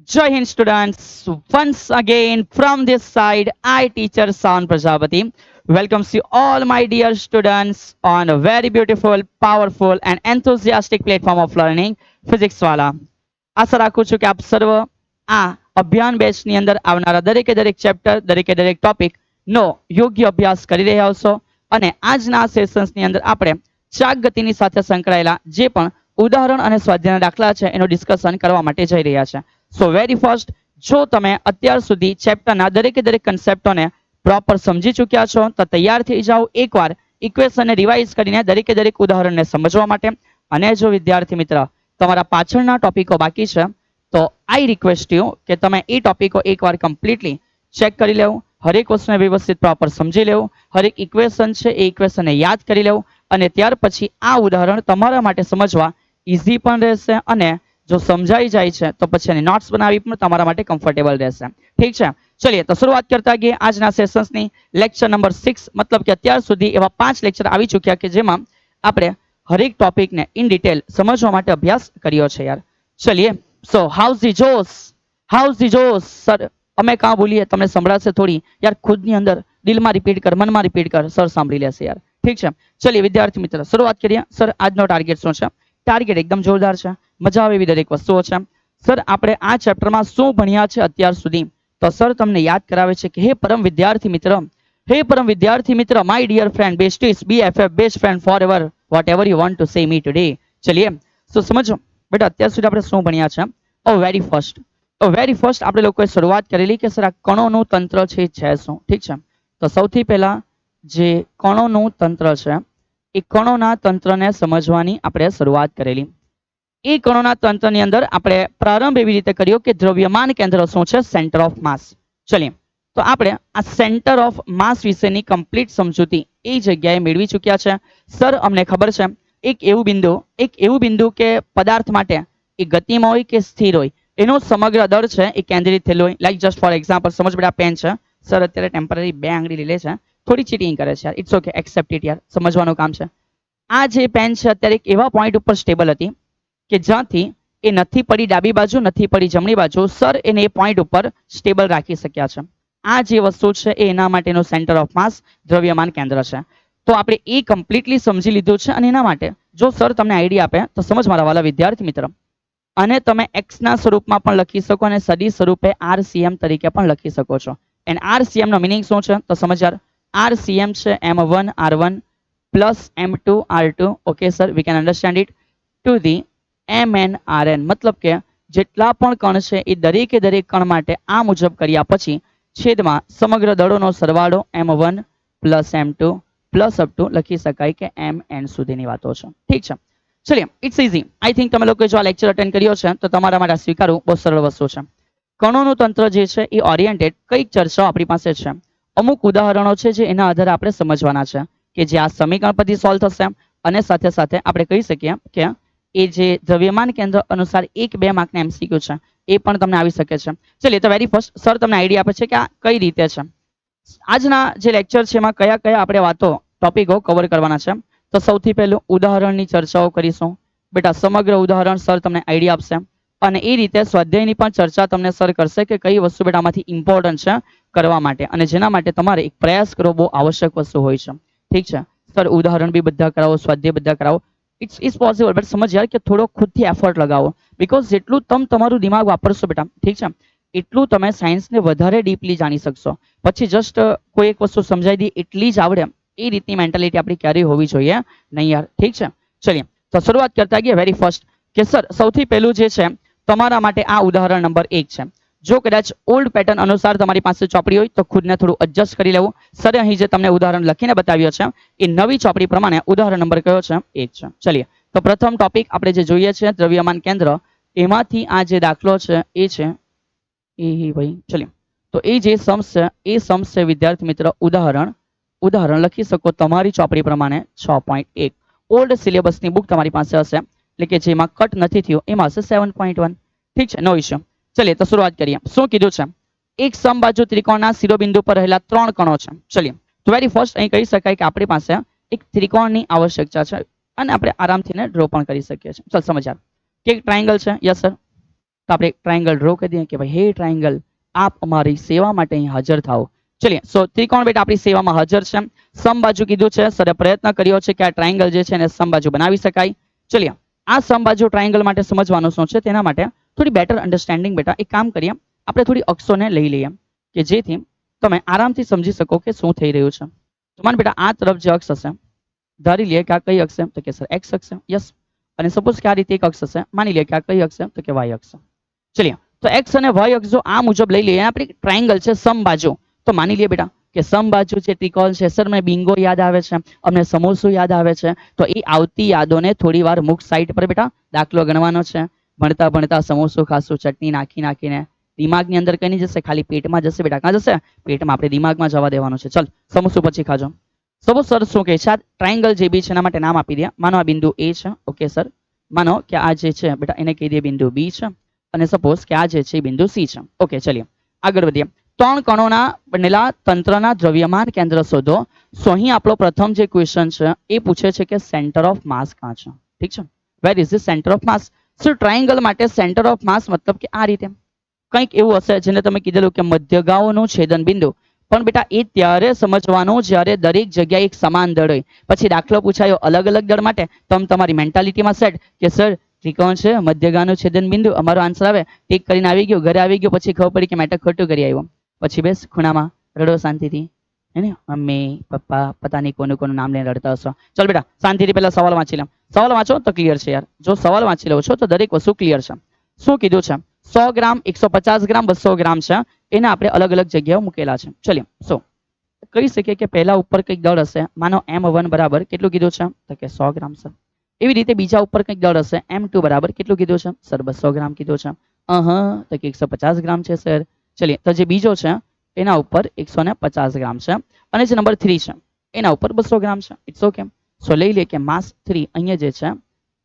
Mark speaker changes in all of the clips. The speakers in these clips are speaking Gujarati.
Speaker 1: Jai Hind students, once again from this side, I teacher San Prajapati welcomes you all my dear students on a very beautiful, powerful and enthusiastic platform of learning, Physics Wala. આશા રાખું છું કે આપ સર્વ આ અભિયાન બેચની અંદર આવનારા દરેકે દરેક ચેપ્ટર દરેકે દરેક ટોપિક નો યોગ્ય અભ્યાસ કરી રહ્યા હશો અને આજના સેશન્સની અંદર આપણે ચાક ગતિની સાથે સંકળાયેલા જે પણ ઉદાહરણ અને સ્વાધ્યાયના દાખલા છે એનું ડિસ્કશન કરવા માટે જઈ રહ્યા છે. સો વેરી ફર્સ્ટ, જો તમે અત્યાર સુધી ચેપ્ટરના દરેકે દરેક કન્સેપ્ટોને પ્રોપર સમજી ચૂક્યા છો તો તૈયાર થઈ જાઓ એકવાર ઇક્વેશનને રિવાઇઝ કરીને દરેકે દરેક ઉદાહરણને સમજવા માટે. અને જો વિદ્યાર્થી મિત્ર તમારા પાછળના ટોપિકો બાકી છે તો આઈ રિક્વેસ્ટ યુ કે તમે એ ટોપિકો એકવાર કમ્પ્લીટલી ચેક કરી લેવું, હરેક વસ્તુને વ્યવસ્થિત પ્રોપર સમજી લેવું, હરેક ઇક્વેશન છે એ ઇક્વેશનને યાદ કરી લેવું અને ત્યાર પછી આ ઉદાહરણ તમારા માટે સમજવા ઇઝી પણ રહેશે અને જો સમજાઈ જાય છે તો પછી એની નોટ્સ બનાવી પણ તમારા માટે કમ્ફર્ટેબલ રહેશે. ઠીક છે, ચલિए તો શરૂઆત કરતા ગઈએ આજના સેશન્સની. લેક્ચર નંબર 6 મતલબ કે અત્યાર સુધી એવા 5 લેક્ચર આવી ચૂક્યા કે જેમાં આપણે હરેક ટોપિકને ઇન ડિટેલ સમજવા માટે અભ્યાસ કર્યો છે યાર. ચલિए so how's the josh, how's the josh. Sir અમે કાં બોલીએ તમને સંભળાશે થોડી યાર, ખુદની અંદર દિલમાં રિપીટ કર, મનમાં રિપીટ કર, સર સાંભળી લેશે યાર. ઠીક છે, ચલિए વિદ્યાર્થી મિત્ર શરૂઆત કરીએ. સર આજનો ટાર્ગેટ શું છે? ટાર્ગેટ એકદમ જોરદાર છે, મજા આવે એવી દરેક વસ્તુઓ છે. સર આપણે આ ચેપ્ટરમાં શું ભણ્યા છે અત્યાર સુધી તો સર તમને યાદ કરાવે છે કે હે પરમ વિદ્યાર્થી મિત્ર, હે પરમ વિદ્યાર્થી મિત્ર, my dear friend, besties, BFF, best friend forever, whatever you want to say me today. ચલિए તો સમજો બેટા અત્યાર સુધી આપણે શું ભણ્યા છે. વેરી ફર્સ્ટ આપણે લોકોએ શરૂઆત કરેલી કે સર આ કણોનું તંત્ર છે શું. ઠીક છે, તો સૌથી પહેલા જે કણોનું તંત્ર છે એ કણોના તંત્રને સમજવાની આપણે શરૂઆત કરેલી. એ કણોના તંત્રની અંદર આપણે પ્રારંભ એવી રીતે કર્યો કે દ્રવ્યમાન કેન્દ્ર શું છે? સેન્ટર ઓફ માસ. ચલીએ તો આપણે આ સેન્ટર ઓફ માસ વિશેની કમ્પ્લીટ સમજૂતી એ જગ્યાએ મેળવી ચૂક્યા છે. સર અમને ખબર છે એક એવું બિંદુ કે પદાર્થ માટે એ ગતિમાં હોય કે સ્થિર હોય એનો સમગ્ર દર છે એ કેન્દ્રિત થયેલો હોય. લાઈક જસ્ટ ફોર એક્ઝામ્પલ સમજ બેટા પેન છે. સર અત્યારે ટેમ્પરરી 2 આંગળી લીલે છે, થોડી ચીટિંગ કરે છે યાર, ઇટ્સ ઓકે, એક્સેપ્ટ ઇટ યાર, સમજવાનું કામ છે. આ જે પેન છે અત્યારે એક એવા પોઈન્ટ ઉપર સ્ટેબલ હતી કે જ્યાંથી એ નથી પડી ડાબી બાજુ, નથી પડી જમણી બાજુ. સર એને એ પોઈન્ટ ઉપર સ્ટેબલ રાખી શક્યા છે. આ જે વસ્તુ છે એ એના માટેનું સેન્ટર ઓફ માસ દ્રવ્યમાન કેન્દ્ર છે. તો આપણે એ કમ્પ્લીટલી સમજી લીધું છે અને એના માટે જો સર તમને આઈડિયા આપે તો સમજ મારા વાલા વિદ્યાર્થી મિત્ર, અને તમે x ના સ્વરૂપમાં પણ લખી શકો અને સદિશ સ્વરૂપે RCM તરીકે પણ લખી શકો છો. એન્ડ RCM નો મીનિંગ શું છે તો સમજ યાર, RCM છે M1 R1 plus M2 R2. Okay sir, we can understand it to the MnRn. મતલબ કે જેટલા પણ કણ છે એ દરેકે દરેક કણ માટે આ મુજબ કર્યા પછી છેદમાં સમગ્ર દળોનો સરવાળો M1 plus M2 plus up to લખી શકાય કે Mn સુધીની વાતો છે. ઠીક છે, ચલિए ઇટ્સ ઇઝી. આઈ થિંક તમે લોકોએ જો આ લેક્ચર અટેન્ડ કર્યો છે તો તમારા માટે સ્વીકારવું બહુ સરળ વસ્તુ છે. કણોનું તંત્ર જે છે એ ઓરિએન્ટેડ કઈક ચર્ચાઓ આપણી પાસે છે. અમુક ઉદાહરણો છે જે એના આધારે આપણે સમજવાના છે કે જે આ સમીકરણ પરથી સોલ્વ થશે અને સાથે સાથે આપણે કહી શકીએ કે એ જે દ્રવ્યમાન કેન્દ્ર અનુસાર 1-2 માર્કના MCQ છે એ પણ તમને આવી શકે છે. ચલિए તો વેરી ફર્સ્ટ સર તમને આઈડિયા આપે છે કે આ કઈ રીતે છે. આજના જે લેક્ચર છે એમાં કયા કયા આપણે વાતો ટોપિકો કવર કરવાના છે. તો સૌથી પહેલું ઉદાહરણની ચર્ચાઓ કરીશું. બેટા સમગ્ર ઉદાહરણ સર તમને આઈડિયા આપશે અને એ રીતે સ્વાધ્યાયની પણ ચર્ચા તમને સર કરશે કે કઈ વસ્તુ બેટા આમાંથી ઇમ્પોર્ટન્ટ છે કરવા માટે અને જેના માટે તમારે એક પ્રયાસ કરવો બહુ આવશ્યક વસ્તુ હોય છે. ઠીક છે સર, ઉદાહરણ બી બધા કરાવો, સ્વાધ્યાય બધા કરાવો, ઇટ્સ ઇઝ પોસિબલ, બટ સમજ યાર કે થોડો ખુદથી એફર્ટ લગાવો. બીકોઝ જેટલું તમે તમારું દિમાગ વાપરશો બેટા, ઠીક છે, એટલું તમે સાયન્સને વધારે ડીપલી જાણી શકશો. પછી જસ્ટ કોઈ એક વસ્તુ સમજાઈ દી એટલી જ આવડે એ રીતની મેન્ટાલિટી આપણી ક્યારેય હોવી જોઈએ નહીં યાર. ઠીક છે, ચલીએ તો શરૂઆત કરતા ગયા. વેરી ફર્સ્ટ કે સર સૌથી પહેલું જે છે તમારા માટે આ ઉદાહરણ નંબર 1 છે. જો કદાચ ઓલ્ડ પેટર્ન અનુસાર તમારી પાસે ચોપડી હોય તો ખુદને થોડું એડજસ્ટ કરી લેવું. સર અહીં જે તમને ઉદાહરણ લખીને બતાવ્યો છે એ નવી ચોપડી પ્રમાણે ઉદાહરણ નંબર કયો છે? 1 છે. ચલીએ તો પ્રથમ ટોપિક આપણે જે જોઈએ છે દ્રવ્યમાન કેન્દ્ર, એમાંથી આ જે દાખલો છે એ છે ભાઈ. ચલીએ તો એ જે સમ્સ છે એ સમ્સ છે વિદ્યાર્થી મિત્ર ઉદાહરણ લખી શકો તમારી ચોપડી પ્રમાણે 6.1. ઓલ્ડ સિલેબસની બુક તમારી પાસે હશે એટલે કે જેમાં કટ નથી થયું એમાં હશે 7.1. ઠીક છે, નો ઇશ્યુ. ચલિए તો શરૂઆત કરીએ. શું કીધું છે? એક સમબાજુ ત્રિકોણના શિરોબિંદુ પર રહેલા 3 કણો છે. ચલિए તો વેરી ફર્સ્ટ અહીં કહી શકાય કે આપણી પાસે એક ત્રિકોણની આવશ્યકતા છે અને આપણે આરામથી ડ્રો પણ કરી શકીએ છીએ. ચાલ સમજ્યા કે એક ટ્રાયેંગલ છે. યસ સર, तो આપણે ट्रायंगल ड्रॉ कर दिए कि भाई हे ट्रायंगल आप हमारी सेवा માટે અહીં હાજર થાઓ. ચलिए સો ત્રિકોણ બેટા આપણી સેવામાં હાજર છે. સમબાજુ કીધું છે સરે પ્રયત્ન કર્યો છે કે આ ટ્રાયંગલ જે છે એને સમબાજુ બનાવી શકાય. ચલિए આ સમબાજુ ટ્રાયંગલ માટે સમજવાનું શું છે તેના માટે થોડી બેટર અન્ડરસ્ટેન્ડિંગ બેટા એક કામ કરીએ આપણે થોડી અક્ષોને લઈ લઈએ કે જેથી તમે આરામથી સમજી શકો કે શું થઈ રહ્યું છે. તો માન બેટા આ તરફ જે અક્ષ હશે ધારી લઈએ કે આ કઈ અક્ષ છે તો કે સર એક્સ અક્ષ છે. યસ. અને સપોઝ કે આ રીતે એક અક્ષ હશે માની લઈએ કે આ કઈ અક્ષ છે તો કે વાય અક્ષ. ચલિए તો એક્સ અને વાય અક્ષ જો આ મુજબ લઈ લઈએ આપણે ટ્રાયંગલ છે સમબાજુ તો માની લઈએ બેટા કે સમબાજુ જે ત્રિકોણ છે સર મને બિંગો યાદ આવે છે અમને સમોસો યાદ આવે છે તો એ આવતી યાદોને થોડી વાર મુખ સાઈડ પર બેટા દાખલો ગણવાનો છે. ભણતા ભણતા સમોસો ખાશું ચટણી નાખી નાખીને દિમાગની અંદર કઈ નહીં જશે ખાલી પેટમાં જશે બેટા. ક્યાં જશે? પેટમાં. આપણે દિમાગમાં જવા દેવાનું છે. ચલ સમોસો પછી ખાજો. સપોઝ સર શું કહે છે આ ટ્રાયંગલ જે બી છે એના માટે નામ આપી દે. માનો આ બિંદુ એ છે. Okay sir. માનો કે આ જે છે બેટા એને કહી દે બિંદુ બી છે અને સપોઝ કે આ જે છે બિંદુ સી છે. ઓકે ચલીએ આગળ વધીએ. ત્રણ કણોના બનેલા તંત્રના દ્રવ્યમાન કેન્દ્ર શોધો. સો અહીં આપણો પ્રથમ જે ક્વેશ્ચન છે એ પૂછે છે કે સેન્ટર ઓફ માસ ક્યાં છે. ઠીક છે. Where is the centre of mass? So triangle માટે સેન્ટર ઓફ માસ મતલબ કે આ રીતે કંઈક એવું હશે જેને તમે કીધેલું કે મધ્યગાઓનું છેદન બિંદુ. પણ બેટા એ ત્યારે સમજવાનું જ્યારે દરેક જગ્યાએ એક સમાન દળ હોય. પછી દાખલો પૂછાયો અલગ અલગ દળ માટે તમે તમારી મેન્ટાલિટીમાં સેટ કે સર ત્રિકોણ છે મધ્યગાનું છેદન બિંદુ અમારો આન્સર આવે ટીક કરીને આવી ગયો ઘરે આવી ગયો પછી ખબર પડી કે મેટર ખોટું કરી આવ્યો. પછી બેસ ખૂણામાં રડો શાંતિથી હે ને મમ્મી પપ્પા પતા નહીં કોનું નામ લઈને રડતા હશો. ચાલ બેટા શાંતિથી પહેલા સવાલ વાંચી લે. સવાલ વાંચો તો ક્લિયર છે યાર. જો સવાલ વાંચી લો છો તો દરેક વસ્તુ ક્લિયર છે. શું કીધું છે? 100 ગ્રામ 150 ગ્રામ 200 ગ્રામ છે એને આપણે અલગ અલગ જગ્યાએ મૂકેલા છે. ચલીએ સો કહી શકીએ કે પહેલા ઉપર કંઈક દળ હશે માનો M1 બરાબર કેટલું કીધું છે તો કે 100 ગ્રામ સર. એવી રીતે બીજા ઉપર કંઈક દળ હશે M2 બરાબર કેટલું કીધું છે સર 200 ગ્રામ કીધું છે. તો કે 150 ગ્રામ છે સર. ચલીએ તો જે બીજો છે એના ઉપર 150 ગ્રામ છે અને જે નંબર 3 છે એના ઉપર 200 ગ્રામ છે. It's okay. સો લઈ લે કે માસ 3 અહીંયા જે છે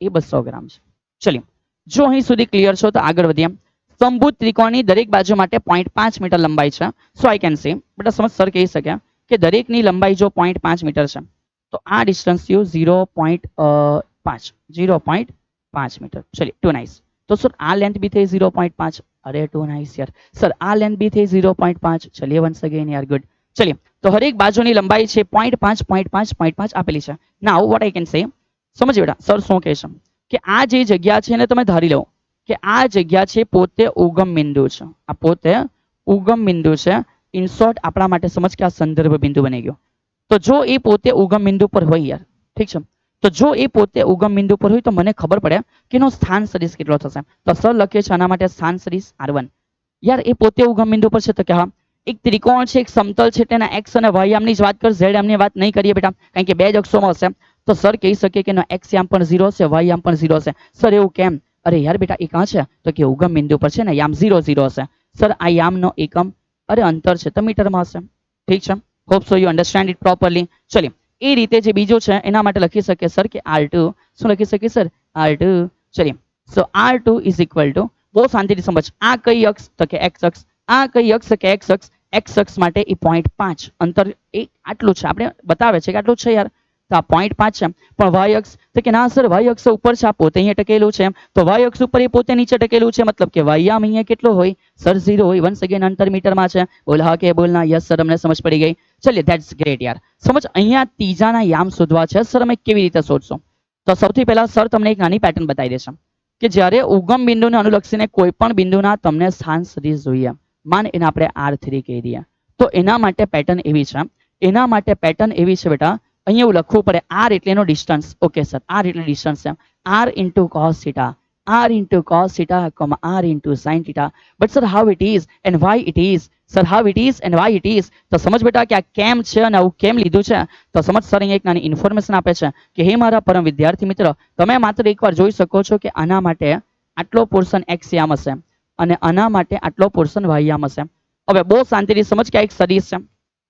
Speaker 1: એ 200 ગ્રામ છે. ચલીએ જો અહીં સુધી ક્લિયર છો તો આગળ વધીએ. સમભુજ ત્રિકોણની દરેક બાજુ માટે 0.5 મીટર લંબાઈ છે. સો આઈ કેન સે બેટા સમજ સર કહી શકે કે દરેકની લંબાઈ જો 0.5 મીટર છે તો આ ડિસ્ટન્સ થયું 0.5 મીટર. ચલિए ટુ નાઇસ. તો સર આ લેન્થ भी થઈ 0.5. અરે ટુ નાઇસ યાર. સર આ લેન્થ भी થઈ 0.5. ચલિए વન્સ અગેન યાર ગુડ. ચલિए તો હરેક બાજુની લંબાઈ છે 0.5 આપેલી છે. નાઉ વોટ આઈ કેન સે સમજ બેટા સર શું કહે છે કે આ જે જગ્યા છે એને તમે ધારી લો કે આ જગ્યા છે પોતે ઉગમ બિંદુ છે. આ પોતે ઉગમ બિંદુ છે. ઇન શોર્ટ આપણા માટે સમજ કે આ સંદર્ભ બિંદુ બની ગયો. તો જો એ પોતે ઉગમ બિંદુ પર હોય યાર ઠીક છે તો જો એ પોતે ઉગમ બિંદુ પર હોય તો મને ખબર પડે કે એનો સ્થાન સદિશ કેટલો થશે. તો સર લખીએ છીએ આના માટે સ્થાન સદિશ R1. યાર એ પોતે ઉગમ બિંદુ પર છે તો કે હા એક ત્રિકોણ છે એક સમતલ છે તેના x અને y યામની જ વાત કર z યામની વાત નહીં કરીએ બેટા કારણ કે બે જ અક્ષોમાં હશે. તો સર કહી શકે કે એનો x યામ પણ 0 હશે y યામ પણ 0 હશે. સર એવું કેમ? અરે યાર બેટા એ કાં છે તો કે ઉગમ બિંદુ પર છે ને યામ 0 0 હશે. સર આ યામનો એકમ અરે અંતર છે તો મીટરમાં હશે. ઠીક છે. Hope so you understand it properly. ચલિए એ રીતે જે બીજો છે એના માટે લખી શકીએ સર કે R2 શું લખી શકીએ સર R2. ચલિए so R2 is equal to બહુ શાંતિથી સમજ આ કઈ અક્ષ તો કે x અક્ષ આ કઈ અક્ષ કે x અક્ષ માટે એ 0.5 અંતર એ આટલું છે આપણે બતાવે છે કે આટલું છે યાર. તો આ 0.5 છે પણ y અક્ષ તો કે ના સર y અક્ષ ઉપર છે આ પોતે અહીંયા ટકેલું છે તો y અક્ષ ઉપર એ પોતે નીચે ટકેલું છે મતલબ કે y આમ અહીંયા કેટલો હોય સર 0 હોય. વન્સ અગેન અંતર મીટરમાં છે. બોલ હા કે બોલ ના. યસ સર અમને સમજ પડી ગઈ. ચલિए ધેટ્સ ગ્રેટ યાર. સમજ અહીંયા ત્રીજાના યામ શોધવા છે સર અમે કેવી રીતે શોધશો તો સૌથી પહેલા સર તમને એક નાની પેટર્ન બતાવી દેશે કે જ્યારે ઉગમ બિંદુને અનુલક્ષીને કોઈ પણ બિંદુના તમને સ્થાન સદિશ જોઈએ માન એને આપણે R3 કહી દઈએ તો એના માટે પેટર્ન એવી છે બેટા અહીંયા એવું લખવું પડે R એટલે એનો ડિસ્ટન્સ. ઓકે સર R એટલે ડિસ્ટન્સ છે R into cos theta R into cos theta, R into sin theta. But sir how it is and why it is? Sir how it is and why it is? તો સમજ બેટા કે આ કેમ છે અને આવું કેમ લીધું છે તો સમજ સર અહીંયા એક નાની ઇન્ફોર્મેશન આપે છે કે હે મારા પરમ વિદ્યાર્થી મિત્ર તમે માત્ર એકવાર જોઈ શકો છો કે આના માટે આટલો પોર્શન x યામ હશે અને આના માટે આટલો પોર્શન y યામ હશે. હવે બહુ શાંતિથી સમજ કે આ એક સદિશ છે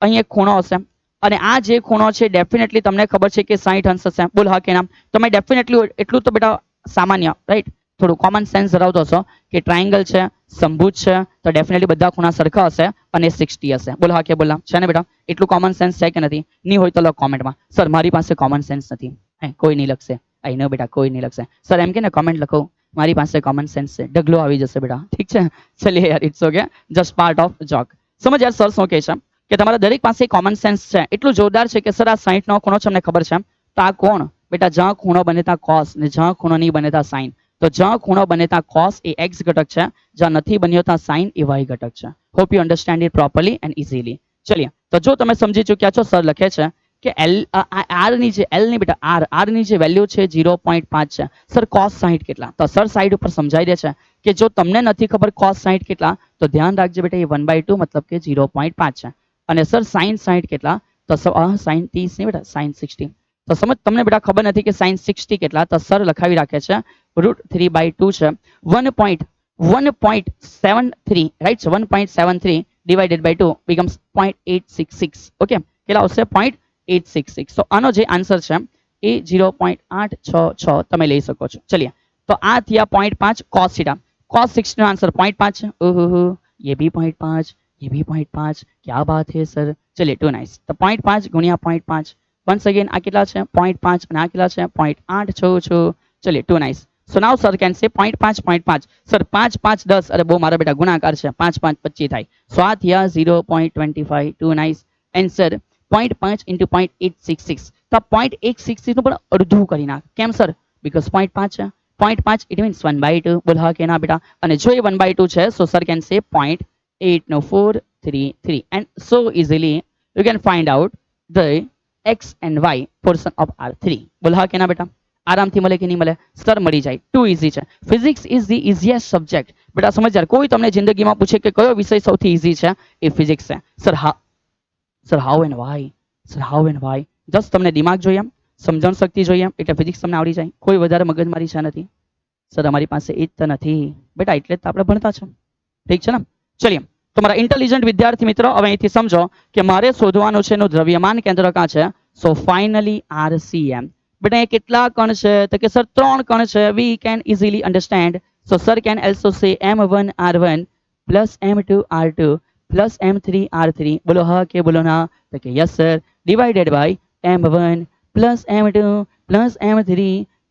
Speaker 1: અહીં એક ખૂણો હશે અને આ જે ખૂણો છે ડેફિનેટલી તમને ખબર છે કે 60 અંશ હશે. બોલ હા કે નામ. તમે ડેફિનેટલી એટલું તો બેટા સામાન્ય રાઈટ થોડું કોમન સેન્સ ધરાવતો હશો કે ટ્રાયંગલ છે સમભુજ છે તો ડેફિનેટલી બધા ખૂણા સરખા હશે અને 60 હશે. બોલ હા કે બોલ ના છે ને બેટા એટલું કોમન સેન્સ છે કે નથી? નહીં હોય તો લખો કોમેન્ટમાં સર મારી પાસે કોમન સેન્સ નથી. કોઈ નહીં લખશે. આઈ નો બેટા કોઈ નહીં લખશે. સર એમ કે ને કોમેન્ટ લખો મારી પાસે કોમન સેન્સ છે, ઢગલો આવી જશે બેટા, ઠીક છે. ચલિए યાર, it's okay, just part of joke. સમજ યાર, સર શું કહે છે કે તમારા દરેક પાસે કોમન સેન્સ છે, એટલું જોરદાર છે કે સર આ 60 નો ખૂણો છે અમને ખબર છે, તો આ કોણ બેટા, જ્યાં ખૂણો બને ત્યાં કોસ ને જ્યાં ખૂણો નહીં બને ત્યાં સાઇન. તો જ્યાં ખૂણો બને ત્યાં કોસ એ એક્સ ઘટક છે, જ્યાં નથી બન્યો ત્યાં સાઇન એ વાય ઘટક છે. Hope you understand it properly and easily. ચલિए, તો જો તમે સમજી ચૂક્યા છો, સર લખે છે કે એલ આર ની જે એલ ની બેટા આર ની જે વેલ્યુ છે 0.5 છે. સર cos 60 કેટલા? તો સર સાઈડ ઉપર સમજાઈ દે છે કે જો તમને નથી ખબર cos 60 કેટલા, તો ધ્યાન રાખજો બેટા, એ 1/2 મતલબ કે 0.5 છે. અને સર sin 60 કેટલા? તો sin 30 નહીં બેટા, sin 60. તો સમજ, તમને બેટા ખબર નથી કે sin 60 કેટલા, તો સર લખાવી રાખે છે √3/2 છે. 1.73 રાઈટ છે, 1.73 divided by 2 becomes 0.866. ઓકે, કેટલા આવશે? 0.866. તો આનો જે આન્સર છે એ 0.866 તમે લઈ શકો છો. ચલિए, તો આ થયા 0.5 cos थीटा. cos 60 નો આન્સર 0.5 છે. ઓહો, ये भी 0.5, ये भी 0.5, क्या बात है सर. चलिए, टू नाइस. तो 0.5 गुણ્યા 0.5, વન્સ અગેન આ કેટલા છે? 0.5 અને આ કેટલા છે? 0.866. ચલિए, too nice. So now sir can say 0.5 0.5. Sir 5 5 10, અરે બહુ મારા બેટા ગુણાકાર છે, 5 5 25 થાય. સો આ થયા 0.25. Too nice. Answer 0.5 into 0.866. તો 0.866 નું પણ અડધું કરી નાખ. કેમ સર? બીકોઝ 0.5 છે. 0.5 ઇટ મીન્સ 1/2. બોલ હા કે ના બેટા? અને જો એ 1/2 છે, સો સર કેન સે 0.89433. And so easily you can find out the x and y portion of R3. બોલ હા કે ના બેટા? આરામથી મળે કે નહીં મળે? સર મળી જાય. ટુ ઇઝી છે. Physics is the easiest subject. બેટા સમજ યાર, કોઈ તમને જિંદગીમાં પૂછે કે કયો વિષય સૌથી ઇઝી છે, એ ફિઝિક્સ છે. સર હા, sir how and why? Sir how and why? Just તમને દિમાગ જોઈએ, સમજણ શક્તિ જોઈએ, એટલે ફિઝિક્સ તમને આવડી જાય. કોઈ વધારે મગજમારી છે નથી. સર અમારી પાસે એ જ તો નથી બેટા, એટલે જ આપણે ભણતા છે. ઠીક છે ને? ચલિए, તમારા ઇન્ટેલિજન્ટ વિદ્યાર્થી મિત્રો, હવે અહીંથી સમજો કે મારે શોધવાનું છે એનું દ્રવ્યમાન કેન્દ્ર ક્યાં છે. So finally RCM. બેટા એ કેટલા કણ છે? તો કે સર 3 કણ છે. We can easily understand. So sir can also say m1 r1 plus m2 r2 plus m3 r3. બોલો હા કે બોલો ના? તો કે yes sir. Divided by m1 plus m2 plus m3,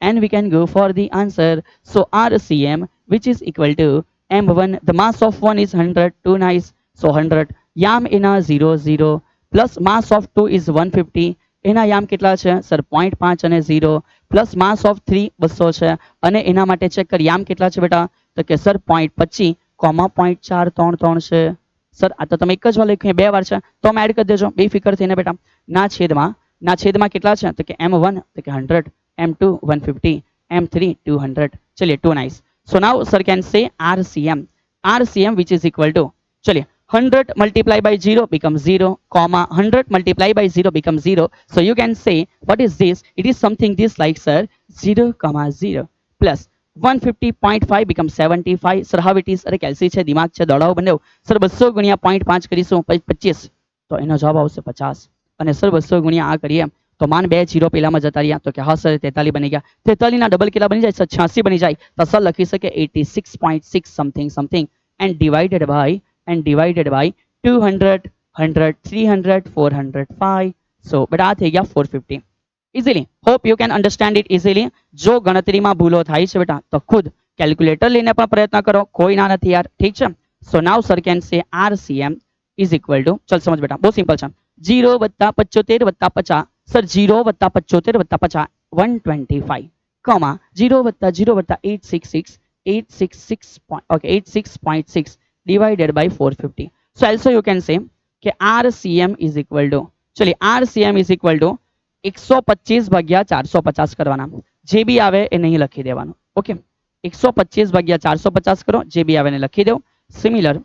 Speaker 1: and we can go for the answer. So RCM, which is equal to m1, the mass of 1 is 100. Too nice. So 100 યામ એના 0 plus mass of 2 is 150. એના યામ કેટલા છે સર? 0.5 અને 0 પ્લસ માસ ઓફ 3 200 છે, અને એના માટે ચેક કરી યામ કેટલા છે બેટા? તો કે સર 0.25, 0.433 છે. સર આ તો તમે એક જ વાર લખ્યું, 2 વાર છે, તો એડ કરી દેજો બેફિકર થઈને બેટા. ના છેદમાં કેટલા છે? તો કે m1 તો કે 100, m2 150, m3 200. ચલિए, too nice. So now sir can say RCM which is equal to, चलिए 100 multiplied by 0 becomes 0, comma 100 multiplied by 0 becomes 0. So you can say what is this? It is something this like sir, 0,0 plus 150.5 becomes 75. Sir how it is? અરે કેલ્સી છે, દિમાગ છે, દોડાઓ બંને. સર 200 ગુણ્યા 0.5 કરીશું 25, તો એનો જવાબ આવશે 50. અને સર 200 ગુણ્યા આ કરીએ તો માન 2 0 પેલામાં જતા રહ્યા, તો કે હા સર 43 બની ગયા. 43 ના ડબલ કેટલા બની જાય સર? 86 બની જાય. તો સર લખી શકે 86.6 something something, and divided by 200, 100, 300, 400, 5. So બેટા આ થઈ ગયા 450. Easily, hope you can understand it easily. જો ગણતરીમાં ભૂલો થાય છે બેટા, તો ખુદ કેલ્ક્યુલેટર લઈને પણ પ્રયત્ન કરો, કોઈ ના નથી યાર. ઠીક છે? So now sir can say RCM is equal to, ચલ સમજ બેટા, બહુ સિમ્પલ છે. 0 + 75 + 50. Sir 0 + 75 + 50 125, comma 0 + 0 + 866 866.6 divided by 450. So also you can say કે RCM is equal to, ચलिए RCM is equal to 125 ભાગ્યા 450 કરવાના. જે બી આવે એ નહીં લખી દેવાનું. ઓકે, 125 ભાગ્યા 450 કરો, જે બી આવે એને લખી દો. સિમિલર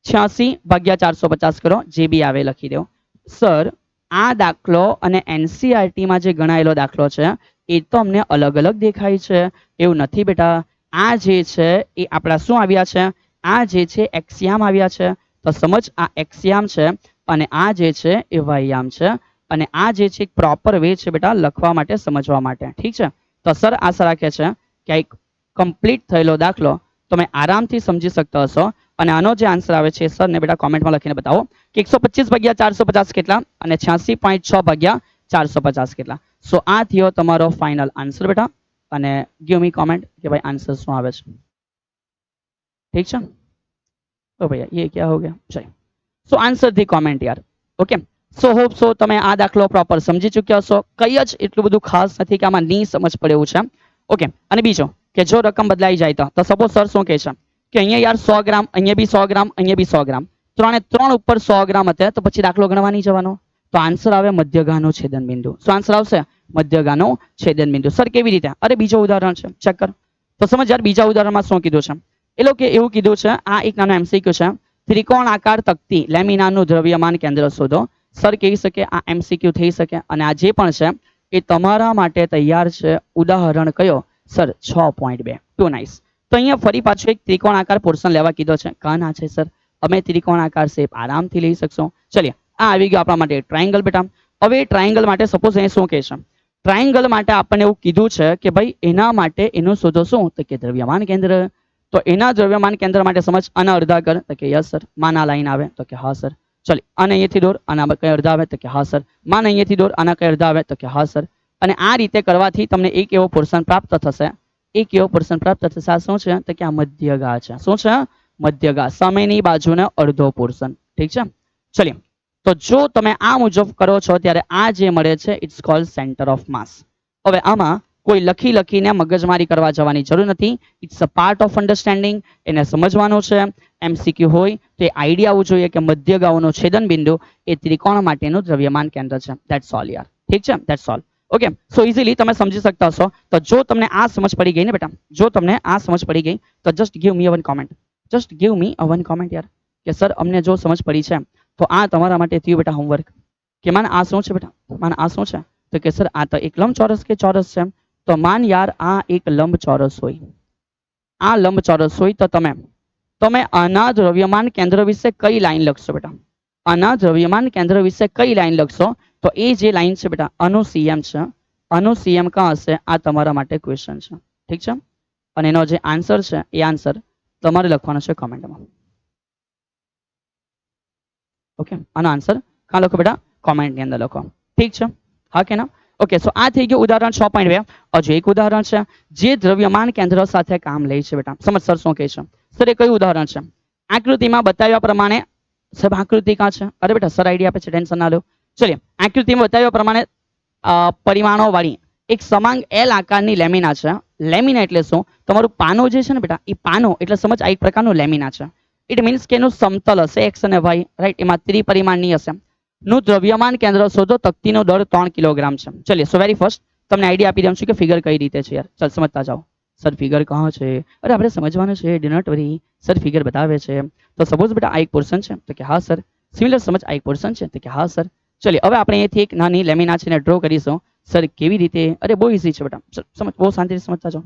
Speaker 1: 86 ભાગ્યા 450 કરો, જે બી આવે લખી દો. સર આ દાખલો અને NCERT માં જે ગણાયેલો દાખલો છે એ તો અમને અલગ અલગ દેખાય છે. એવું નથી બેટા, આ જે છે એ આપણા શું આવ્યા છે? આ જે છે એક્સિયામ આવ્યા છે. તો સમજ, આ એક્સિયામ છે અને આ જે છે એ વાયયામ છે, અને આ જે છે એક પ્રોપર વે છે બેટા લખવા માટે, સમજવા માટે. ઠીક છે? તો સર આશા રાખે છે કે એક કમ્પ્લીટ થયેલો દાખલો તમે આરામથી સમજી શકતા હશો. અને આનો જે આન્સર આવે છે સર ને બેટા કોમેન્ટમાં લખીને બતાવો કે 125 ભાગ્યા 450 કેટલા અને 86.6 ભાગ્યા 450 કેટલા. સો આ થયો તમારો ફાઇનલ આન્સર બેટા. અને ગીવ મી કોમેન્ટ કે ભાઈ આન્સર શું આવે છે. ઠીક છે. તો ભैया ये क्या हो गया चलिए સો આન્સર ધી કોમેન્ટ યાર. ઓકે સો હોપ સો તમે આ દાખલો પ્રોપર સમજી ચૂક્યા છો. કઈ જ એટલું બધું ખાસ નથી કે આમાં ની સમજ પડે એવું છે. ઓકે અને બીજો કે જો રકમ બદલાઈ જાય તો સપોઝ સર શું કહે છે કે અહીંયા યાર 100 ગ્રામ, અહીંયા બી 100 ગ્રામ, અહીંયા બી 100 ગ્રામ, ત્રણે ત્રણ ઉપર 100 ગ્રામ હતા, તો પછી દાખલો ગણવા નહીં જવાનો. તો આન્સર આવે મધ્યગાનો છેદન બિંદુ. શું આન્સર આવશે? મધ્યગાનો છેદન બિંદુ. સર કેવી રીતે? અરે બીજો ઉદાહરણ છે, ચેક કર તો સમજ યાર. બીજા ઉદાહરણમાં શું કીધું છે? એ લોકો એવું કીધું છે, આ એક નાનો એમસીક્યુ છે. ત્રિકોણ આકાર તકતી લેમિનાનું દ્રવ્યમાન કેન્દ્ર શોધો. સર કહી શકે આ એમસીક્યુ થઈ શકે અને આ જે પણ છે એ તમારા માટે તૈયાર છે. ઉદાહરણ કયો? સર 6.2. Too nice. તો અહીંયા ફરી પાછું એક ત્રિકોણ આકાર પોર્શન લેવા કીધો છે. કાં ના છે સર? અમે ત્રિકોણ આકાર શેપ આરામથી લઈ શકશો. ચલિએ આ આવી ગયો આપણા માટે ટ્રાયંગલ બેટા. હવે ટ્રાયંગલ માટે સપોઝ અહીં શું કહે છે? ટ્રાયંગલ માટે આપણને એવું કીધું છે કે ભાઈ એના માટે એનું શોધો શું? તો કે દ્રવ્યમાન કેન્દ્ર. તો એના દ્રવ્યમાન કેન્દ્ર માટે સમજ આના અડધા કર. તો કે યસ સર. માના લાઈન આવે. તો કે હા સર. ચલી આને અહીંયાથી દોર, આના કઈ અડધા આવે. તો કે હા સર. માન અહીંયાથી દોર, આના કઈ અડધા આવે. તો કે હા સર. અને આ રીતે કરવાથી તમને એક એવો પોર્શન પ્રાપ્ત થશે. એક એવો પોર્શન પ્રાપ્ત થશે. આ શું છે? તો કે આ મધ્યગા છે. શું છે? મધ્યગા. સામેની બાજુનો અડધો પોર્શન. ઠીક છે. ચલિએ તો જો તમે આ મુજબ કરો છો ત્યારે આ જે મળે છે it's called centre of mass. હવે આમાં કોઈ લખીને મગજમારી કરવા જવાની જરૂર નથી. It's a part of understanding. એને સમજવાનું છે. એમસીક્યુ હોય તો એ આઈડિયા આવવું જોઈએ કે મધ્યગાઓનો છેદન બિંદુ એ ત્રિકોણ માટેનું દ્રવ્યમાન કેન્દ્ર છે. ધેટ્સ ઓલ યાર. ઠીક છે. That's all. Okay so easily તમે સમજી શકતા હશો. તો જો તમને આ સમજ પડી ગઈ ને બેટા, જો તમને આ સમજ પડી ગઈ તો just give me one comment. Just give me one comment યાર કે સર અમને જો સમજ પડી છે તો આ તમારા માટે થયું બેટા હોમવર્ક. કે માન આ શું છે બેટા? માન આ શું છે? તો કે સર આ તો એક લંબચોરસ કે ચોરસ છે. તો માન યાર આ એક લંબચોરસ હોય. આ લંબચોરસ હોય તો તમે આના દ્રવ્યમાન કેન્દ્ર વિશે કઈ લાઈન લખશો બેટા? આના દ્રવ્યમાન કેન્દ્ર વિશે કઈ લાઈન લખશો? તો એ જે લાઈન છે બેટા આનું સીએમ છે. આનું સીએમ કાં હશે? આ તમારા માટે ક્વેશ્ચન છે. ઠીક છે. અને એનો જે આન્સર છે એ આન્સર તમારે લખવાનો છે કમેન્ટમાં. ઓકે આનો આન્સર કાં લખો બેટા? કોમેન્ટની અંદર લખો. ઠીક છે. હા કે ના? ઓકે સો આ થઈ ગયું ઉદાહરણ 6.2. હજુ એક ઉદાહરણ છે જે દ્રવ્યમાન કેન્દ્ર સાથે કામ લે છે બેટા. સમજ સર શું કહે છે? સર એ કયું ઉદાહરણ છે? આકૃતિમાં બતાવ્યા પ્રમાણે. સાહેબ આકૃતિ કાં છે? અરે બેટા સર આઈડિયા આપે છે, ટેન્શન ના લો. ચલિએ આકૃતિમાં બતાવ્યા પ્રમાણે પરિમાણો વાળી એક સમાંગ એલ આકારની લેમિના છે. લેમિના એટલે શું? તમારું પાનો જે છે ને બેટા, એ પાનો એટલે સમજ આ એક પ્રકારનું લેમિના છે. ઇટ મીન્સ કે એનું સમતલ હશે એક્સ અને વાય, રાઈટ. એમાં ત્રિપરિમાણની હશે. નું દ્રવ્યમાન કેન્દ્ર શોધો. તકતીનો દર 3 કિલોગ્રામ છે. ચલિए સો વેરી ફર્સ્ટ તમને આઈડિયા આપી દઉં છું કે ફિગર કઈ રીતે છે યાર. ચાલ સમજતા જાઓ. સર ફિગર કહા છે? અરે આપણે સમજવાનું છે. Do not worry. Sir figure બતાવે છે. તો સપોઝ બેટા આ એક પોર્શન છે. તો કે હા સર. સિમિલર સમજ આ એક પોર્શન છે. તો કે હા સર. ચલિए હવે આપણે અહીંથી એક નાની લેમિના છે ને ડ્રો કરીશું. સર કેવી રીતે? અરે બહુ ઇઝી છે બેટા. સમજ બહુ શાંતિથી સમજતા જાઓ.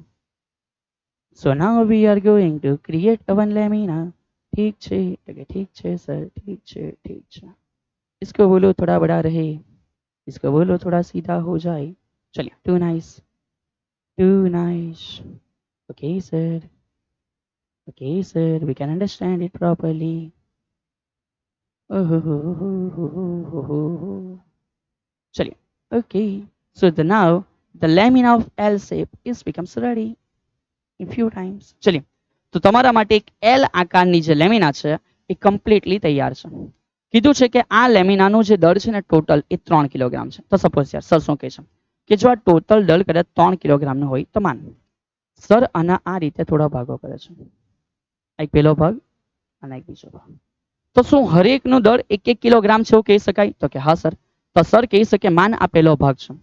Speaker 1: So now we are going to create one lamina. ठीक है. ठीक है सर. ठीक है. ठीक है. इसको बोलो थोड़ा बड़ा रहे. इसको बोलो थोड़ा सीधा हो जाए. चलिए too nice. Too nice. Okay sir. Okay sir. We can understand it properly. चलिए. Okay. So now the lamina of L shape is becomes ready in few times. चलिए તો તમારા માટે એક એલ આકારની જે લેમિના છે એ કમ્પ્લીટલી તૈયાર છે. કીધું છે કે આ લેમિનાનું જે દળ છે ને ટોટલ એ 3 કિલોગ્રામ છે. તો સપોઝ યાર સર શું કહે છે કે જો આ ટોટલ દળ કદાચ 3 કિલોગ્રામનું હોય તો માન સર આના આ રીતે થોડા ભાગો કરે છે. એક પહેલો ભાગ અને એક બીજો ભાગ. તો શું હરેકનું દળ 1-1 કિલોગ્રામ છે એવું કહી શકાય? તો કે હા સર. તો સર કહી શકે માન આ પહેલો ભાગ છે.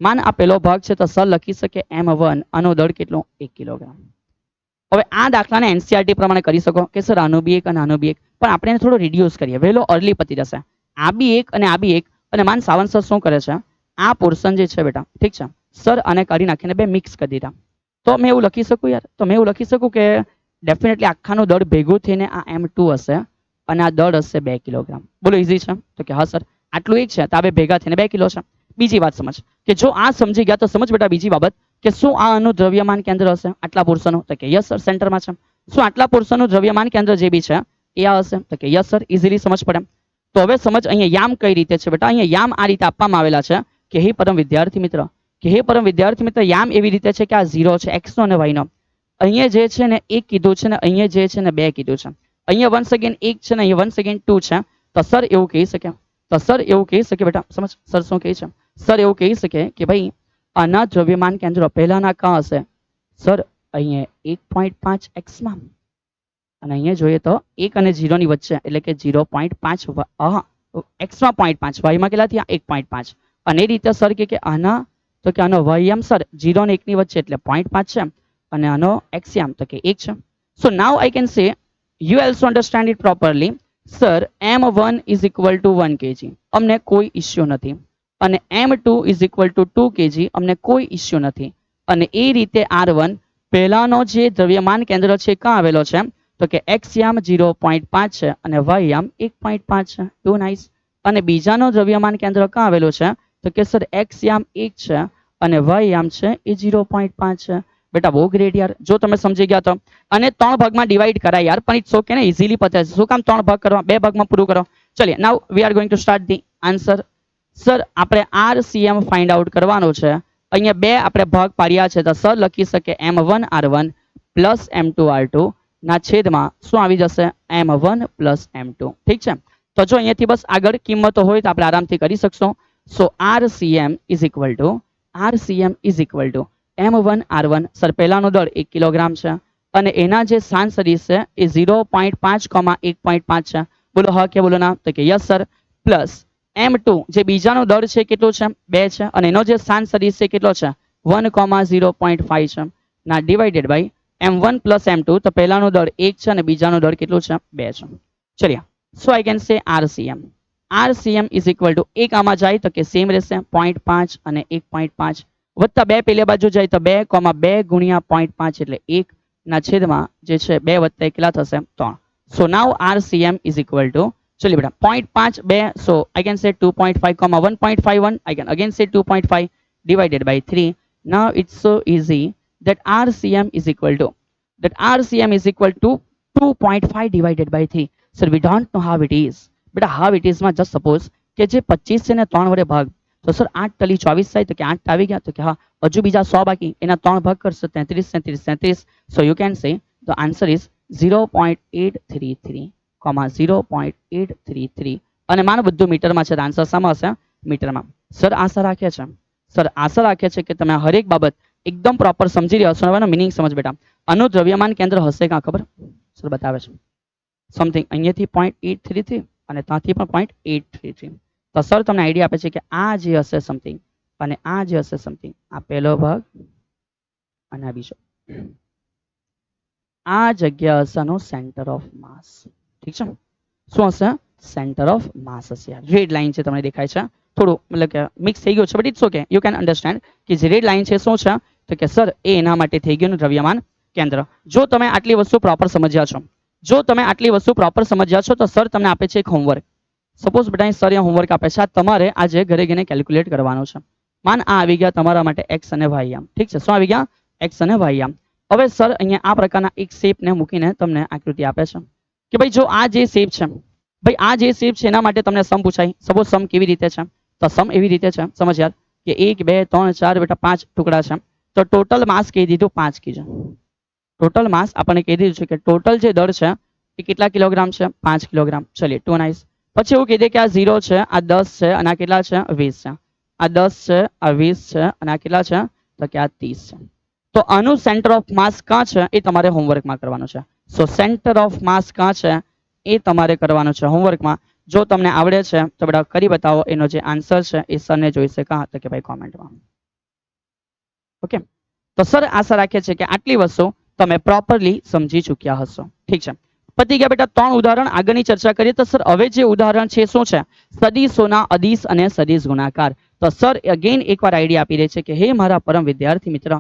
Speaker 1: માન આ પહેલો ભાગ છે તો સર લખી શકે M1 આનો દળ કેટલો? 1 કિલોગ્રામ. હવે આ દાખલાને એનસીઆરટી પ્રમાણે કરી શકો કે સર આનો બી એક અને આનો બી એક, પણ આપણે એને થોડો રિડ્યુસ કરીએ. વહેલો અર્લી પતી જશે. આ બી એક અને આ બી એક. અને માન સાવંત સર શું કરે છે? આ પોર્શન જે છે બેટા, ઠીક છે, સર આને કાઢી નાખીને બે મિક્સ કરી દીધા. તો મેં એવું લખી શકું યાર? તો મેં એવું લખી શકું કે ડેફિનેટલી આખાનું દળ ભેગું થઈને આ M2 હશે અને આ દળ હશે 2 કિલોગ્રામ. બોલો ઇઝી છે? તો કે હા સર. આટલું એક છે તો આ બે ભેગા થઈને 2 કિલો છે. બીજી વાત સમજ કે જો આ સમજી ગયા તો સમજ બેટા બીજી બાબત કે શું આ આનું દ્રવ્યમાન કેન્દ્ર હશે આટલા પોર્શનનું? તો કે યસ સર સેન્ટરમાં છે. શું આટલા પોર્શનનું દ્રવ્યમાન કેન્દ્ર જે બી છે એ આ હશે? તો કે યસ સર. ઇઝીલી સમજ પડે. તો હવે સમજ અહીંયા યામ કઈ રીતે છે બેટા? અહીંયા યામ આ રીતે આપવામાં આવેલા છે કે હે પરમ વિદ્યાર્થી મિત્ર કે હે પરમ વિદ્યાર્થી મિત્ર યામ એવી રીતે છે કે આ 0 છે x નો અને y નો. અહીંયા જે છે ને 1 કીધું છે ને અહીંયા જે છે ને 2 કીધું છે. અહીંયા વન્સ અગેન 1 છે ને અહીંયા વન્સ અગેન 2 છે. તો સર એવું કહી શકે, તો સર એવું કહી શકે બેટા સમજ સર શું કહે છે? સર એવું કહી શકે કે ભાઈ આના દ્રવ્યમાન કેન્દ્રો પહેલાના કાં હશે? સર અહીંયા 1.5 x માં અને અહીંયા જોઈએ તો 1 અને 0 ની વચ્ચે એટલે કે 0.5 x માં 0.5 y માં કેટલા થયા 1.5 અને એ રીતે સર કે આના તો કે આનો y યામ સર 0 અને 1 ની વચ્ચે એટલે 0.5 છે અને આનો x યામ તો કે 1 છે. So now I can say you also understand it properly. Sir m1 is equal to 1 kg અમને કોઈ ઇશ્યુ નથી અને m2 is equal to 2 kg અમને કોઈ ઇશ્યુ નથી અને એ રીતે r1 પહેલાનો જે દ્રવ્યમાન કેન્દ્ર છે ક્યાં આવેલો છે તો કે x યામ 0.5 છે અને y યામ 1.5 છે. Too nice. અને બીજાનો દ્રવ્યમાન કેન્દ્ર ક્યાં આવેલું છે તો કે સર x યામ 1 છે અને y યામ છે એ 0.5 છે. બેટા બહુ ગ્રેટ યાર, જો તમે સમજી ગયા તો. અને 3 ભાગમાં ડિવાઈડ કરાય યાર, પણ ઇટ્સ ઓકે ને, ઇઝીલી પતે છે. શું કામ 3 ભાગ કરવા, 2 ભાગમાં પૂરું કરો. ચલિए now we are going to start the answer. Sir આપણે RCM ફાઇન્ડ આઉટ કરવાનું છે. અહીંયા 2 આપણે ભાગ પાડ્યા છે તો સર લખી શકે m1 r1 plus m2 r2 ના છેદમાં શું આવી જશે m1 પ્લસ m2. ઠીક છે, તો જો અહીંયાથી બસ આગળ કિંમતો હોય તો આપણે આરામથી કરી શકશો. સો RCM is equal two m1 r1 sir પહેલાનો દળ 1 કિલોગ્રામ છે અને એના જે સ્થાન સદિશ છે એ 0.5, 1.5 છે. બોલો હા કે બોલો ના તો કે યસ સર. પ્લસ m2 જે બીજાનો દળ છે કેટલો છે 2 છે અને એનો જે સ્થાન સદિશ છે કેટલો છે 1,0.5 છે ના divided by m1 plus m2 તો પહેલાનો દળ 1 છે અને બીજાનો દળ કેટલો છે 2 છે. ચલિए so I can say RCM is equal to 1 આમાં જાય તો કે સેમ રહેશે 0.5 અને 1.5 વત્તા 2 પેલી બાજુ જાય તો 2,2 ગુણ્યા 0.5 એટલે 1 ના છેદમાં જે છે 2 વત્તા 1 કેટલા થશે 3. સો નાઉ RCM ઇઝ ઇક્વલ ટુ ચલિए બેટા 0.5 2 સો આઈ કેન સે 2.5, 1.51 I can again say 2.5 divided by 3. Now it's so easy that RCM is equal to 2.5 divided by 3. Sir, we don't know how it is. But how it is માં just suppose કે જે 25 છે ને 3 વડે ભાગ તો સર 8 તલી 24 થાય તો કે 8 આવી ગયા તો કે હા હજુ બીજા 100 બાકી એના 3 ભાગ કરશો 33 33 33. So you can say the answer is 0.833, 0.833 અને માનો બધું મીટરમાં છે તો આન્સર શામાં હશે મીટરમાં. સર આશા રાખે છે કે તમે હરેક બાબત એકદમ પ્રોપર સમજી રહ્યા છો. હવે મીનિંગ સમજ બેટા. આનું દ્રવ્યમાન કેન્દ્ર હશે કાં ખબર? સર બતાવે છે સમથિંગ અહીંયાથી 0.833 અને ત્યાંથી પણ 0.833. તો સર તમને આઈડિયા આપે છે કે આ જે હશે સમથિંગ અને આ જે હશે સમથિંગ આ પહેલો ભાગ અને આ બીજો આ જગ્યા હશે આનો સેન્ટર ઓફ માસ. ઠીક છે, શું હશે સેન્ટર ઓફ માસ હશે. રેડ લાઈન છે તમને દેખાય છે, થોડું મતલબ કે મિક્સ થઈ ગયું છે but it's okay, you can understand કે જે રેડ લાઈન છે શું છે તો કે સર એ એના માટે થઈ ગયું દ્રવ્યમાન કેન્દ્ર. જો તમે આટલી વસ્તુ પ્રોપર સમજ્યા છો તો સર તમને આપે છે એક હોમવર્ક. સપોઝ બેટા સર અહીંયા હોમવર્ક આપે છે, આ તમારે આજે ઘરે જઈને કેલ્ક્યુલેટ કરવાનું છે. માન આ આવી ગયા તમારા માટે x અને y યામ. ઠીક છે, શું આવી ગયા x અને y યામ. હવે સર અહીંયા આ પ્રકારના એક શેપને મૂકીને તમને આકૃતિ આપે છે કે ભાઈ જો આ જે શેપ છે એના માટે તમને સમ પૂછાય. સપોઝ સમ કેવી રીતે છે તો સમ એવી રીતે છે સમજ યાર કે 1 2 3 4 બેટા 5 ટુકડા છે તો ટોટલ માસ કહી દીધું 5 kg. ટોટલ માસ આપણને કહી દીધું છે કે ટોટલ જે દળ છે એ કેટલા કિલોગ્રામ છે 5 કિલોગ્રામ. ચલિए too nice. પછી એવું કીધે કે આ 0 છે, આ 10 છે અને આ કેટલા છે 20 છે. આ 10 છે, આ 20 છે અને આ કેટલા છે તો કે આ 30 છે. તો આનું સેન્ટર ઓફ માસ ક્યાં છે એ તમારે હોમવર્કમાં કરવાનું છે. સો સેન્ટર ઓફ માસ ક્યાં છે એ તમારે કરવાનું છે હોમવર્કમાં. જો તમને આવડે છે તો બેટા કરી બતાવો. એનો જે આન્સર છે એ સરને જોઈશે કાં તો કે ભાઈ કોમેન્ટમાં. ઓકે, તો સર આશા રાખે છે કે આટલી વસ્તુ તમે પ્રોપરલી સમજી ચૂક્યા હશો. ઠીક છે, પતી ગયા બેટા 3 ઉદાહરણ. આગળની ચર્ચા કરીએ તો સર હવે જે ઉદાહરણ છે શું છે સદિશોના અદિશ અને સદિશ ગુણાકાર. તો સર અગેન એકવાર આઈડિયા આપી રહે છે કે હે મારા પરમ વિદ્યાર્થી મિત્ર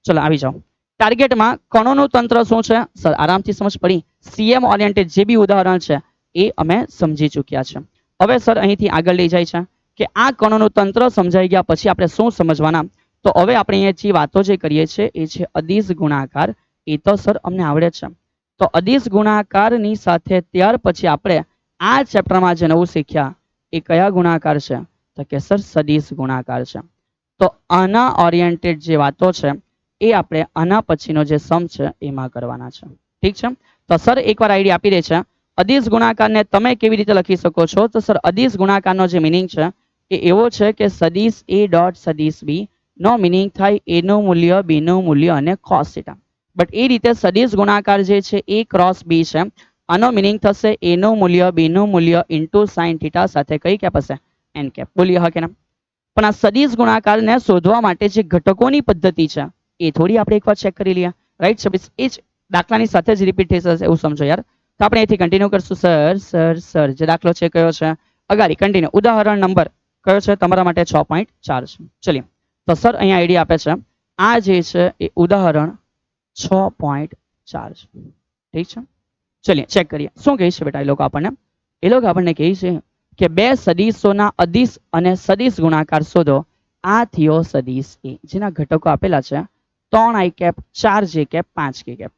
Speaker 1: ચલો આવી જાઓ. ટાર્ગેટમાં કણોનું તંત્ર શું છે સર આરામથી સમજ પડી. CM ઓરિએન્ટેડ જે બી ઉદાહરણ છે એ અમે સમજી ચૂક્યા છે. હવે સર અહીંથી આગળ લઈ જાય છે કે આ કણોનું તંત્ર સમજાઈ ગયા પછી આપણે શું સમજવાના. તો હવે આપણે અહીંયા જે વાતો જે કરીએ છીએ એ છે અદિશ ગુણાકાર. એ તો સર અમને આવડે છે. તો અદિશ ગુણાકારની સાથે ત્યાર પછી આપણે આ ચેપ્ટરમાં જે નવું શીખ્યા એ કયા ગુણાકાર છે તો કે સર સદિશ ગુણાકાર છે. તો આના ઓરિએન્ટેડ જે વાતો છે એ આપણે આના પછીનો જે સમ છે એમાં કરવાના છે. ઠીક છે. તો સર એકવાર આઈડિયા આપી દે છે. અદિશ ગુણાકારને તમે કેવી રીતે લખી શકો છો? તો સર અદિશ ગુણાકારનો જે મિનિંગ છે એ એવો છે કે સદિશ a ડોટ સદિશ b નો મિનિંગ થાય a નું મૂલ્ય b નું મૂલ્ય અને cos થીટા. બટ એ રીતે સદિશ ગુણાકાર જે છે a ક્રોસ b છે, આનો મિનિંગ થશે a નું મૂલ્ય b નું મૂલ્ય ઇન્ટુ સાઇન થીટા સાથે કઈ કેપ હશે? n cap. બોલીએ હા કે ના? પણ આ સદિશ ગુણાકારને શોધવા માટે જે ઘટકોની પદ્ધતિ છે એ થોડી આપણે એકવાર ચેક કરી લઈએ. રાઈટ છે? એ જ દાખલાની સાથે જ રિપીટ થઈ જશે એવું સમજો યાર. તો આપણે અહીંથી કન્ટિન્યુ કરશું. સર જે દાખલો છે કયો છે? અગાડી કન્ટિન્યુ. ઉદાહરણ નંબર કયો છે તમારા માટે? 6.4 છે. ચલીએ. તો સર અહીંયા આઈડિયા આપે છે. આ જે છે એ ઉદાહરણ 6.4 છે. ઠીક છે. ચલીએ ચેક કરીએ શું કહે છે બેટા એ લોકો આપણને. એ લોકો આપણને કહે છે કે બે સદિશોના અદિશ અને સદિશ ગુણાકાર શોધો. આ થયો સદિશ એ જેના ઘટકો આપેલા છે 3 i cap 4 j cap 5 k cap,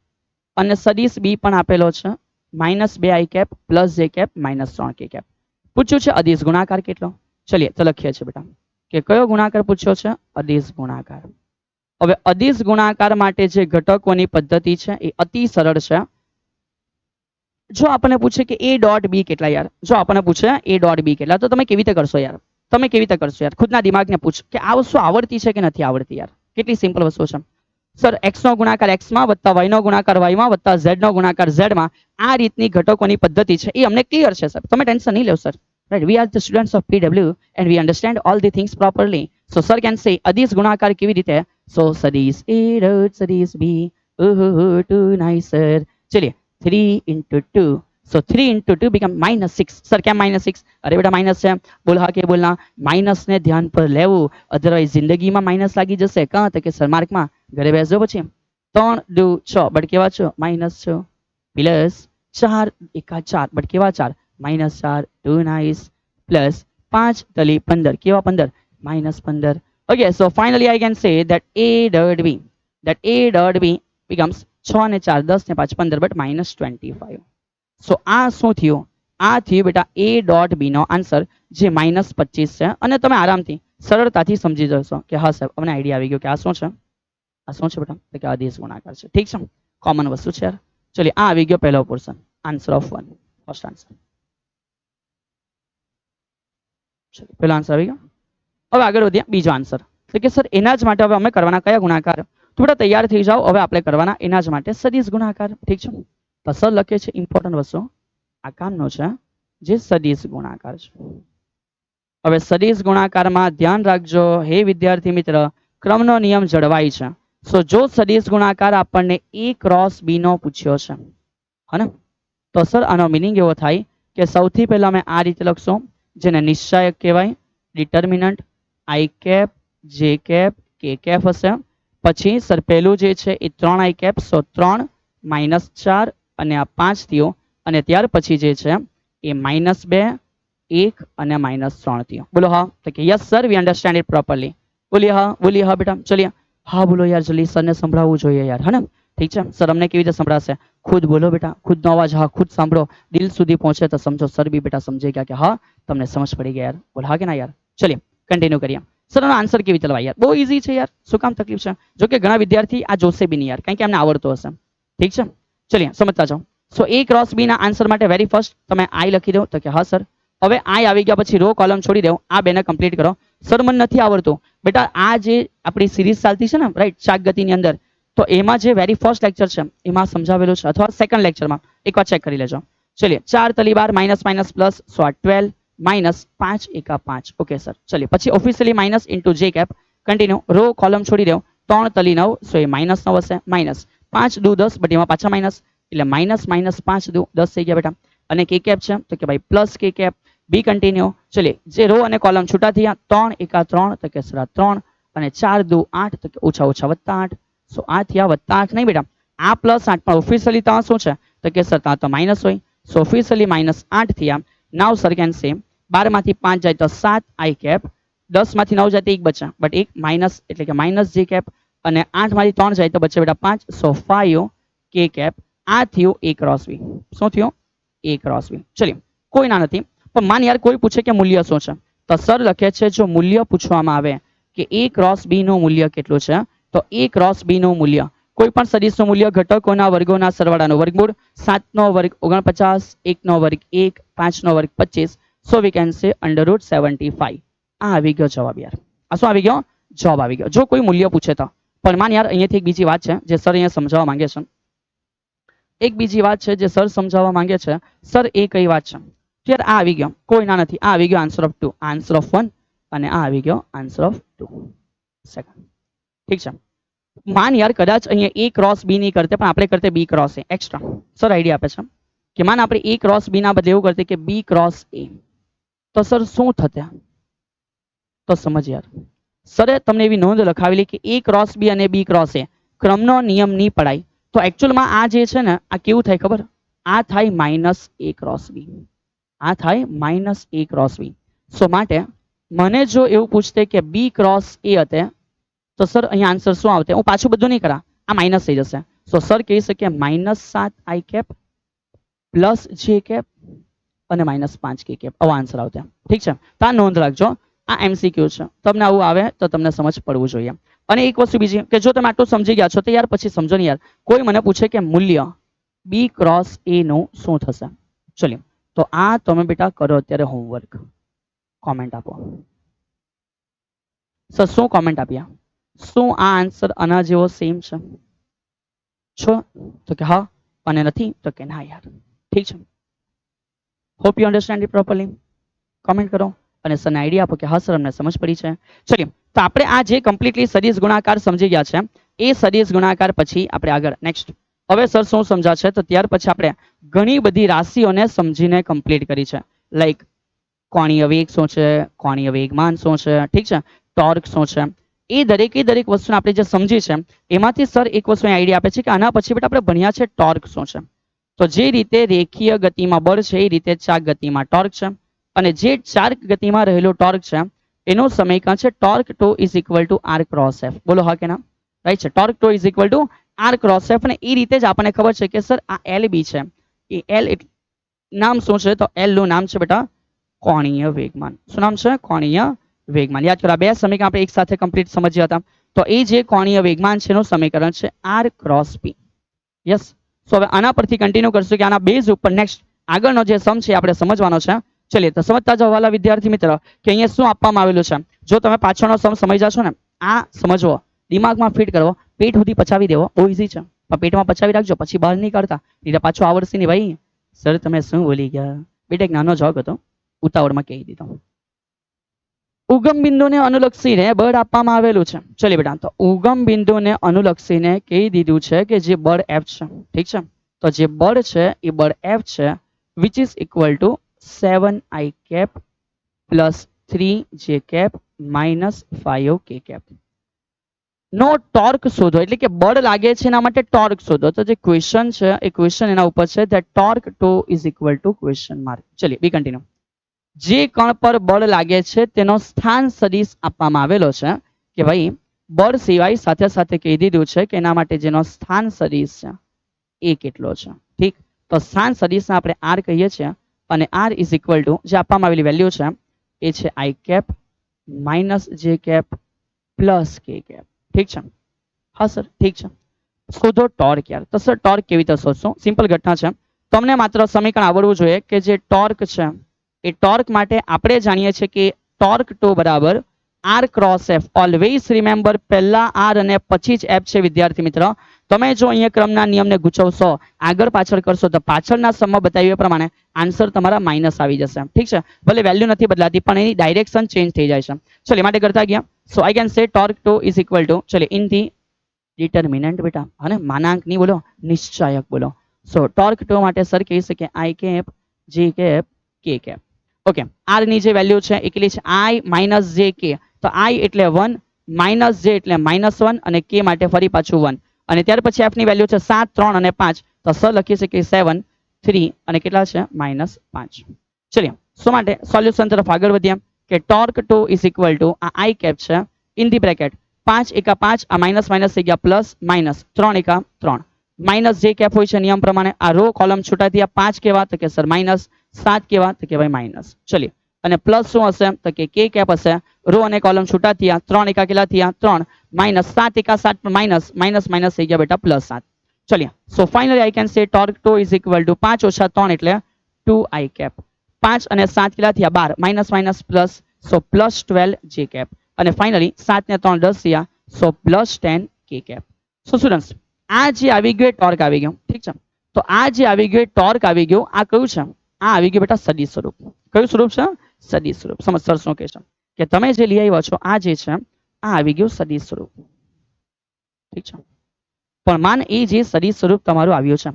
Speaker 1: અને સદિશ બી પણ આપેલો છે -2 i cap +j cap -3 k cap. પૂછ્યું છે અદિશ ગુણાકાર કેટલો? ચલીએ તો લખીએ છીએ બેટા કે કયો ગુણાકાર પૂછ્યો છે? અદિશ ગુણાકાર. હવે અદિશ ગુણાકાર માટે જે ઘટકોની પદ્ધતિ છે એ અતિ સરળ છે. જો આપણને પૂછે કે a ડોટ b કેટલા યાર, જો આપણને પૂછે a ડોટ b કેટલા, તો તમે કેવી રીતે કરશો યાર? તમે કેવી રીતે કરશો યાર? ખુદના દિમાગને પૂછ કે આ વસ્તુ આવડતી છે કે નથી આવડતી યાર. કેટલી સિમ્પલ વસ્તુ છે. સર x નો ગુણાકાર x માં વત્તા y નો ગુણાકાર y માં વત્તા z નો ગુણાકાર z માં, આ રીતની ઘટકોની પદ્ધતિ છે એ અમને ક્લિયર છે સર. તમે ટેન્શન નહીં લો sir. Right, we are the students of PW and we understand all the things properly. So sir can say અદિશ ગુણાકાર કેવી રીતે? So સદિશ a dot સદિશ b, too nice sir. ચલિए 3 into 2. So 3 into 2 become -6. Sir કેમ -6? અરે બેટા માઇનસ છે. બોલ હા કે બોલના? માઇનસ ને ધ્યાન પર લેવું, અધરવાઇઝ જિંદગીમાં માઇનસ લાગી જશે. કાં તો કે સર માર્કમાં ઘરે બેસજો પછી. 3 2 6 બટ કેવા છો? -6 પ્લસ 4 એકા 4 બટ કેવા 4? -4 2 nice પ્લસ 5 તલી 15 કેવા 15? -15. Okay, so finally I can say that a dot b becomes 6 ને 4 10 ને 5 15 but -25. સો આ શું થયું? આ થયું બેટા a ડોટ b નો આન્સર જે -25 છે. અને તમે આરામથી સરળતાથી સમજી જશો કે હા સાહેબ અમને આઈડિયા આવી ગયો કે આ શું છે. આ શું છે બેટા? તો કે અદિશ ગુણાકાર છે. ઠીક છે, કોમન વસ્તુ છે યાર. ચલિए આ આવી ગયો પહેલો portion, answer of 1, first answer. પહેલો આન્સર આવી ગયો. હવે આગળ વધ્યા બીજો આન્સર. તો કે સર એના જ માટે હવે અમે કરવાના કયા ગુણાકાર? તો બેટા તૈયાર થઈ જાઓ. હવે આપણે કરવાના એના જ માટે સદિશ ગુણાકાર. ઠીક છે. તો સર લખે છે ઇમ્પોર્ટન્ટ વસ્તુ આ કામનો છે જે સદિશ ગુણાકાર છે. હવે સદિશ ગુણાકારમાં ધ્યાન રાખજો હે વિદ્યાર્થી મિત્ર, ક્રમનો નિયમ જળવાય છે. સો જો સદિશ ગુણાકાર આપણને a ક્રોસ b નો પૂછ્યો છે હને, તો સર આનો મિનિંગ એવો થાય કે સૌથી પહેલા અમે આ રીતે લખશું જેને નિશ્ચાયક કહેવાય. Determinant i cap j cap k cap હશે. પછી સર પહેલું જે છે એ 3 i કેપ, સો 3 -4 અને આ 5 થયો. અને ત્યાર પછી જે છે એ -2 1 અને -3 થયો. બોલો હા? તો કે yes sir we understand it properly. બોલીએ હા બેટા. ચલિए હા બોલો યાર, જલ્દી સરને સંભળાવવું જોઈએ યાર. હે ને? ઠીક છે. સર અમને કેવી રીતે સંભળાશે? ખુદ બોલો બેટા, ખુદનો અવાજ હા ખુદ સાંભળો, દિલ સુધી પહોંચે તો સમજો સર બી બેટા સમજી ગયા કે હા તમને સમજ પડી ગયા યાર. બોલ હા કે ના યાર? ચલિए કન્ટિન્યુ કરીએ. સર આનો આન્સર કેવી રીતે લવાય યાર? બહુ ઈઝી છે યાર, શું કામ તકલીફ છે? જો કે ઘણા વિદ્યાર્થી આ જોશે બી નહીં યાર, કારણ કે એમને આવડતો હશે. ઠીક છે, ચલિए સમજતા જાઓ. સો a ક્રોસ b ના આન્સર માટે વેરી ફર્સ્ટ તમે i લખી દો. તો કે હા સર. હવે i આવી ગયા પછી રો કોલમ છોડી દો, આ બેને કમ્પ્લીટ કરો. સર મને નથી આવડતું બેટા. આ જે આપણી સિરીઝ ચાલતી છે ને રાઈટ, શાક ગતિની અંદર, તો એમાં જે વેરી ફર્સ્ટ લેક્ચર છે એમાં સમજાવેલું છે, અથવા સેકન્ડ લેક્ચરમાં એકવાર ચેક કરી લેજો. ચલિए 4 તલી 12 minus minus plus, so 12 minus 5 એકા 5. Okay sir. ચલિए પછી ઓફિશિયલી માઇનસ ઇન્ટુ જે કેપ. કન્ટિન્યુ. રો કોલમ છોડી દો. 3 તલી 9, સો એ -9 હશે. માઇનસ 5 દુ 10 બટ એમાં પાછા માઇનસ, એટલે -5 દુ 10 થઈ ગયા બેટા. અને કે કેપ છે તો કે ભાઈ પ્લસ કે કેપ. બી કન્ટિન્યુ. ચલિए જે રો અને કોલમ છૂટા થયા, 3 એકા 3 તો કે સર 3, અને 4 દુ 8 તો કે ઓછા ઓછા -8. સો આ થયા +8 નહીં બેટા, આ +8 પણ ઓફિશિયલી ત્યાં શું છે તો કે સર ત્યાં તો માઇનસ હોય. સો ઓફિશિયલી -8 થયા. નાવ સર કેન સે 12 માંથી 5 જાય તો 7 i કેપ, 10 માંથી 9 જાય તો 1 બચે, બટ 1 માઇનસ એટલે કે માઇનસ j કેપ, અને 8 માંથી 3 જાય તો બચે બેટા 5, સો 5 k કેપ. આ થયું a ક્રોસ b. શું થયું? a cross b. ચલિए કોઈ ના નથી, પણ માન યાર કોઈ પૂછે કે મૂલ્ય શું છે, તો સર લખે છે જો મૂલ્ય પૂછવામાં આવે કે a ક્રોસ b નું મૂલ્ય કેટલું છે તો a ક્રોસ b નું મૂલ્ય કોઈ પણ સદિશનું મૂલ્ય ઘટકોના વર્ગોના સરવાળાનો વર્ગમૂળ 7 નો વર્ગ 49 1 નો વર્ગ 1 5 નો વર્ગ 25 સો વી કેન સે √75 આ આવી ગયો જવાબ યાર આ શું આવી ગયો જવાબ આવી ગયો જો કોઈ મૂલ્ય પૂછે તો પણ માન યાર અહીંયાથી એક બીજી વાત છે જે સર અહીંયા સમજાવવા માંગે છે એક બીજી વાત છે જે સર સમજાવવા માંગે છે સર એ કઈ વાત છે યાર આ આવી ગયો કોઈ ના નથી આ આવી ગયો આન્સર ઓફ 2 આન્સર ઓફ 1 અને આ આવી ગયો આન્સર ઓફ 2 સેકન્ડ ઠીક છે માન યાર કદાચ અહીંયા a ક્રોસ b નહીં કરતે પણ આપણે કરતે b cross a extra sir idea આપે છે કે માન આપણે a ક્રોસ b ના બદલે એવું કરતે કે b ક્રોસ a તો સર શું થતે તો સમજ યાર સરે તમને એવી નોંધ લખાવેલી કે a ક્રોસ b અને b ક્રોસ a ક્રમનો નિયમ નહીં પડાય તો એકચ્યુઅલમાં આ જે છે ને આ કેવું થાય ખબર આ થાય માઇનસ a ક્રોસ b આ થાય માઇનસ a ક્રોસ b સો માટે મને જો એવું પૂછતે કે b ક્રોસ a હતે તો સર અહીંયા આન્સર શું આવતે હું પાછું બધું નહીં કરા આ માઇનસ થઈ જશે સો સર કહી શકે -7 i cap plus j cap અને -5 k કેપ આવો આન્સર આવતે ઠીક છે તો આ નોંધ રાખજો આ એમસીક્યુ છે તમને આવું આવે તો તમને સમજ પડવું જોઈએ અને એક વસ્તુ બીજી કે જો તમે આટલું સમજી ગયા છો તો યાર પછી સમજો ને યાર કોઈ મને પૂછે કે મૂલ્ય b ક્રોસ a નું શું થશે ચલો તો આ તમે બેટા કરો અત્યારે હોમવર્ક કોમેન્ટ આપો સર શું કોમેન્ટ આપ્યા શું આ આન્સર આના જેવો સેમ છે છો તો કે હા અને નથી તો કે ના યાર ઠીક છે hope you understand it properly comment કરો અને સરને આઈડિયા આપો કે હા સર અમને સમજ પડી છે ચલીએ તો આપણે આ જે કમ્પ્લીટલી સદિશ ગુણાકાર સમજી ગયા છે એ સદિશ ગુણાકાર પછી આપણે આગળ નેક્સ્ટ હવે સર શું સમજાશે તો ત્યાર પછી આપણે ઘણી બધી રાશિઓને સમજીને કમ્પ્લીટ કરી છે લાઈક કોણીય વેગ શું છે કોણીય વેગમાન શું છે ઠીક છે ટોર્ક શું છે એ દરેક વસ્તુને આપણે જે સમજી છે એમાંથી સર એક વસ્તુ આઈડિયા આપે છે કે આના પછી બેટા આપણે ભણ્યા છે ટોર્ક શું છે તો જે રીતે રેખીય ગતિમાં બળ છે એ રીતે ચાક ગતિમાં ટોર્ક છે અને જે ચાર ગતિમાં રહેલો ટોર્ક છે એનો સમીકરણ છે torque two is equal two r cross f બોલો હા કે ના રાઈટ છે torque two is equal two r cross f અને એ રીતે જ આપણને ખબર છે કે સર આ lb છે એ l નામ શું છે તો l નું નામ છે બેટા કોણીય વેગમાન શું નામ છે કોણીય વેગમાન યાદ કરો આ બે સમીકરણ આપણે એક સાથે કમ્પ્લીટ સમજ્યા હતા તો એ જે કોણીય વેગમાન છે એનું સમીકરણ છે r ક્રોસ p યસ સો હવે આના પરથી કન્ટિન્યુ કરશું કે આના બેઝ ઉપર નેક્સ્ટ આગળનો જે સમ છે આપણે સમજવાનો છે ચલિए તો સમજતા જાઓ વાલા વિદ્યાર્થી મિત્રો કે અહીંયા શું આપવામાં આવેલું છે જો તમે પાછળનો સમ સમજી જશો ને આ સમજવો દિમાગમાં ફિટ કરવો પેટ સુધી પચાવી દેવો બહુ ઈઝી છે પણ પેટમાં પચાવી રાખજો પછી બહાર નહીં કાઢતા એટલે પાછું આવડશે નહીં ભાઈ સર તમે શું બોલી ગયા બેટા એક નાનો જોક હતો ઉતાવળમાં કહી દીધો ઉગમ બિંદુને અનુલક્ષીને બળ આપવામાં આવેલું છે ચલિए બેટા તો ઉગમ બિંદુને અનુલક્ષીને કહી દીધું છે કે જે બળ f છે ઠીક છે તો જે બળ છે એ બળ f છે which is equal to 7i cap plus 3j cap minus 5k cap no torque શોધો એટલે કે બળ લાગે છે એના માટે ટોર્ક શોધો તો જે ક્વેશ્ચન છે એ ક્વેશ્ચન એના ઉપર છે that torque to is equal to question mark ચલિए બી કન્ટિન્યુ જે કણ પર બળ લાગે છે તેનો સ્થાન સદિશ આપવામાં આવેલો છે કે ભાઈ બળ સિવાય સાથે સાથે કહી દીધું છે કે એના માટે જેનો સ્થાન સદિશ છે એ કેટલો છે ઠીક તો સ્થાન સદિશને આપણે r કહીએ છીએ અને r ઇઝ ઇક્વલ ટુ જે આપવામાં આવેલી વેલ્યુ છે એ છે i cap minus j cap plus k cap ઠીક છે હા સર ઠીક છે શોધો ટોર્ક યાર તો સર ટોર્ક કેવી રીતે શોધશું સિમ્પલ ઘટના છે તમને માત્ર સમીકરણ આવડવું જોઈએ કે જે ટોર્ક છે એ ટોર્ક માટે આપણે જાણીએ છીએ કે ટોર્ક ટુ બરાબર r cross f always remember પહેલા r અને પછી જ f છે વિદ્યાર્થી મિત્રો તમે જો અહીંયા ક્રમના નિયમને ગુચવશો આગળ પાછળ કરશો તો પાછળના સમમાં બતાવ્યા પ્રમાણે આન્સર તમારા માઇનસ આવી જશે ઠીક છે ભલે વેલ્યુ નથી બદલાતી પણ એની ડાયરેક્શન ચેન્જ થઈ જાય છે ચલો માટે કરતા ગયા so I can say torque two is equal to ચલો ઇન ધી ડિટર્મિનન્ટ બેટા અને માનાંક નહીં બોલો નિશ્ચાયક બોલો સો ટોર્ક ટુ માટે સર કહી શકે i cap j cap k cap okay r ની જે વેલ્યુ છે એ કેટલી છે i માઇનસ જે કે તો i એટલે 1 માઇનસ જે એટલે -1 અને k માટે ફરી પાછું 1 અને ત્યાર પછી f ની વેલ્યુ છે 7 3 અને 5 તો સર લખી શકીએ 7 3 અને કેટલા છે -5 ચલિए શું માટે સોલ્યુશન તરફ આગળ વધીએ કે torque two is equal to આ i કેપ છે ઇન ધી બ્રેકેટ 5 એકા 5 આ માઇનસ માઇનસ થઈ ગયા પ્લસ માઇનસ 3 એકા 3 માઇનસ જે કેપ હોય છે નિયમ પ્રમાણે આ રો કોલમ છૂટા થયા 5 કેવા તો કે સર માઇનસ 7 કેવા તો કે ભાઈ માઇનસ ચલિए અને પ્લસ શું હશે તો કે કે કેપ હશે. રો અને કોલમ છૂટા થયા, 3 એકા કેટલા થયા 3 માઇનસ 7 એકા 7 માઇનસ માઇનસ માઇનસ થઈ ગયા બેટા પ્લસ 7. ચલિए so finally I can say torque 2 is equal to 5 ઓછા 3 એટલે 2 i કેપ. 5 અને 7 કેટલા થયા 12 માઇનસ માઇનસ પ્લસ સો પ્લસ 12 j કેપ. અને ફાઇનલી 7 ને 3 10 થયા સો પ્લસ 10 k કેપ. સો સ્ટુડન્ટ્સ આ જે આવી ગયું એ ટોર્ક આવી ગયું. ઠીક છે, તો આ જે આવી ગયું એ ટોર્ક આવી ગયું. આ કયું છે? આ આવી ગયું બેટા સદિશ સ્વરૂપ. કયું સ્વરૂપ છે? સદિશ સ્વરૂપ. સમજ સર શું કહે છે કે તમે જે લઈ આવ્યા છો આ જે છે આ આવી ગયું સદિશ સ્વરૂપ. ઠીક છે, પણ માન એ જે સદિશ સ્વરૂપ તમારું આવ્યું છે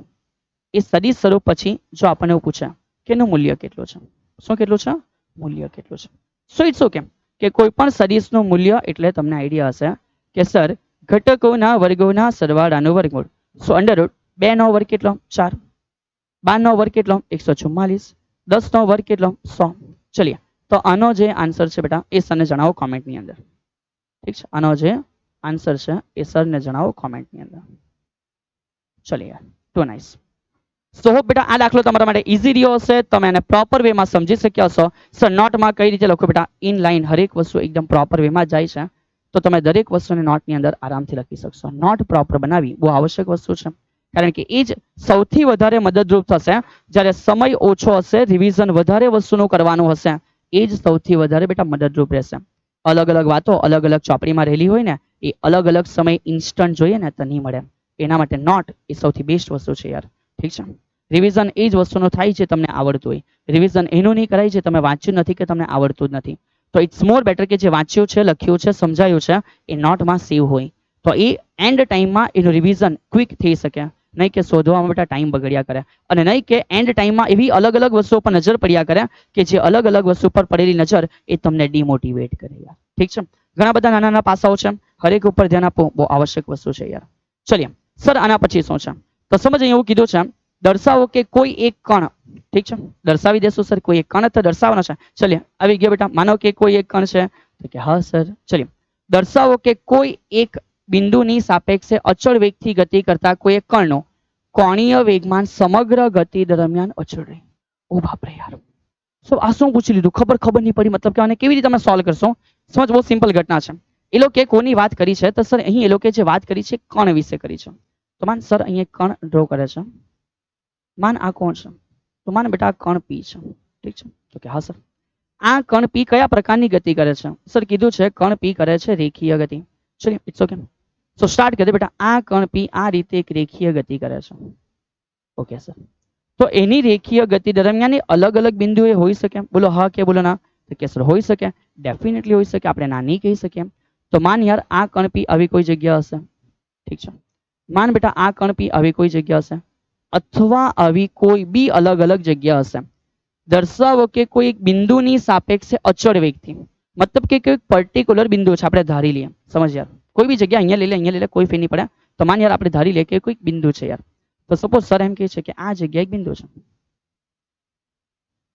Speaker 1: એ સદિશ સ્વરૂપ પછી જો આપણને એવું પૂછે કે એનું મૂલ્ય કેટલું છે, શું કેટલું છે? મૂલ્ય કેટલું છે? સો ઇટ્સ ઓકે કે કોઈ પણ સદિશનું મૂલ્ય એટલે તમને આઈડિયા હશે કે સર ઘટકોના વર્ગોના સરવાળાનું વર્ગમૂળ. સો અંડરરૂટ 2 નો વર્ગ કેટલો? 4. 12 નો વર્ગ કેટલો? 144. 10 નો વર્ગ કેટલો? 100. ચલિए તો આનો જે આન્સર છે બેટા એ સરને જણાવો કોમેન્ટની અંદર. ઠીક છે, આનો જે આન્સર છે એ સરને જણાવો કોમેન્ટની અંદર. ચલિए ટુ નાઇસ. સો હોપ બેટા આ દાખલો તમારા માટે ઈઝી રહ્યો હશે, તમે એને પ્રોપર વેમાં સમજી શક્યા હશો. સર નોટમાં કઈ રીતે લખો બેટા? ઇન લાઇન હરેક વસ્તુ એકદમ પ્રોપર વેમાં જાય છે, તો તમે દરેક વસ્તુને નોટની અંદર આરામથી લખી શકશો. નોટ પ્રોપર બનાવવી બહુ આવશ્યક વસ્તુ છે, કારણ કે એ જ સૌથી વધારે મદદરૂપ થશે જ્યારે સમય ઓછો હશે, રિવિઝન વધારે વસ્તુનું કરવાનું હશે, એ જ સૌથી વધારે બેટા મદદરૂપ રહેશે. અલગ અલગ વાતો અલગ અલગ ચોપડીમાં રહેલી હોય ને એ અલગ અલગ સમય ઇન્સ્ટન્ટ જોઈએ ને તો નહીં મળે. એના માટે નોટ એ સૌથી બેસ્ટ વસ્તુ છે યાર. ઠીક છે, રિવિઝન એ જ વસ્તુનું થાય છે તમને આવડતું હોય. રિવિઝન એનું નહીં કરાય છે તમે વાંચ્યું નથી કે તમને આવડતું જ નથી. તો ઇટ્સ મોર બેટર કે જે વાંચ્યું છે, લખ્યું છે, સમજાયું છે એ નોટમાં સેવ હોય, તો એ એન્ડ ટાઈમમાં એનું રિવિઝન ક્વિક થઈ શકે. નહીં કે શોધવામાં બેટા ટાઈમ બગડ્યા કરે, અને નહીં કે એન્ડ ટાઈમમાં એવી અલગ અલગ વસ્તુઓ પર નજર પડ્યા કરે કે જે અલગ અલગ વસ્તુ પર પડેલી નજર એ તમને ડિમોટિવેટ કરે યાર. ઠીક છે, ઘણા બધા નાના નાના પાસાઓ છે, હરેક ઉપર ધ્યાન આપવું બહુ આવશ્યક વસ્તુ છે યાર. ચલિએ સર આના પછી શું છે તો સમજ અહીં એવું કીધું છે દર્શાવો કે કોઈ એક કણ. ઠીક છે, દર્શાવી દેશું સર કોઈ એક કણ તો દર્શાવવાનો છે. ચલિए આવી ગયો બેટા, માનો કે કોઈ એક કણ છે તો કે હા સર. ચલિए દર્શાવો કે કોઈ એક બિંદુની સાપેક્ષે અચળ વેગથી ગતિ કરતા કોઈ એક કણનો કોણીય વેગમાન સમગ્ર ગતિ દરમિયાન અચળ રહે. ઓ બાપરે યાર, સો આ શું પૂછી લીધું? ખબર નહીં પડી. મતલબ કે આને કેવી રીતે તમે સોલ્વ કરશો? સમજ બહુ સિમ્પલ ઘટના છે. એ લોકો કોની વાત કરી છે તો સર અહીં એ લોકો જે વાત કરી છે કણ વિશે કરી છે. તો માન સર અહીંયા કણ ડ્રો કરે છે, માન આ કોણ છે? તો માન બેટા આ કણ પી છે. ઠીક છે, તો કે હા સર. આ કણ પી કયા પ્રકારની ગતિ કરે છે? સર કીધું છે કણ પી કરે છે રેખીય ગતિ. ચલિए ઇટ્સ ઓકે. સો સ્ટાર્ટ કરી દે બેટા. આ કણ પી આ રીતે એક રેખીય ગતિ કરે છે. ઓકે સર, તો એની રેખીય ગતિ દરમિયાન અલગ અલગ બિંદુએ હોઈ શકે? બોલો હા કે બોલો ના? તો કે સર હોઈ શકે, ડેફિનેટલી હોઈ શકે, આપણે ના નહીં કહી શકીએ. તો માન યાર આ કણ પી આવી કોઈ જગ્યા હશે. ઠીક છે, માન બેટા આ કણ પી આવી કોઈ જગ્યા હશે, અથવા આવી કોઈ બી અલગ અલગ જગ્યા હશે. દર્શાવો કે કોઈ એક બિંદુની સાપેક્ષે અચળ વેગથી, મતલબ કે કોઈ પર્ટિક્યુલર બિંદુ છે, આપણે ધારી લઈએ. સમજ યાર, કોઈ બી જગ્યા અહીંયા લઈ લે કોઈ ફેર નહીં પડે. તો માન યાર આપણે ધારી લઈએ કે કોઈ બિંદુ છે યાર. તો સપોઝ સર એમ કહે છે કે આ જગ્યાએ એક બિંદુ છે,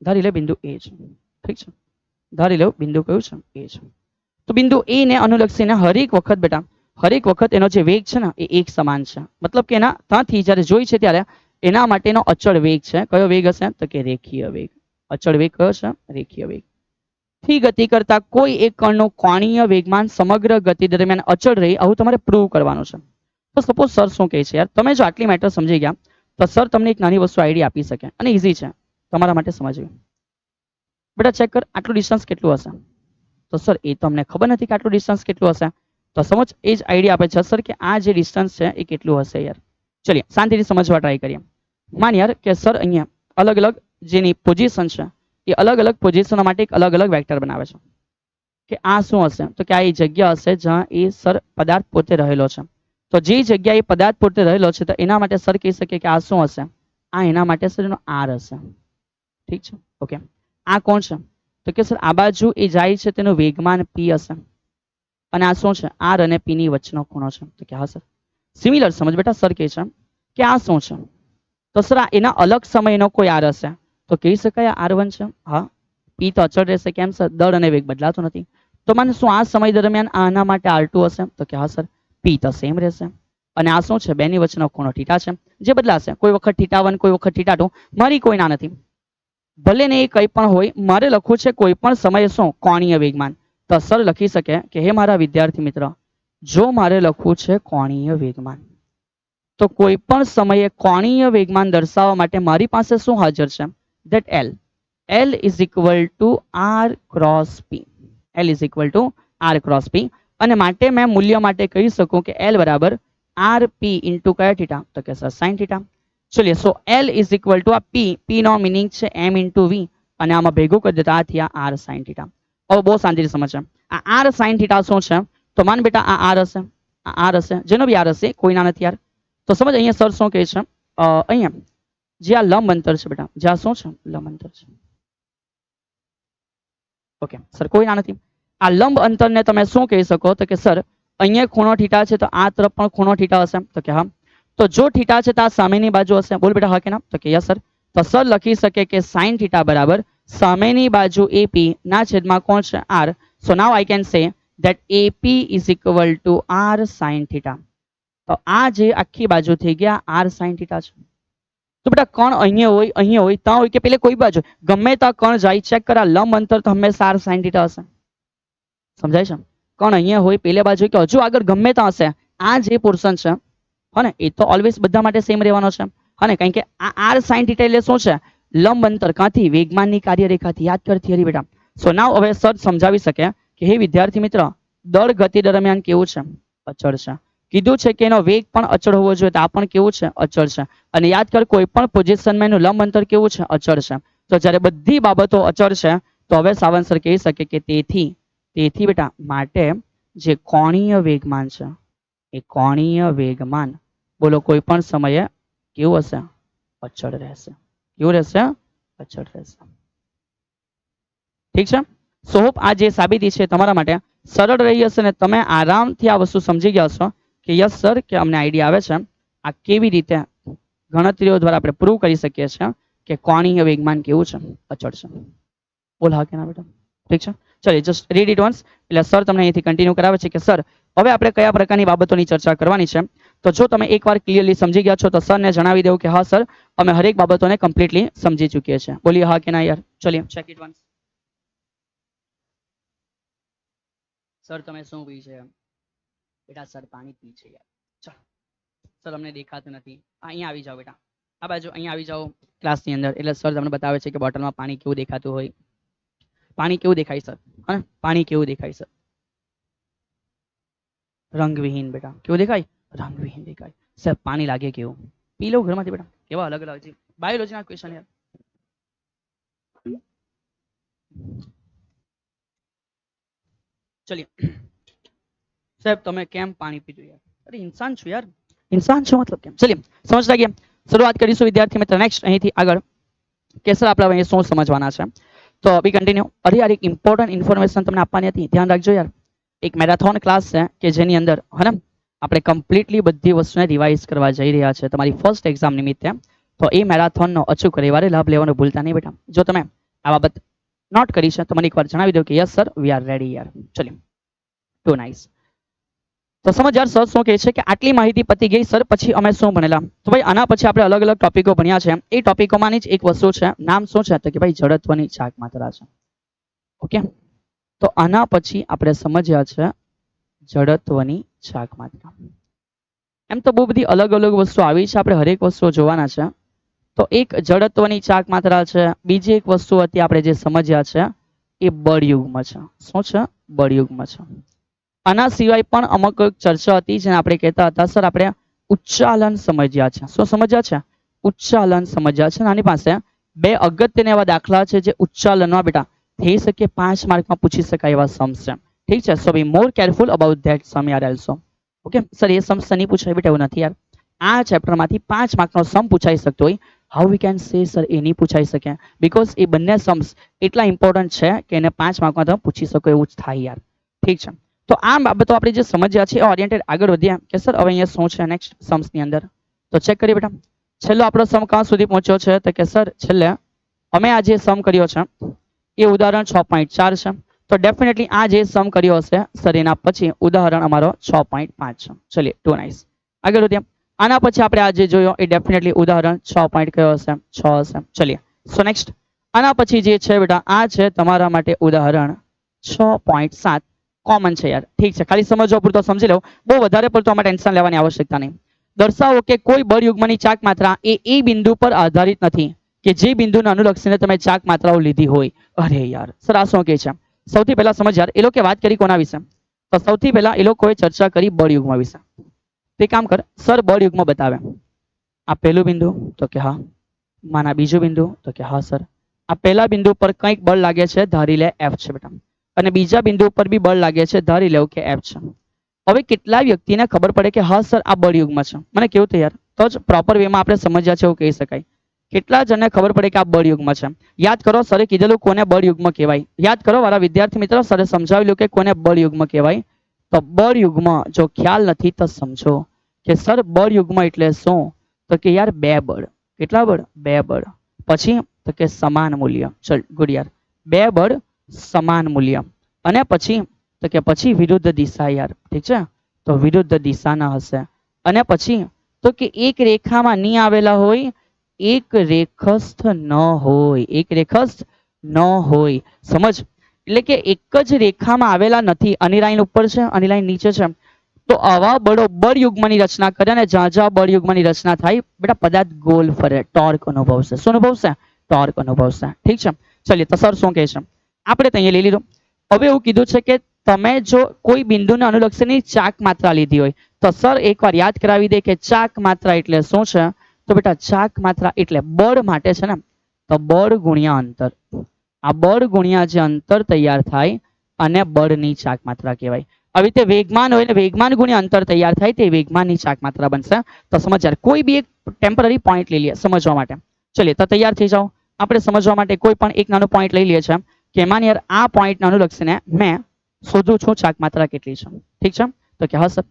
Speaker 1: ધારી લે બિંદુ એ છે. ઠીક છે, ધારી લો બિંદુ કયું છે? એ છે. તો બિંદુ એ ને અનુલક્ષીને હરેક વખત બેટા હરેક વખત એનો જે વેગ છે ને એ એક સમાન છે. મતલબ કે એના ત્યાંથી જ્યારે જોઈ છે ત્યારે એના માટેનો અચળ વેગ છે. કયો વેગ હશે? તો કે રેખીય વેગ. અચળ વેગ કયો છે? રેખીય વેગ. થી ગતિ કરતા કોઈ એક કણનો કોણીય વેગમાન સમગ્ર ગતિ દરમિયાન અચળ રહે, આવું તમારે પ્રૂવ કરવાનું છે. તો સપોઝ સર શું કહે છે યાર, તમે જો આટલી મેટર સમજી ગયા તો સર તમને એક નાની વસ્તુ આઈડિયા આપી શકે અને ઈઝી છે તમારા માટે સમજવી. બેટા ચેક કર આટલું ડિસ્ટન્સ કેટલું હશે? તો સર એ તો અમને ખબર નથી કે આટલું ડિસ્ટન્સ કેટલું હશે. તો સમજ એ જ આઈડિયા આપે છે સર કે આ જે ડિસ્ટન્સ છે એ કેટલું હશે યાર. ચલિए શાંતિથી સમજવા ટ્રાય કરીએ. માન યાર કે સર અહીંયા અલગ અલગ જેની પોઝિશન છે એ અલગ અલગ પોઝિશનો માટે એક અલગ અલગ વેક્ટર બનાવે છે કે આ શું હશે? તો કે આ એ જગ્યા હશે જ્યાં એ સર પદાર્થ પોતે રહેલો છે. તો જે જગ્યા એ પદાર્થ પોતે રહેલો છે તો એના માટે સર કહી શકે કે આ શું હશે? આ એના માટે સર એનો આર હશે. ઠીક છે, ઓકે. આ કોણ છે? તો કે સર આ બાજુ એ જાય છે તેનું વેગમાન પી હશે. અને આ શું છે? આર અને પી ની વચ્ચેનો ખૂણો છે. તો કે હા સર. સિમિલર સમજ બેટા, સર કહે છે કે આ શું છે? તો સર એના અલગ સમયનો કોઈ આર હશે તો કહી શકાય R1 છે. હા, પી તો અચળ રહેશે. કેમ સર? દળ અને વેગ બદલાતો નથી. તો મને શું આ સમય દરમિયાન આના માટે R2 હશે? તો કે હા સર. પી તો સેમ રહેશે. અને આ શું છે? બેની વચ્ચેનો ખૂણો થીટા છે જે બદલાશે. કોઈ વખત θ1 કોઈ વખત θ2, મારી કોઈ ના નથી. ભલે ને એ કંઈ પણ હોય, મારે લખવું છે કોઈ પણ સમયે શું કોણીય વેગમાન. તો સર લખી શકે કે હે મારા વિદ્યાર્થી મિત્ર, જો મારે લખવું છે કોણીય વેગમાન, તો કોઈ પણ સમયે કોણીય વેગમાન દર્શાવવા માટે મારી પાસે શું હાજર છે? That L. L is equal to R cross P. L is equal to R cross P. અને માટે મેં મૂલ્ય માટે કહી શકું કે એલ બરાબર આર પી ઇન્ટુ કયા થીટા? તો કે સર સાઇન થીટા. ચલિए, so L is equal to આ પી, પી નો મિનિંગ છે એમ ઇન્ટુ વી, અને આમાં ભેગું કરી દેતા આ થયા આર સાઇન થીટા. હવે બહુ શાંતિથી સમજશે. આ આર સાઇન થીટા શું છે? તો માન બેટા આ આર હશે, આ આર હશે, જેનો બી આર હશે, કોઈના નથી યાર. તો સમજ અહીંયા સર શું કહે છે? અહીંયા જે આ લંબ અંતર છે બેટા, જે આ શું છે? લંબ અંતર છે. ઓકે સર, કોઈના નથી. આ લંબ અંતરને તમે શું કહી શકો? તો કે સર અહીંયા ખૂણો થીટા છે, તો આ તરફ પણ ખૂણો થીટા હશે. તો કે હા. તો જો થીટા છે તો આ સામેની બાજુ હશે. બોલ બેટા હા કે ના? તો કે યસ સર. તો સર લખી શકે કે સાઇન થીટા બરાબર સામેની બાજુ એપી ના છેદમાં કોણ છે? R. So now I can say that AP is equal to r sin theta. તો આ જે આખી બાજુ થઈ ગયા r sin theta છે. તો બેટા કણ અહીંયા હોય, અહીંયા હોય, ત્યાં હોય કે પેલે કોઈ બાજુ ગમે ત્યાં કણ જાય, ચેક કરા લંબ અંતર તો હંમેશા r sin theta હશે. સમજાય છે? કણ અહીંયા હોય પેલે બાજુ કે હજુ આગળ ગમે ત્યાં હશે, આ જે પોર્શન છે હા ને, એ તો ઓલવેઝ બધા માટે સેમ રહેવાનો છે હા ને, કારણ કે આ r sin theta એટલે શું છે? લંબ અંતર. કાંથી? વેગમાનની કાર્યરેખાથી. યાદ કર થિયરી બેટા. સો નાઉ હવે સર સમજાવી શકે કે હે વિદ્યાર્થી મિત્ર, દળ ગતિ દરમિયાન કેવું છે? અચળ છે. કીધું છે કે એનો વેગ પણ અચળ હોવો જોઈએ, તો આ પણ કેવું છે? અચળ છે. અને યાદ કર કોઈ પણ પોઝિશનમાં એનું લંબ અંતર કેવું છે? અચળ છે. તો જ્યારે બધી બાબતો અચળ છે, તો હવે સાવંત સર કહી શકે કે તેથી બેટા માટે જે કોણીય વેગમાન છે, એ કોણીય વેગમાન બોલો કોઈ પણ સમયે કેવું હશે? અચળ રહેશે. કેવું રહેશે? અચળ રહેશે. ઠીક છે? સો હોપ આ જે સાબિતી છે તમારા માટે સરળ રહી હશે ને તમે આરામથી આ વસ્તુ સમજી ગયા હશો કે યસ સર કે અમને આઈડિયા આવે છે આ કેવી રીતે ગણતરીઓ દ્વારા આપણે પ્રૂવ કરી શકીએ છીએ કે કોણીય વેગમાન કેવું છે? અચળ છે. બોલ હા કે ના બેટા? ઠીક છે? ચલિए જસ્ટ રીડ ઇટ વન્સ. એટલે સર તમને અહીંથી કન્ટિન્યુ કરાવે છે કે સર હવે આપણે કયા પ્રકારની બાબતોની ચર્ચા કરવાની છે. તો જો તમે એકવાર ક્લિયરલી સમજી ગયા છો તો સરને જણાવી દઉં કે હા સર અમે હરેક બાબતોને કમ્પ્લીટલી સમજી ચૂકીએ છીએ. બોલીએ હા કે ના યાર? ચલિए ચેક ઇટ વન્સ. સર તમે શું પી છે? બેટા સર પાણી પી છે યાર. ચાલ સર અમને દેખાતું નથી. અહીંયા આવી જાઓ બેટા, આ બાજુ અહીંયા આવી જાઓ ક્લાસની અંદર. એટલે સર તમને બતાવે છે કે બોટલમાં પાણી કેવું દેખાતું હોય. પાણી કેવું દેખાય સર? હા, પાણી કેવું દેખાય સર? રંગવિહીન બેટા. કેવું દેખાય? રંગવિહીન દેખાય. સર પાણી લાગે કેવું? પી લો ઘરમાંથી બેટા. કેવા અલગ અલગ છે બાયોલોજીના ક્વેશ્ચન યાર. ચલિए સાહેબ તમે કેમ પાણી પીધું યાર? અરે ઇન્સાન છું યાર, ઇન્સાન છું મતલબ કેમ? ચલિए સમજતા ગયા. શરૂઆત કરીશું વિદ્યાર્થી મિત્ર નેક્સ્ટ અહીંથી આગળ કે સર આપણે અહીંયા શું સમજવાના છે. તો વી કન્ટિન્યુ. અરે યાર એક ઇમ્પોર્ટન્ટ ઇન્ફોર્મેશન તમને આપવાની હતી, ધ્યાન રાખજો યાર. એક મેરેથોન ક્લાસ છે કે જેની અંદર હે ને આપણે કમ્પ્લીટલી બધી વસ્તુને રિવાઇઝ કરવા જઈ રહ્યા છે તમારી ફર્સ્ટ એક્ઝામ નિમિત્તે. તો એ મેરેથોનનો અચૂક રવિવારે લાભ લેવાનું ભૂલતા નહીં બેટા. જો તમે આ બાબત નોટ કરી છે તો મને એકવાર જણાવી દો કે yes sir we are ready યાર. ચલિए ટુ નાઇસ. તો સમજ યાર સર શું કહે છે કે આટલી માહિતી પતી ગઈ સર, પછી અમે શું ભણેલા? તો ભાઈ આના પછી આપણે અલગ અલગ ટોપિકો ભણ્યા છે. એ ટોપિકોમાંની જ એક વસ્તુ છે, નામ શું છે? તો કે ભાઈ જડત્વની ચાક માત્રા છે. ઓકે, તો આના પછી આપણે સમજ્યા છે જડત્વની ચાક માત્રા. એમ તો બહુ બધી અલગ અલગ વસ્તુ આવી છે, આપણે હરેક વસ્તુ જોવાના છે. તો એક જડત્વની ચાક માત્રા છે. બીજી એક વસ્તુ હતી આપણે જે સમજ્યા છે એ બળયુગ્મ છે. શું છે? બળયુગ્મ છે. આના સિવાય પણ અમુક ચર્ચા હતી જેને આપણે કહેતા હતા સર આપણે ઉચ્ચાલન સમજ્યા છે. શું સમજ્યા છે? ઉચ્ચાલન સમજ્યા છે. આની પાસે બે અગત્યના એવા દાખલા છે જે ઉચ્ચાલનમાં બેટા થઈ શકે 5 માર્કમાં પૂછી શકાય એવા સમ્સ છે. ઠીક છે? સો બી મોર કેરફુલ અબાઉટ ધેટ સમ યાર એલ્સો. ઓકે સર એ સમ્સ નહીં પૂછાય બેટા એવું નથી યાર. આ ચેપ્ટરમાંથી 5 માર્કનો સમ પૂછાઈ શકતો હોય, how we can say sir એ નહીં પૂછાઈ શકે? બીકોઝ એ બંને સમ્સ એટલા ઇમ્પોર્ટન્ટ છે કે એને 5 માર્કમાં તમે પૂછી શકો એવું જ થાય યાર. ઠીક છે? તો આ બાબતો આપણે જે સમજ્યા છે એ ઓરિએન્ટેડ આગળ વધ્યા કે સર હવે અહીંયા શું છે નેક્સ્ટ સમ્સની અંદર. તો ચેક કરીએ બેટા. છેલ્લો આપણો સમ ક્યાં સુધી પહોંચ્યો છે? તો કે સર છેલ્લે અમે આ જે સમ કર્યો છે એ ઉદાહરણ 6.4 છે. તો ડેફિનેટલી આ જે સમ કર્યો હશે સર એના પછી ઉદાહરણ અમારો 6.5 છે. ચલિए ટુ નાઇસ. આગળ વધ્યા. આના પછી આપણે આ જે જોયો એ ડેફિનેટલી ઉદાહરણ 6 પોઈન્ટ કયો હશે? 6 હશે. ચલિए સો નેક્સ્ટ આના પછી જે છે બેટા આ છે તમારા માટે ઉદાહરણ 6.7 કોમન છે યાર. ઠીક છે, ખાલી સમજવા પૂરતો સમજી લો, બહુ વધારે પડતો આમાં ટેન્શન લેવાની આવશ્યકતા નહીં. દર્શાવો કે કોઈ બળ યુગ્મની ચાક માત્રા એ બિંદુ પર આધારિત નથી કે જે બિંદુને અનુલક્ષીને તમે ચાક માત્રાઓ લીધી હોય. અરે યાર સર આ શું કહે છે? સૌથી પહેલા સમજ યાર, એ લોકોએ વાત કરી કોના વિશે? તો સૌથી પહેલા એ લોકોએ ચર્ચા કરી બળ યુગ્મ વિશે. તે કામ કર, સર બળ યુગ્મ બતાવે. આ પહેલું બિંદુ, તો કે હા. માના બીજું બિંદુ, તો કે હા સર. આ પહેલા બિંદુ પર કંઈક બળ લાગે છે, ધારી લે F છે બેટા. અને બીજા બિંદુ પર બી બળ લાગે છે, ધારી લેવું કે F છે. હવે કેટલા વ્યક્તિને ખબર પડે કે હા સર આ બળ યુગ્મ છે? મને કેવું તૈયાર તો જ પ્રોપર વેમાં આપણે સમજ્યા છે એવું કહી શકાય. કેટલા જણને ખબર પડે કે આ બળ યુગ્મ છે? યાદ કરો, સરે કીધેલું કોને બળ યુગ્મ કહેવાય. યાદ કરો મારા વિદ્યાર્થી મિત્રો, સરે સમજાવેલું કે કોને બળ યુગ્મ કહેવાય. તો બળ યુગ્મ જો ખ્યાલ નથી તો સમજો કે સર બળ યુગ્મ એટલે શું? તો કે યાર બે બળ. કેટલા બળ? બે બળ. પછી તો કે સમાન મૂલ્ય. ચલ ગુડ યાર. બે બળ સમાન મૂલ્ય. અને પછી તો કે પછી વિરુદ્ધ દિશા યાર. ઠીક છે, તો વિરુદ્ધ દિશાના હશે. અને પછી તો કે એક રેખામાં નહીં આવેલા હોય, એક રેખસ્થ ન હોય. એક રેખસ્થ ન હોય. સમજ? એટલે કે એક જ રેખામાં આવેલા નથી. આની લાઈન ઉપર છે, આની લાઈન નીચે છે. તો આવા બળો બળ યુગ્મની રચના કરે અને જ્યાં જ્યાં બળ યુગ્મની રચના થાય બેટા પદાર્થ ગોલ ફરે, ટોર્ક અનુભવશે. શું અનુભવશે? ટોર્ક અનુભવશે. ઠીક છે, ચલીએ તો સર શું કહે છે આપણે તો અહીંયા લઈ લીધું. હવે એવું કીધું છે કે તમે જો કોઈ બિંદુને અનુલક્ષીની ચાક માત્રા લીધી હોય તો સર એકવાર યાદ કરાવી દે કે ચાક માત્રા એટલે શું છે. તો બેટા ચાક માત્રા એટલે બળ માટે છે ને, તો બળ ગુણ્યા અંતર. આ બળ ગુણ્યા જે અંતર તૈયાર થાય અને બળની ચાક માત્રા કહેવાય. આવી રીતે વેગમાન હોય ને વેગમાન ગુણ્યા અંતર તૈયાર થાય તે વેગમાનની ચાક માત્રા બનશે. તો સમજ યાર, કોઈ બી એક ટેમ્પરરી પોઈન્ટ લઈ લઈએ સમજવા માટે. ચલીએ તો તૈયાર થઈ જાઓ. આપણે સમજવા માટે કોઈ પણ એક નાનો પોઈન્ટ લઈ લઈએ છીએ કે માન યાર આ પોઈન્ટને અનુલક્ષીને મેં શોધું છું ચાક માત્રા કેટલી છે. ઠીક છે, તો કે હા સર.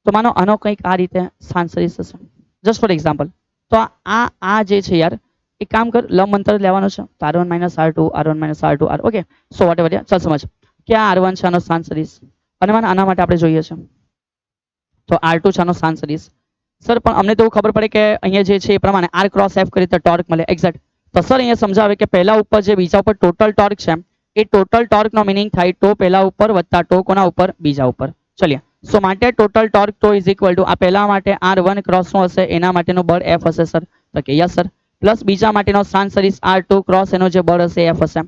Speaker 1: તો માનો આનો કંઈક આ રીતે સાંસરીસ હશે, જસ્ટ ફોર એક્ઝામ્પલ. તો આ જે છે યાર, એક કામ કર, લંબ અંતર લેવાનું છે. તો R1 - R2 R1 - R2 R. Okay, so what ever. ચાલ સમજ કે આ R1 છે, આનો સાંસરીસ. અને મને આના માટે આપણે જોઈએ છે તો R2 છે, આનો સાંસરીસ. સર પણ અમને તો એવું ખબર પડે કે અહીંયા જે છે એ પ્રમાણે R ક્રોસ F કરી તો ટોર્ક મળે. એક્ઝેક્ટ. તો સર અહીંયા સમજાવે કે પહેલા ઉપર જે બીજા ઉપર ટોટલ ટોર્ક છે એ ટોટલ ટોર્ક નો મિનિંગ થાય ટો પહેલા ઉપર વત્તા ટો કોના ઉપર? બીજા ઉપર. ચલીએ, સો માટે total torque two is equal to આ પહેલા માટે R1 ક્રોસ શું હશે? એના માટેનું બળ F હશે સર. તો કે યસ સર. પ્લસ બીજા માટેનો સાંસરીસ R2 ક્રોસ એનો જે બળ હશે F હશે.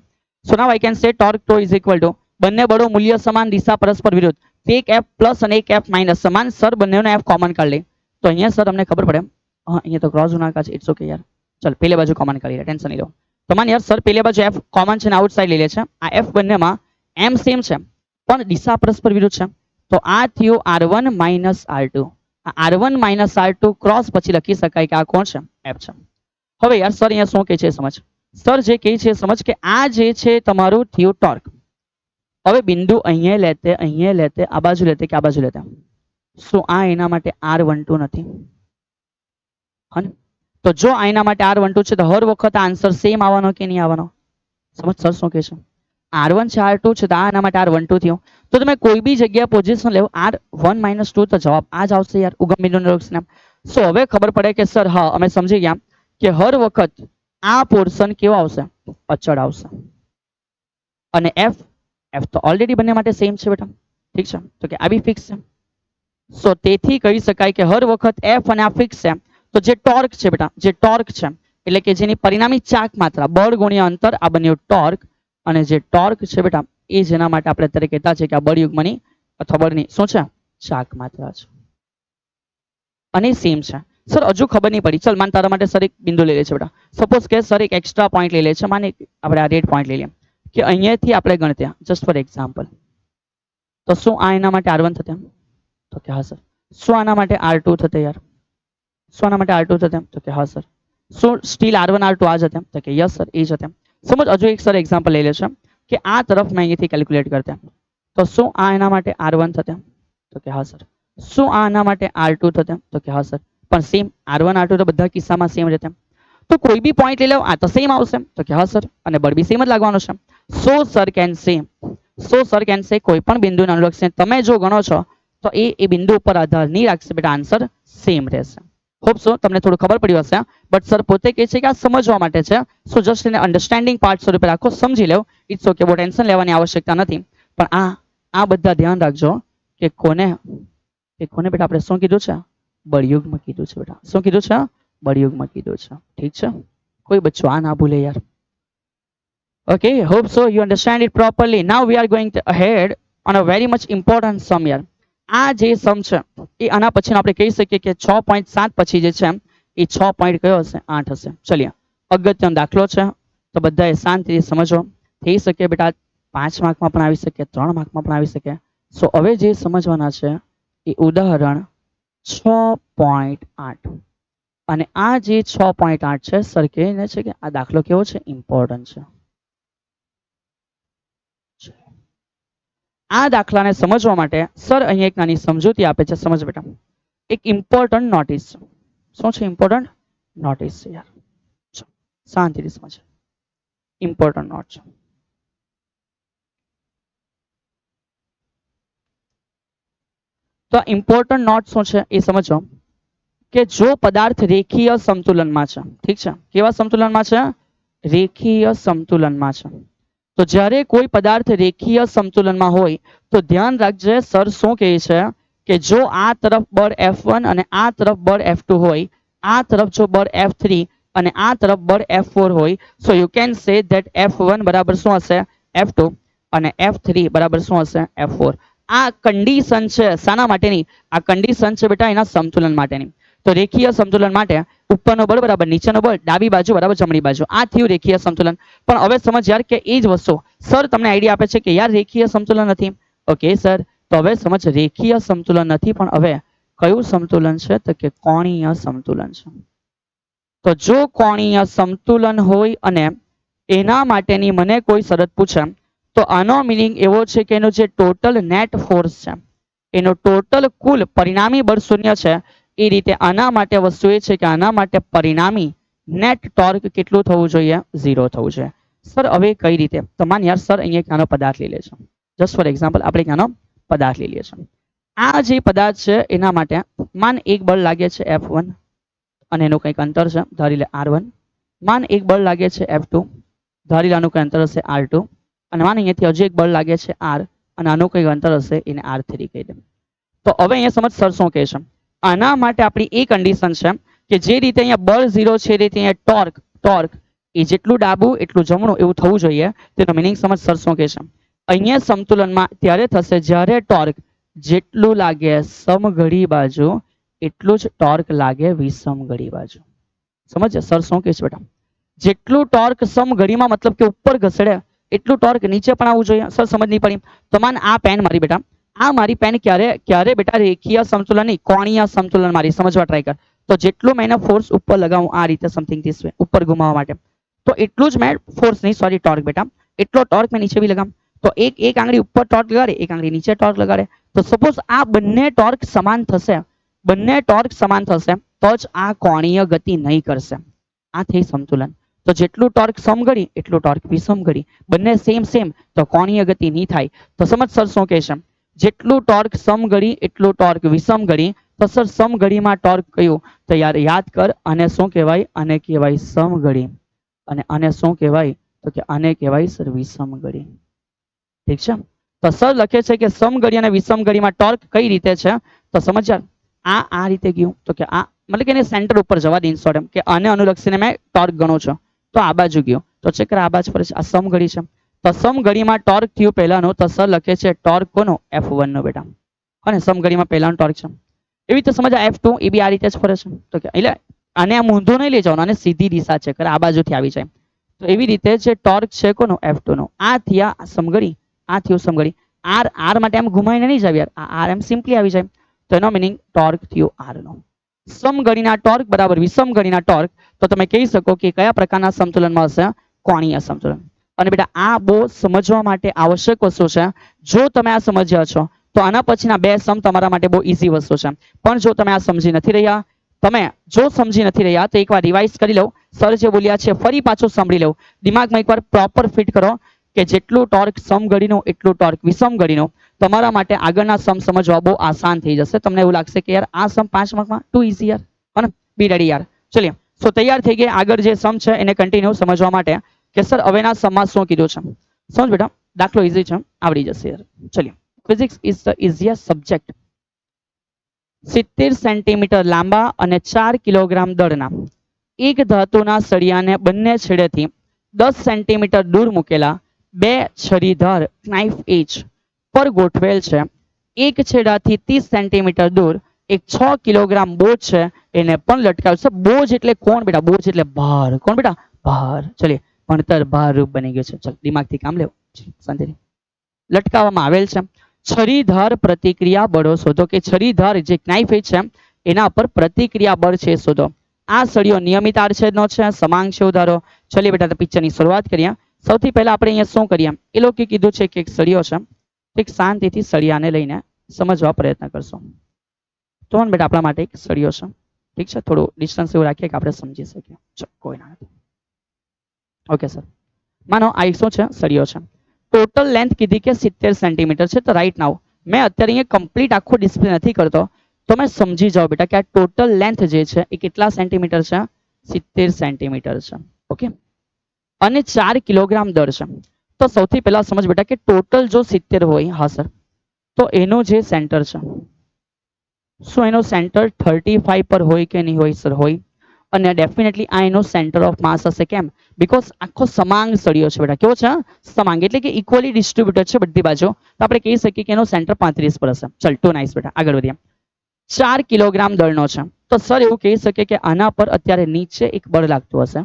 Speaker 1: So now I can say torque two is equal to બંને બળો મૂલ્ય સમાન, દિશા પરસ્પર વિરુદ્ધ. એક F પ્લસ અને એક F માઇનસ સમાન. સર બંનેનો F કોમન કાઢી લે. તો અહીંયા સર અમને ખબર પડે, હા અહીંયા તો ક્રોસ ગુણાકાર છે. ઇટ્સ ઓકે યાર. ચલ પેલી બાજુ કોમન કાઢી લે, ટેન્શન નહીં લો. તો માન યાર સર પેલી બાજુ F કોમન છે ને આઉટસાઇડ લઈ લે છે. આ F બંનેમાં M સેમ છે પણ દિશા પરસ્પર વિરુદ્ધ છે. તો આ થયું R1 - R2. આ R1 - R2 ક્રોસ પછી લખી શકાય કે આ કોણ છે? F છે. હવે યાર સર અહીંયા શું કહે છે સમજ. સર જે કહે છે સમજ કે આ જે છે તમારું થયું ટોર્ક. હવે બિંદુ અહીંયા લેતે આ બાજુ લેતે કે આ બાજુ લેતે? શું આ એના માટે R12 નથી? હા, તો જો આ એના માટે R12 છે તો હર વખત આન્સર સેમ આવવાનો કે નહીં આવવાનો? સમજ સર શું કહે છે? R1 છે, R2 છે, તો આ એના માટે R12 થયો. તો તમે કોઈ બી જગ્યા પોઝિશન લેવો R1 - 2 તો જવાબ આ જ આવશે યાર, ઉગમ બિંદુનું નિરીક્ષણ. સો હવે ખબર પડે કે સર હા અમે સમજી ગયા કે હર વખત આ પોર્શન કેવો આવશે? અચળ આવશે. અને F તો ઓલરેડી બંને માટે સેમ છે બેટા. ઠીક છે, તો કે આ બી ફિક્સ છે. સો તેથી કહી શકાય કે હર વખત F અને આ ફિક્સ છે. તો જે ટોર્ક છે બેટા, જે ટોર્ક છે એટલે કે જેની પરિણામી ચાક માત્રા બળ ગુણ્યા અંતર, આ બન્યું ટોર્ક. અને જે ટોર્ક છે બેટા એ જેના માટે આપણે અત્યારે કહેતા છે કે આ બળ યુગ્મની અથવા બળની શું છે? ચાક માત્રા છે. અને સેમ છે. સર હજુ ખબર નહીં પડી. ચલ માન તારા માટે સર એક બિંદુ લઈ લે છે બેટા. સપોઝ કે સર એક એક્સ્ટ્રા પોઈન્ટ લઈ લે છે. માને આપણે આ રેડ પોઈન્ટ લઈ લઈએ કે અહીંયાથી આપણે ગણત્યા, જસ્ટ ફોર એક્ઝામ્પલ. તો શું આ એના માટે R1 થતે? તો કે હા સર. શું આના માટે R2 થતે યાર? શું આના માટે R2 થતે? તો કે હા સર. શું સ્ટીલ R1 R2 આ જ હતા? તો કે યસ સર એ જ હતા. સમજ હજુ એક સર એક્ઝામ્પલ લઈ લેશે કે આ તરફ મેં અહીંયાથી કેલ્ક્યુલેટ કરતા. તો શું આ એના માટે R1 થતે? તો કે હા સર. શું આ આના માટે R2 થતે? તો કે હા સર. પણ સેમ R1 R2 તો બધા કિસ્સામાં સેમ રહેતા. તો કોઈ બી પોઈન્ટ લઈ લો આ તો સેમ આવશે. તો કે હા સર. અને બળ બી સેમ જ લાગવાનો છે. સો સર કેન સે કોઈ પણ બિંદુને અનુલક્ષીને તમે જો ગણો છો તો એ બિંદુ ઉપર આધાર નહીં રાખશે બેટા, આન્સર સેમ રહેશે. હોપ સો તમને થોડું ખબર પડ્યું હશે, બટ સર પોતે કહે છે કે આ સમજવા માટે છે. સો જસ્ટ એને અન્ડરસ્ટેન્ડિંગ પાર્ટ સ્વરૂપે રાખો, સમજી લો. ઇટ્સ ઓકે, બહુ ટેન્શન લેવાની આવશ્યકતા નથી. પણ આ બધા ધ્યાન રાખજો કે કોને બેટા આપણે શું કીધું છે? બળયુગમાં કીધું છે બેટા. શું કીધું છે? બળયુગમાં કીધું છે. ઠીક છે, કોઈ બચ્ચો આ ના ભૂલે યાર. Okay, hope so you understand it properly. Now we are going to ahead on a very much important sum here. આ જે સમ છે એ આના પછી આપણે કહી શકીએ કે 6.7 પછી જે છે એ 6 પોઈન્ટ કયો હશે? 8 હશે. ચલિએ, અગત્યનો દાખલો છે તો બધાએ શાંતિથી સમજો. થઈ શકે બેટા 5 માર્કમાં પણ આવી શકે, 3 માર્કમાં પણ આવી શકે. સો હવે જે સમજવાના છે એ ઉદાહરણ 6.8. અને આ જે 6.8 છે સર કહે છે કે આ દાખલો કેવો છે? ઇમ્પોર્ટન્ટ છે. આ દાખલાને સમજવા માટે સર અહીં એક નાની સમજૂતી આપે છે. સમજ બેટા, એક ઇમ્પોર્ટન્ટ નોટિસ. શું છે ઇમ્પોર્ટન્ટ નોટિસ? યાર શાંતિથી સમજ. ઇમ્પોર્ટન્ટ નોટ છે. તો ઇમ્પોર્ટન્ટ નોટ શું છે એ સમજો કે જો પદાર્થ રેખીય સંતુલનમાં છે, ઠીક છે, કેવા સંતુલનમાં છે? રેખીય સંતુલનમાં છે. તો જ્યારે કોઈ પદાર્થ રેખીય સંતુલનમાં હોય તો ધ્યાન રાખજે સર શું કહે છે કે જો આ તરફ બળ F1 અને આ તરફ બળ F2 હોય, આ તરફ જો બળ F3 અને આ તરફ બળ F4 હોય, so you can say that F1 બરાબર શું હશે? F2 અને F3 બરાબર શું હશે? F4. આ કન્ડિશન છે શાના માટેની? આ કન્ડિશન છે બેટા એના સંતુલન માટેની. તો રેખીય સંતુલન માટે ઉપરનો બળ બરાબર નીચેનો બળ, ડાબી બાજુ બરાબર જમણી બાજુ. આ થયું રેખીય સંતુલન. પણ હવે સમજ યાર કે એ જ વસ્તુ સર તમને આઈડિયા આપે છે કે યાર રેખીય સંતુલન નથી. ઓકે સર, તો હવે સમજ રેખીય સંતુલન નથી, પણ હવે કયું સંતુલન છે? તો કે કોણીય સંતુલન છે. તો જો કોણીય સંતુલન હોય અને એના માટેની મને કોઈ શરત પૂછે તો આનો મિનિંગ એવો છે કે એનો જે ટોટલ નેટ ફોર્સ છે, એનો ટોટલ કુલ પરિણામી બળ શૂન્ય છે. એ રીતે આના માટે વસ્તુ એ છે કે આના માટે પરિણામી નેટ ટોર્ક કેટલું થવું જોઈએ? 0 થવું જોઈએ. સર હવે કઈ રીતે? તો માન યાર સર અહીંયા એક નાનો પદાર્થ લઈ લે છે. જસ્ટ ફોર એક્ઝામ્પલ આપણે એક નાનો પદાર્થ લઈ લઈએ છીએ. આ જે પદાર્થ છે એના માટે માન એક બળ લાગે છે F1 અને એનું કંઈક અંતર છે, ધારી લે R1. માન એક બળ લાગે છે F2, ધારી લે આનું કંઈ અંતર હશે R2. અને માન અહીંયાથી હજી એક બળ લાગે છે R અને આનું કંઈક અંતર હશે, એને R3 કહી દે. તો હવે અહીંયા સમજ સર શું કહે છે? આના માટે આપણી એ કન્ડિશન છે કે જે રીતે અહીંયા બળ 0 છે એ રીતે અહીંયા ટોર્ક એ જેટલું ડાબું એટલું જમણું એવું થવું જોઈએ. તેનો મિનિંગ સમજ સર શું કહે છે? અહીંયા સંતુલનમાં ત્યારે થશે જ્યારે ટોર્ક જેટલું લાગે સમઘડી બાજુ એટલું જ ટોર્ક લાગે વિષમઘડી બાજુ. સમજ સર શું કહે છે બેટા? જેટલું ટોર્ક સમઘડીમાં મતલબ કે ઉપર ઘસડે એટલું ટોર્ક નીચે પણ આવવું જોઈએ. સર સમજ નહીં પડી તો માન આ પેન મારી બેટા, આ મારી પેન ક્યારે બેટા રેખીય સંતુલન નહીં કોણીય સંતુલન મારી. સમજવા ટ્રાય કર. તો જેટલું મેં ફોર્સ ઉપર લગાવું આ રીતે સમથિંગ ધીસ વે ઉપર ઘુમાવવા માટે, તો એટલું જ મેં ફોર્સ નહીં સોરી ટોર્ક બેટા, એટલો ટોર્ક મેં નીચે બી લગામ. તો એક આંગળી ઉપર ટોર્ક લગાડે, એક આંગળી નીચે ટોર્ક લગાડે. તો સપોઝ આ બંને ટોર્ક સમાન થશે, બંને ટોર્ક સમાન થશે તો જ આ કોણીય ગતિ નહીં કરશે. આ થઈ સંતુલન. તો જેટલું ટોર્ક સમઘડી એટલું ટોર્ક વિષમઘડી, બંને સેમ તો કોણીય ગતિ નહીં થાય. તો સમજ સર શું કહે છે? જેટલું ટોર્ક સમઘડી એટલું ટોર્ક વિષમઘડી. તો સર સમઘડીમાં ટોર્ક કયું? તો યાર યાદ કર, આને શું કહેવાય? આને કહેવાય સમઘડી. અને આને શું કહેવાય? તો કે આને કહેવાય સર વિષમઘડી. ઠીક છે. તો સર લખે છે કે સમઘડી અને વિષમઘડીમાં ટોર્ક કઈ રીતે છે? તો સમજ યાર, આ રીતે ગયું તો કે આ મતલબ કે એને સેન્ટર ઉપર જવા દે ઇન્સોર્ટ એમ કે આને અનુલક્ષીને મેં ટોર્ક ગણું છું. તો આ બાજુ ગયો તો ચક્ર આ બાજુ ફરે છે. આ સમઘડી છે. તો સમઘડીમાં ટોર્ક થયું પહેલાનો, તો સર લખે છે ટોર્ક કોનો? F1 નો બેટા. અને સમઘડીમાં પહેલાનો ટોર્ક છે. એવી રીતે સમજ આ F2 એ બી આ રીતે જ ફરે છે. તો કે એટલે આને આમ ઊંધો નહીં લઈ જવાનો, આને સીધી દિશા છે આ બાજુથી આવી જાય. તો એવી રીતે જે ટોર્ક છે કોનો? F2 નો. આ થયા સમઘડી, આ થયું સમઘડી. R માટે એમ ઘુમાઈને નહીં જાવ યાર, આ R એમ સિમ્પલી આવી જાય. તો એનો મિનિંગ ટોર્ક થયો R નો. સમઘડીના ટોર્ક બરાબર વિષમઘડીના ટોર્ક. તો તમે કહી શકો કે કયા પ્રકારના સંતુલનમાં હશે? કોણીય સંતુલન. અને બેટા આ બહુ સમજવા માટે આવશ્યક વસ્તુ છે. જો તમે આ સમજ્યા છો તો આના પછીના બે સમ તમારા માટે બહુ ઈઝી વસ્તુ છે. પણ જો તમે આ સમજી નથી રહ્યા, જો સમજી નથી રહ્યા તો એકવાર રિવાઇઝ કરી લો. સર જે બોલ્યા છે ફરી પાછું સાંભળી લો, દિમાગમાં એકવાર પ્રોપર ફિટ કરો કે જેટલું ટોર્ક સમઘડીનો એટલું ટોર્ક વિષમઘડીનો. તમારા માટે આગળના સમ સમજવા બહુ આસાન થઈ જશે. તમને એવું લાગશે કે યાર આ સમ 5 માર્કમાં ટુ ઈઝી યાર, બી રેડી યાર. ચલિए સો તૈયાર થઈ ગયા. આગળ જે સમ છે એને કન્ટિન્યુ સમજવા માટે કે સર હવેના સમમાં શું કીધું છે. સમજ બેટા, દાખલો ઈઝી છે, આવડી જશે યાર. ચલિए, physics is the easiest subject. 70 centimetre લાંબા અને 4 કિલોગ્રામ દળના એક ધાતુના સળિયાને બંને છેડેથી 10 સેન્ટીમીટર દૂર મૂકેલા બે છરીધાર નાઇફ એજ પર ગોઠવેલ છે. એક છેડાથી 30 સેન્ટીમીટર દૂર એક 6 કિલોગ્રામ બોજ છે, એને પણ લટકાવ્યો છે. બોજ એટલે કોણ બેટા? બોજ એટલે ભાર. કોણ બેટા? ભાર. ચલિए, ભણતર ભાર રૂપ બની ગયું છે. ચલ દિમાગથી કામ લેવું, શાંતિથી. લટકાવવામાં આવેલ છે. છરીધાર પ્રતિક્રિયા બળો શોધો. કે છરીધાર જે નાઇફ એજ છે એના પર પ્રતિક્રિયા બળ છે શોધો. આ સળિયો નિયમિત આડછેદનો છે, સમાંગ છે ઉધારો. ચલિए બેટા, તો પિક્ચરની શરૂઆત કરીએ. સૌથી પહેલા આપણે અહીંયા શું કરીએ, એ લોકો કીધું છે કે એક સળિયો છે, એક શાંતિથી સળિયાને લઈને સમજવા પ્રયત્ન કરશો. તો બેટા આપણા માટે એક સળિયો છે, ઠીક છે, થોડું ડિસ્ટન્સ એવું રાખીએ કે આપણે સમજી શકીએ. ચલો કોઈ ના, ઓકે સર. માનો આ એક શું છે, સળિયો છે. ટોટલ લેન્થ કીધી કે 70 સેન્ટીમીટર છે. તો રાઈટ નાઉ મેં અત્યારે અહીંયા કમ્પ્લીટ આખો ડિસ્પ્લે નથી કરતો, તો મેં સમજી જાઓ બેટા કે આ ટોટલ લેન્થ જે છે એ કેટલા સેન્ટીમીટર છે? 70 સેન્ટીમીટર છે. ઓકે, અને 4 કિલોગ્રામ દળ છે. તો સૌથી પહેલા સમજ બેટા કે ટોટલ જો 70 હોય, હા સર, તો એનો જે સેન્ટર છે, શું એનો સેન્ટર 35 પર હોય કે નહીં હોય? સર હોય. અને ડેફિનેટલી આ એનો સેન્ટર ઓફ માસ હશે. કેમ? બીકોઝ આખો સમાંગ સળિયો છે બેટા. કેવો છે? સમાંગ એટલે કે ઇક્વલી ડિસ્ટ્રીબ્યુટેડ છે બધી બાજુ. તો આપણે કહી શકીએ કે એનો સેન્ટર 35 પર હશે. ચલ ટુ નાઇસ બેટા, આગળ વધીએ. 4 કિલોગ્રામ દળનો છે. તો સર એવું કહી શકીએ કે આના પર અત્યારે નીચે એક બળ લાગતું હશે,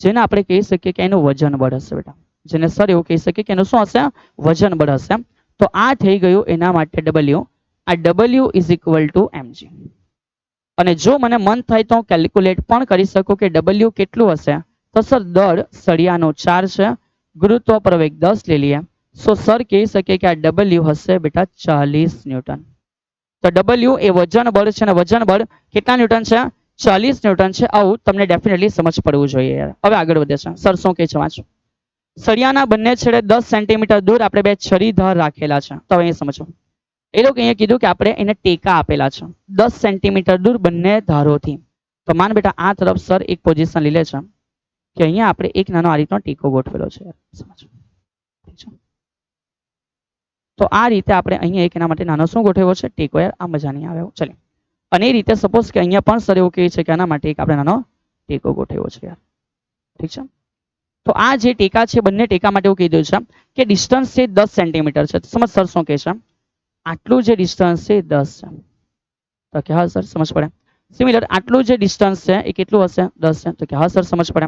Speaker 1: જેને આપણે કહી શકીએ કે એનું વજન બળ હશે બેટા. જેને સર એવું કહી શકીએ કે એનું શું હશે? વજન બળ હશે. તો આ થઈ ગયું એના માટે W. આ W is equal two mg. અને જો મને મન થાય તો કેલ્ક્યુલેટ પણ કરી શકો કે W કેટલું હશે. તો સર દળ સળિયાનો 4 છે, ગુરુત્વ પ્રવેગ 10 લઈ લઈએ. સો સર કહી શકે કે આ W હશે બેટા 40 ન્યૂટન. તો W એ વજન બળ છે, અને વજન બળ કેટલા ન્યૂટન છે? 40 ન્યૂટન છે. આવું તમને ડેફિનેટલી સમજ પડવું જોઈએ યાર. હવે આગળ વધે છે. સર શું કહે છે વાંચો. સળિયાના બંને છેડે 10 સેન્ટીમીટર દૂર આપણે બે છરીધાર રાખેલા છે. તો હવે સમજો, એ લોકો અહીંયા કીધું કે આપણે એને ટેકા આપેલા છે 10 સેન્ટીમીટર દૂર બંને ધારોથી. તો માન બેટા આ તરફ સર એક પોઝિશન લઈ લે છે કે અહીંયા આપણે એક નાનો આ રીતનો ટેકો ગોઠવેલો છે. સમજો, તો આ રીતે આપણે અહીંયા એક એના માટે નાનો શું ગોઠવ્યો છે? ટેકો. યાર આ મજા નહીં આવે. ચલે, અને એ રીતે સપોઝ કે અહીંયા પણ સર એવું કહે છે કે આના માટે એક આપણે નાનો ટેકો ગોઠવ્યો છે યાર. ઠીક છે. તો આ જે ટેકા છે બંને ટેકા માટે એવું કીધું છે કે ડિસ્ટન્સ છે 10 સેન્ટીમીટર છે. સમજ સર શું કહે છે? આટલું જે ડિસ્ટન્સ છે 10 છે. તો કે હા સર સમજ પડે. સિમિલર આટલું જે ડિસ્ટન્સ છે એ કેટલું હશે? 10 છે. તો કે હા સર સમજ પડે.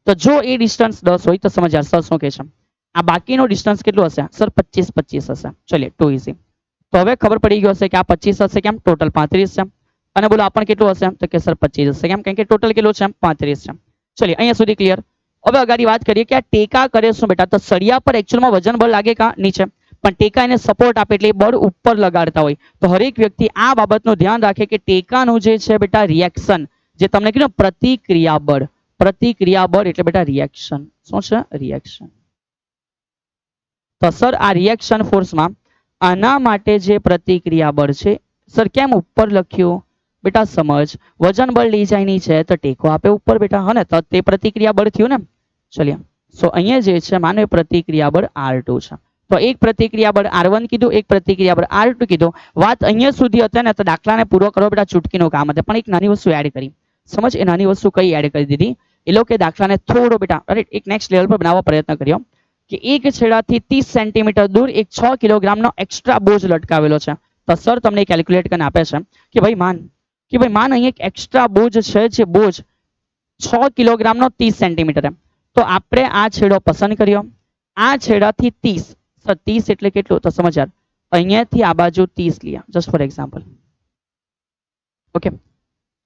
Speaker 1: તો જો એ ડિસ્ટન્સ 10 હોય તો સમજ યાર સર શું કહે છે? આ બાકીનો ડિસ્ટન્સ કેટલું હશે? સર 25 હશે. ચલિए ટુ ઇઝી. તો હવે ખબર પડી ગયો હશે કે આ 25 હશે. કેમ? ટોટલ 35 છે. અને બોલો આ પણ કેટલું હશે? તો કે સર 25 હશે. કેમ? કારણ કે ટોટલ કેટલું છે? 35 છે. ચલિए અહીંયા સુધી ક્લિયર. હવે આગળ વાત કરીએ કે આ ટેકા કરે શું બેટા? તો સળિયા પર એકચ્યુઅલમાં વજન બળ લાગે કા નીચે, પણ ટેકા એને સપોર્ટ આપે એટલે બળ ઉપર લગાડતા હોય. તો હરેક વ્યક્તિ આ બાબતનું ધ્યાન રાખે કે ટેકાનું જે છે બેટા રિએક્શન, જે તમને કીધું પ્રતિક્રિયા બળ. પ્રતિક્રિયા બળ એટલે બેટા રિએક્શન. શું છે? રિએક્શન. તો સર આ રિએક્શન ફોર્સમાં આના માટે જે પ્રતિક્રિયા બળ છે સર કેમ ઉપર લખ્યું? બેટા સમજ, વજન બળ લઈ જાય નીચે તો ટેકો આપે ઉપર બેટા, હા ને? તો તે પ્રતિક્રિયા બળ થયું ને. ચલિए, સો અહીંયા જે છે માનો પ્રતિક્રિયા બળ R2 છે. તો એક પ્રતિક્રિયા બળ R1 કીધું, એક પ્રતિક્રિયા બળ R2 કીધું. વાત અહીંયા સુધી હતી ને, તો દાખલાને પૂરો કરો બેટા ચૂટકીનું કામ હતું. પણ એક નાની વસ્તુ એડ કરી. સમજ, એ નાની વસ્તુ કઈ એડ કરી દીધી? એ લોકો દાખલાને થોડો બેટા એક નેક્સ્ટ લેવલ પર બનાવવા પ્રયત્ન કર્યો કે એક છેડાથી 30 સેન્ટીમીટર દૂર એક 6 કિલોગ્રામનો એક્સ્ટ્રા બોજ લટકાવેલો છે. તો સર તમને કેલ્ક્યુલેટ કરીને આપે છે કે ભાઈ માન અહીંયા એક એક્સ્ટ્રા બોજ છે, જે બોજ 6 કિલોગ્રામનો 30 સેન્ટીમીટર. તો આપણે આ છેડો પસંદ કર્યો. આ છેડાથી 30. સર 30 એટલે કેટલું? તો સમજ યાર, અહીંયાથી આ બાજુ 30 લ્યા, જસ્ટ ફોર એક્ઝામ્પલ. ઓકે,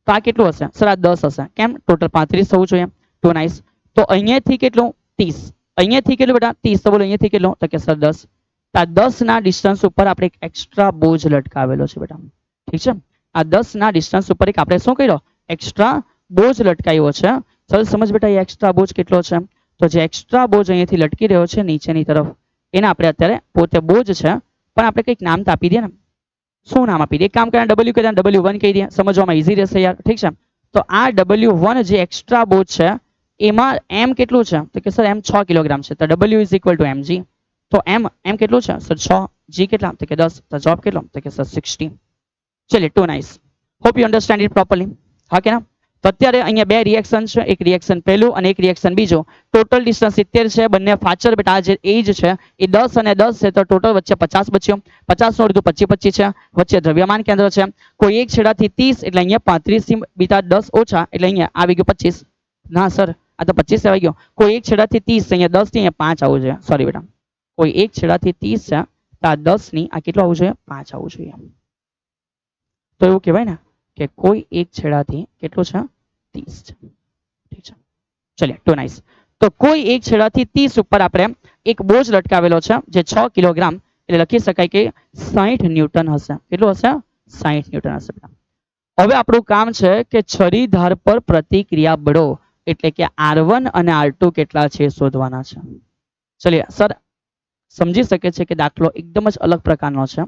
Speaker 1: તો આ કેટલું હશે? સર આ 10 હશે. કેમ? ટોટલ 35 થવું જોઈએ. Too nice. તો અહીંયાથી કેટલું? 30. અહીંયાથી કેટલું બેટા? 30. તો બોલો અહીંયાથી કેટલું? તો કે સર 10. તો આ 10 ના ડિસ્ટન્સ ઉપર આપણે એક એક્સ્ટ્રા બોજ લટકાવેલો છે બેટા. ઠીક છે. આ 10 ના ડિસ્ટન્સ ઉપર એક આપણે શું કર્યો? એક્સ્ટ્રા બોજ લટકાવ્યો છે. ચલ સમજ બેટા એ એક્સ્ટ્રા બોજ કેટલો છે? તો જે એક્સ્ટ્રા બોજ અહીંયાથી લટકી રહ્યો છે નીચેની તરફ, એને આપણે અત્યારે પોતે બોજ છે પણ આપણે કંઈક નામ તો આપી દઈએ ને. શું નામ આપી દે? એક કામ કરે ડબલ્યુ કહી દે, W1 કહી દે, સમજવામાં ઈઝી રહેશે યાર. ઠીક છે. તો આ W1 જે એક્સ્ટ્રા બોજ છે એમાં m કેટલું છે? તો કે સર m 6 કિલોગ્રામ છે. તો W is equal two mg. તો m કેટલું છે સર? 6. g કેટલા? તો કે 10. તો જવાબ કેટલો? તો કે સર 60. ચલિए too nice. Hope you understand it properly. હા કે ના? તો અત્યારે અહીંયા બે રિએક્શન છે, એક રિએક્શન પહેલું અને એક રિએક્શન બીજું. ટોટલ ડિસ્ટન્સ 70 છે. બંને ફાચર બેટા આ જે એજ છે એ 10 અને 10 છે, તો ટોટલ વચ્ચે 50 બચ્યો. 50 નું અડધું 25 25 છે. વચ્ચે દ્રવ્યમાન કેન્દ્ર છે. કોઈ એક છેડાથી 30 એટલે અહીંયા 35 થી બીટા 10 ઓછા એટલે અહીંયા આવી ગયું 25. ના સર, આ તો 25 આવી ગયો. કોઈ એક છેડાથી 30 અહીંયા 10 થી અહીંયા 5 આવવું જોઈએ. સોરી બેટા, કોઈ એક છેડાથી 30 છે તો આ 10 ની આ કેટલું આવવું જોઈએ? 5 આવવું જોઈએ. તો એવું કહેવાય ને કે કોઈ એક છેડાથી કેટલું છે? 30 છે. ઠીક છે. ચલિए ટુ નાઇસ. તો કોઈ એક છેડાથી 30 ઉપર આપણે એક બોજ લટકાવેલો છે જે 6 કિલોગ્રામ એટલે લખી શકાય કે 60 ન્યૂટન હશે. કેટલું હશે? 60 ન્યૂટન હશે. હવે આપણું કામ છે કે છરી ધાર પર પ્રતિક્રિયા બળો એટલે કે R1 અને R2 કેટલા છે શોધવાના છે. ચલિए સર સમજી શકે છે કે દાખલો એકદમ જ અલગ પ્રકારનો છે,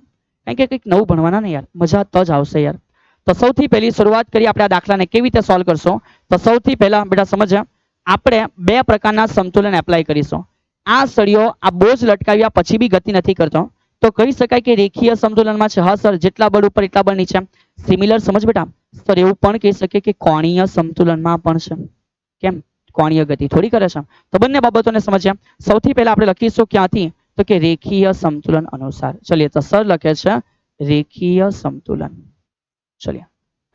Speaker 1: કારણ કે કંઈક નવું ભણવાના ને યાર, મજા તો જ આવશે યાર. તો સૌથી પહેલી શરૂઆત કરીએ આપણે આ દાખલાને કેવી રીતે સોલ્વ કરશો. તો સૌથી પહેલા બેટા સમજ્યા, આપણે બે પ્રકારના સમતુલન એપ્લાય કરીશું. આ સળિયો આ બોજ લટકાવ્યા પછી બી ગતિ નથી કરતો, તો કહી શકાય કે રેખીય સંતુલનમાં છે. હા સર, જેટલા બળ ઉપર એટલા બળ નીચે. સિમિલર સમજ બેટા. સર એવું પણ કહી શકીએ કે કોણીય સંતુલનમાં પણ છે. કેમ? કોણીય ગતિ થોડી કરે છે. તો બંને બાબતોને સમજ્યા. સૌથી પહેલા આપણે લખીશું ક્યાંથી? તો કે રેખીય સંતુલન અનુસાર. ચલિए તો સર લખે છે રેખીય સંતુલન. ચલિए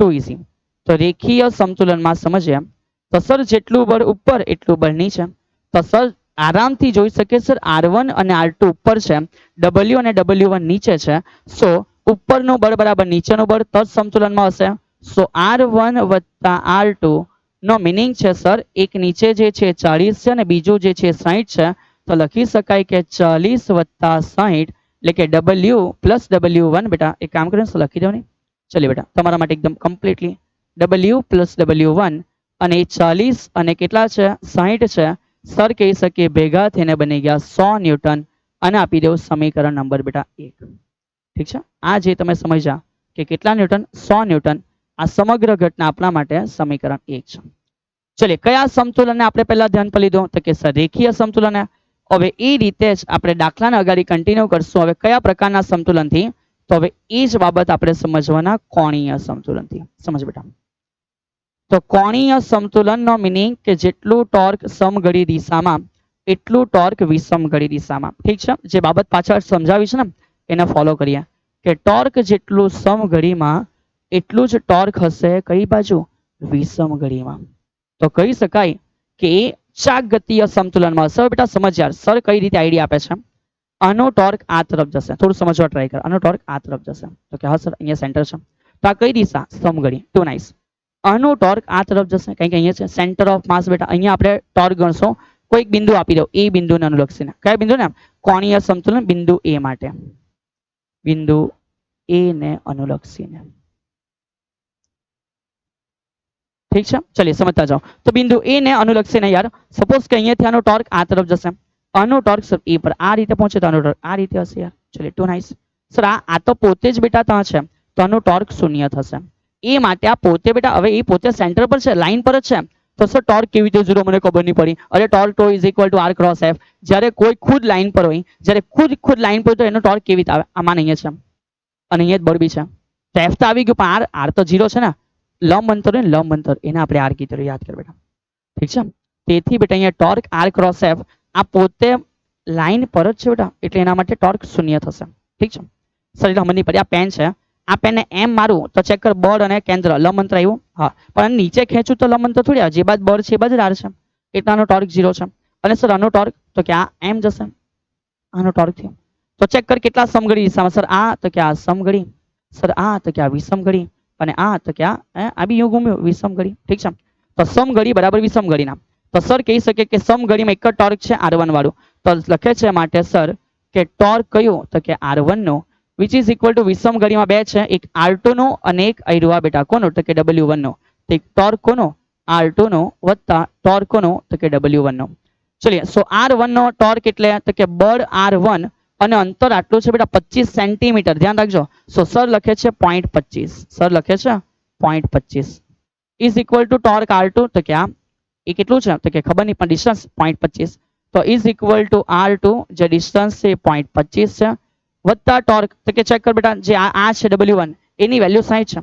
Speaker 1: ટુ ઇઝી. તો રેખીય સંતુલનમાં સમજ્યા તો સર જેટલું બળ ઉપર એટલું બળ નીચે. તો સર આરામથી જોઈ શકે સર R1 અને R2 ઉપર છે, W અને W1 નીચે છે. સો ઉપરનું બળ બરાબર નીચેનું બળ તો જ સંતુલનમાં હશે. સો R1 વત્તા R2 નો મિનિંગ છે સર એક નીચે જે છે 40 છે અને બીજું જે છે 60 છે. તો લખી શકાય કે 40 વત્તા 60 એટલે કે W પ્લસ W1. બેટા એક કામ કરીને લખી દો ને. ચલિए બેટા તમારા માટે એકદમ કમ્પ્લીટલી W પ્લસ W1 અને 40 અને કેટલા છે? 60 છે. સર કહી શકીએ ભેગા થઈને બની ગયા 100 ન્યૂટન અને આપી દો સમીકરણ નંબર બેટા 1. ઠીક છે. આ જે તમે સમજ્યા કે કેટલા ન્યૂટન? 100 ન્યૂટન. આ સમગ્ર ઘટના આપણા માટે સમીકરણ 1 છે. ચલિए કયા સમતુલનને આપણે પહેલા ધ્યાન પર લીધો? તો કે સર રેખીય સંતુલન. હવે એ રીતે જ આપણે દાખલાને અગાડી કન્ટિન્યુ કરશું. હવે કયા પ્રકારના સંતુલનથી? તો હવે એ જ બાબત આપણે સમજવાના કોણીય સંતુલનથી. સમજ બેટા. તો કોણીય સંતુલનનો મિનિંગ કે જેટલું ટોર્ક સમઘડી દિશામાં એટલું ટોર્ક વિષમઘડી દિશામાં. ઠીક છે. જે બાબત પાછળ સમજાવી છે ને એને ફોલો કરીએ કે ટોર્ક જેટલું સમઘડીમાં એટલું જ ટોર્ક હશે કઈ બાજુ? વિષમઘડીમાં. તો કહી શકાય કે એ ચાકગતીય સંતુલનમાં હશે. બેટા સમજ યાર, સર કઈ રીતે આઈડિયા આપે છે. આનો ટોર્ક આ તરફ જશે. થોડું સમજવા ટ્રાય કર. આનો ટોર્ક આ તરફ જશે. તો કે હા સર અહીંયા સેન્ટર છે. તો આ કઈ દિશા? સમઘડી. Too nice. આનો ટોર્ક આ તરફ જશે કારણ કે અહીંયા છે સેન્ટર ઓફ માસ. બેટા અહીંયા આપણે ટોર્ક ગણશું. કોઈક બિંદુ આપી દો, એ બિંદુને અનુલક્ષીને. કયા બિંદુ ને? કોણીય સંતુલન બિંદુ એ માટે. બિંદુ એ ને અનુલક્ષીને. ઠીક છે. ચલિए સમજતા જાઓ. તો બિંદુ એ ને અનુલક્ષીને યાર સપોઝ કે અહીંયાથી આનો ટોર્ક આ તરફ જશે. આનો ટોર્ક સર એ પર આ રીતે પહોંચે તો આનો ટોર્ક આ રીતે હશે યાર. ચલિए ટુ નાઇસ. સર આ તો પોતે જ બેટા ત્યાં છે તો આનો ટોર્ક શૂન્ય થશે. એ માટે આ પોતે બેટા હવે એ પોતે સેન્ટર પર છે, લાઈન પર જ છે. તો સર ટોર્ક કેવી રીતે ઝીરો મને ખબર નહીં પડી. અરે torque two is equal two R cross F. જ્યારે કોઈ ખુદ લાઈન પર હોય, જ્યારે ખુદ લાઈન પર હોય તો એનો ટોર્ક કેવી રીતે આવે? આમાં અહીંયા છે અને અહીંયા જ બળ બી છે. તો F તો આવી ગયું પણ R તો 0 છે ને. લંબ અંતર હોય ને લંબ અંતર એને આપણે R કીધું. યાદ કર બેટા. ઠીક છે. તેથી બેટા અહીંયા ટોર્ક R ક્રોસ F આ પોતે લાઈન પર જ છે બેટા, એટલે એના માટે ટોર્ક શૂન્ય થશે. ઠીક છે. સર એટલે સમજ નહીં પડી. આ પેન છે, આ પેનને એમ મારું તો ચેક કર બળ અને કેન્દ્ર લંબ અંતર આવ્યું. હા પણ નીચે ખેંચું તો લંબ અંતર થોડી આવે. જે બાદ બળ છે એ બાદ R છે એટલે આનો ટોર્ક 0 છે. અને સર આનો ટોર્ક તો કે આ એમ જશે. આનો ટોર્ક થયો તો ચેક કર કેટલા સમઘડી દિશામાં. સર આ તો કે આ સમઘડી. સર આ તો કે આ વિષમઘડી. અને આ તો કે આ બી ઘૂમ્યું વિષમઘડી. ઠીક છે. તો સમઘડી બરાબર વિષમઘડીના. તો સર કહી શકે કે સમઘડીમાં એક જ ટોર્ક છે R1 વાળું. તો લખે છે માટે સર કે ટોર્ક કયું? તો કે R1 no which is equal to વિષમઘડીમાં બે છે, એક R2 નો અને એક આયરુઆ બેટા કોનો? તો કે W1 નો. તો ટોર્ક કોનો? R2 નો વત્તા ટોર્ક કોનો? તો કે W1 નો. ચલિए સો R1 નો ટોર્ક એટલે તો કે બળ R1 અને અંતર આટલું છે બેટા 25 સેન્ટીમીટર, ધ્યાન રાખજો. સો સર લખે છે 0.25, સર લખે છે 0.25 is equal two torque R2, તો કે આ એ કેટલું છે તો કે ખબર નહીં, પણ ડિસ્ટન્સ 0.25, તો ઇઝ ઇક્વલ ટુ R2 જે ડિસ્ટન્સ છે 0.25 છે, વત્તા ટોર્ક, તો કે ચેક કર બેટા, જે આ છે W1 એની વેલ્યુ 60 છે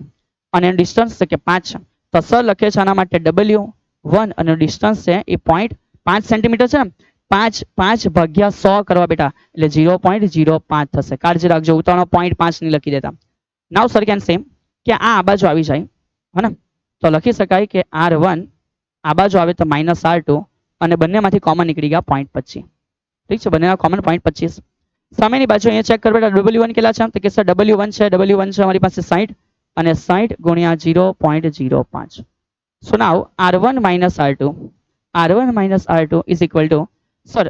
Speaker 1: અને એનું ડિસ્ટન્સ છે કે 5 છે, તો સર લખે છે આના માટે W1 અને ડિસ્ટન્સ છે એ 0.5 સેન્ટીમીટર છે ને, 5 ભાગ્યા 100 કરવા બેટા, એટલે 0.05 થશે. કાળજી રાખજો ઉતાવળમાં 0.5 નહીં લખી દેતા. નાઉ સર કેન સેમ કે આ બાજુ આવી જાય હે ને, તો લખી શકાય કે R1 આ બાજુ આવે તો -R2 અને બંનેમાંથી કોમન નીકળી ગયા 0.25. ઠીક છે, બંનેના કોમન 0.25. સામેની બાજુ અહીંયા ચેક કર બેટા, W1 કેટલા છે તો કે સર W1 છે અમારી પાસે 60 અને 60 ગુણ્યા 0.05. સો નાઉ R1 - R2 is equal two, sir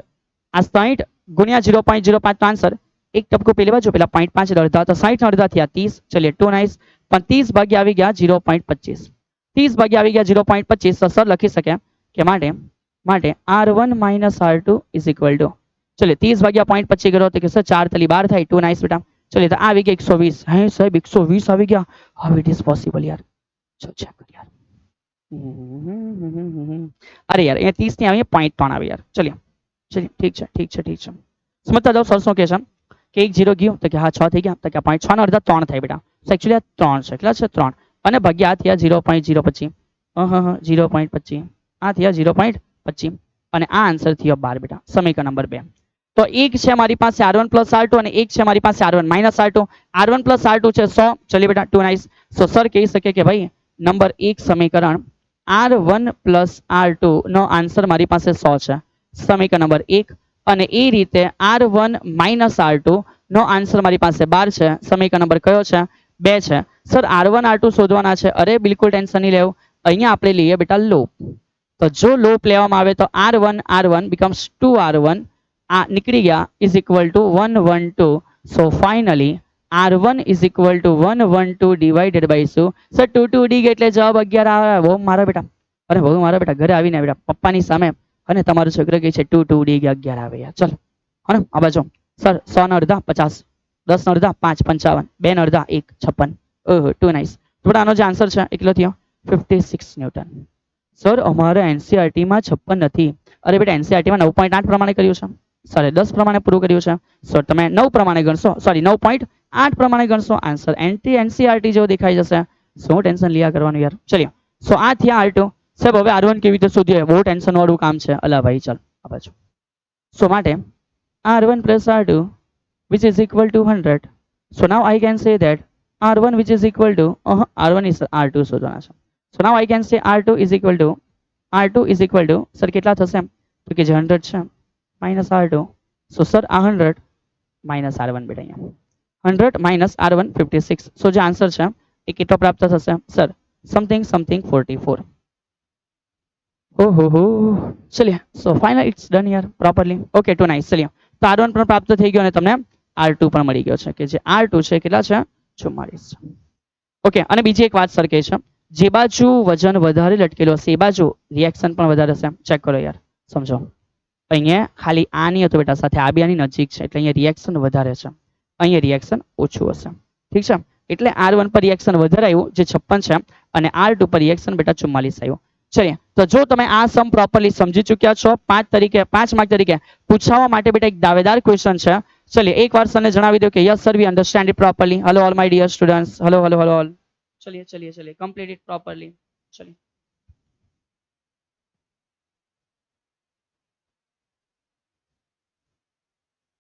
Speaker 1: આ 60 ગુણ્યા 0.05 તો આન્સર એક ટપકું પેલી બાજુ, પેલા 0.5 અડધા, તો 60 અડધા થયા 30, ચલિए 2 નાઇસ, પણ 30 ભાગ્યા આવી ગયા 0.25, 30 ભાગ્યા આવી ગયા 0.25, તો સર લખી શકે કે માટે R1 - R2 is equal two, ચલિए 30 ભાગ્યા 0.25 કરો તો કે સર 4 તલી 12 થાય, 2 નાઇસ બેટા, ચલિए તો આવી ગયા 120. હે સાહેબ 120 આવી ગયા, હાઉ ઇટ ઇઝ પોસિબલ યાર, ચલ ચેક કર યાર. અરે યાર અહીંયા 30 ની આવી 0.3 આવી યાર, ચલિए ઠીક છે. સમજતા જાઓ સર શું કહે છે કે 1 0 ગયું તો કે હા 6 થઈ ગયા, તો કે 0.6 ના અડધા 3 થાય બેટા, તો એકચ્યુઅલી આ 3 છે, કેટલા છે 3 અને ભાગ્યા આ થયા 0.025, 0.25 આ થયા 0.25 અને આ આન્સર થયો 12 બેટા, સમીકરણ નંબર 2. તો એક છે મારી પાસે R1 + R2 અને એક છે મારી પાસે R1 - R2. R1 + R2 છે 100, ચલિए બેટા 2 નાઇસ. સો સર કહી શકે કે ભાઈ નંબર 1 સમીકરણ R1 + R2 નો આન્સર મારી પાસે 100 છે, સમીકરણ નંબર 1, અને એ રીતે R1 - R2 નો આન્સર મારી પાસે 12 છે, સમીકરણ નંબર કયો છે 2 છે. સર R1 R2 શોધવાના છે, અરે બિલકુલ ટેન્શન નહીં લેવું, અહીંયા આપણે લઈએ બેટા લોપ, તો જો લોપ લેવામાં આવે તો R1 becomes 2R1, આ નીકળી ગયા is equal to 112. So finally R1 is equal to 112 divided by શું સર 2 ડી એટલે જવાબ 11 આવે. બહુ મારા બેટા, અરે બહુ મારા બેટા ઘરે આવીને બેટા પપ્પાની સામે અને તમારું છોકરો કહે છે 2 ડી 11 આવે યાર, ચલો હા ને આ બાજુ સર 100 ના અડધા 50, 10 ના અડધા 5 55, 2 ના અડધા 1 56. ઓહો 2 નાઇસ. થોડા આનો જે આન્સર છે એટલો થયો 56 ન્યૂટન. સર અમારે એનસીઆરટી માં 56 નથી, અરે બેટા એનસીઆરટી માં 9.8 પ્રમાણે કર્યું છે, સર 10 પ્રમાણે પૂરું કર્યું છે, સર તમે 9 પ્રમાણે ગણશો, સોરી 9.8 પ્રમાણે ગણશો, આન્સર એનસીઆરટી જેવો દેખાઈ જશે. શું ટેન્શન લિયા કરવાનું યાર. ચલિए સો આ થયા R2. સાહેબ હવે R1 કેવી રીતે શોધીએ, બહુ ટેન્શન વાળું કામ છે, અલા ભાઈ ચાલ આ બાજુ. સો માટે R1 + R2 which is equal to 100. So now I can say that R1 which is equal to R1 is R2 શોધવાના છે. So now I can say R2 is equal to sir કેટલા થશે તો કે જે 100 છે -R2. So સર આ 100 -R1 બેટા, અહીંયા 100 - R1 56. સો જે આન્સર છે એ કેટલો પ્રાપ્ત થશે સર સમથિંગ 44. ઓહો ચલિए સો ફાઇનલ ઇટ્સ ડન યાર પ્રોપરલી. Okay 2 nice. ચલિए તો R1 પણ પ્રાપ્ત થઈ ગયો અને તમને R2 પણ મળી ગયો છે કે જે R2 છે કેટલા છે 44. ઓકે અને બીજી એક વાત સર કહે છે જે બાજુ વજન વધારે લટકેલો હશે એ બાજુ રિએક્શન પણ વધારે હશે. ચેક કરો યાર સમજો, અહીંયા ખાલી આ નહીં હતું બેટા, સાથે આ બી આની નજીક છે એટલે અહીંયા રિએક્શન વધારે છે, અહીંયા રિએક્શન ઓછું હશે. ઠીક છે, એટલે R1 પર રિએક્શન વધારે આવ્યું જે 56 છે અને R2 પર રિએક્શન બેટા 44 આવ્યું. ચલિए તો જો તમે આ સમ પ્રોપરલી સમજી ચૂક્યા છો 5 માર્ક તરીકે પૂછવા માટે બેટા એક દાવેદાર ક્વેશ્ચન છે. ચલિए એકવાર સરને જણાવી દો કે yes sir we understand it properly. Hello all my dear students, hello all. ચલિए કમ્પ્લીટ ઇટ પ્રોપરલી. ચલિए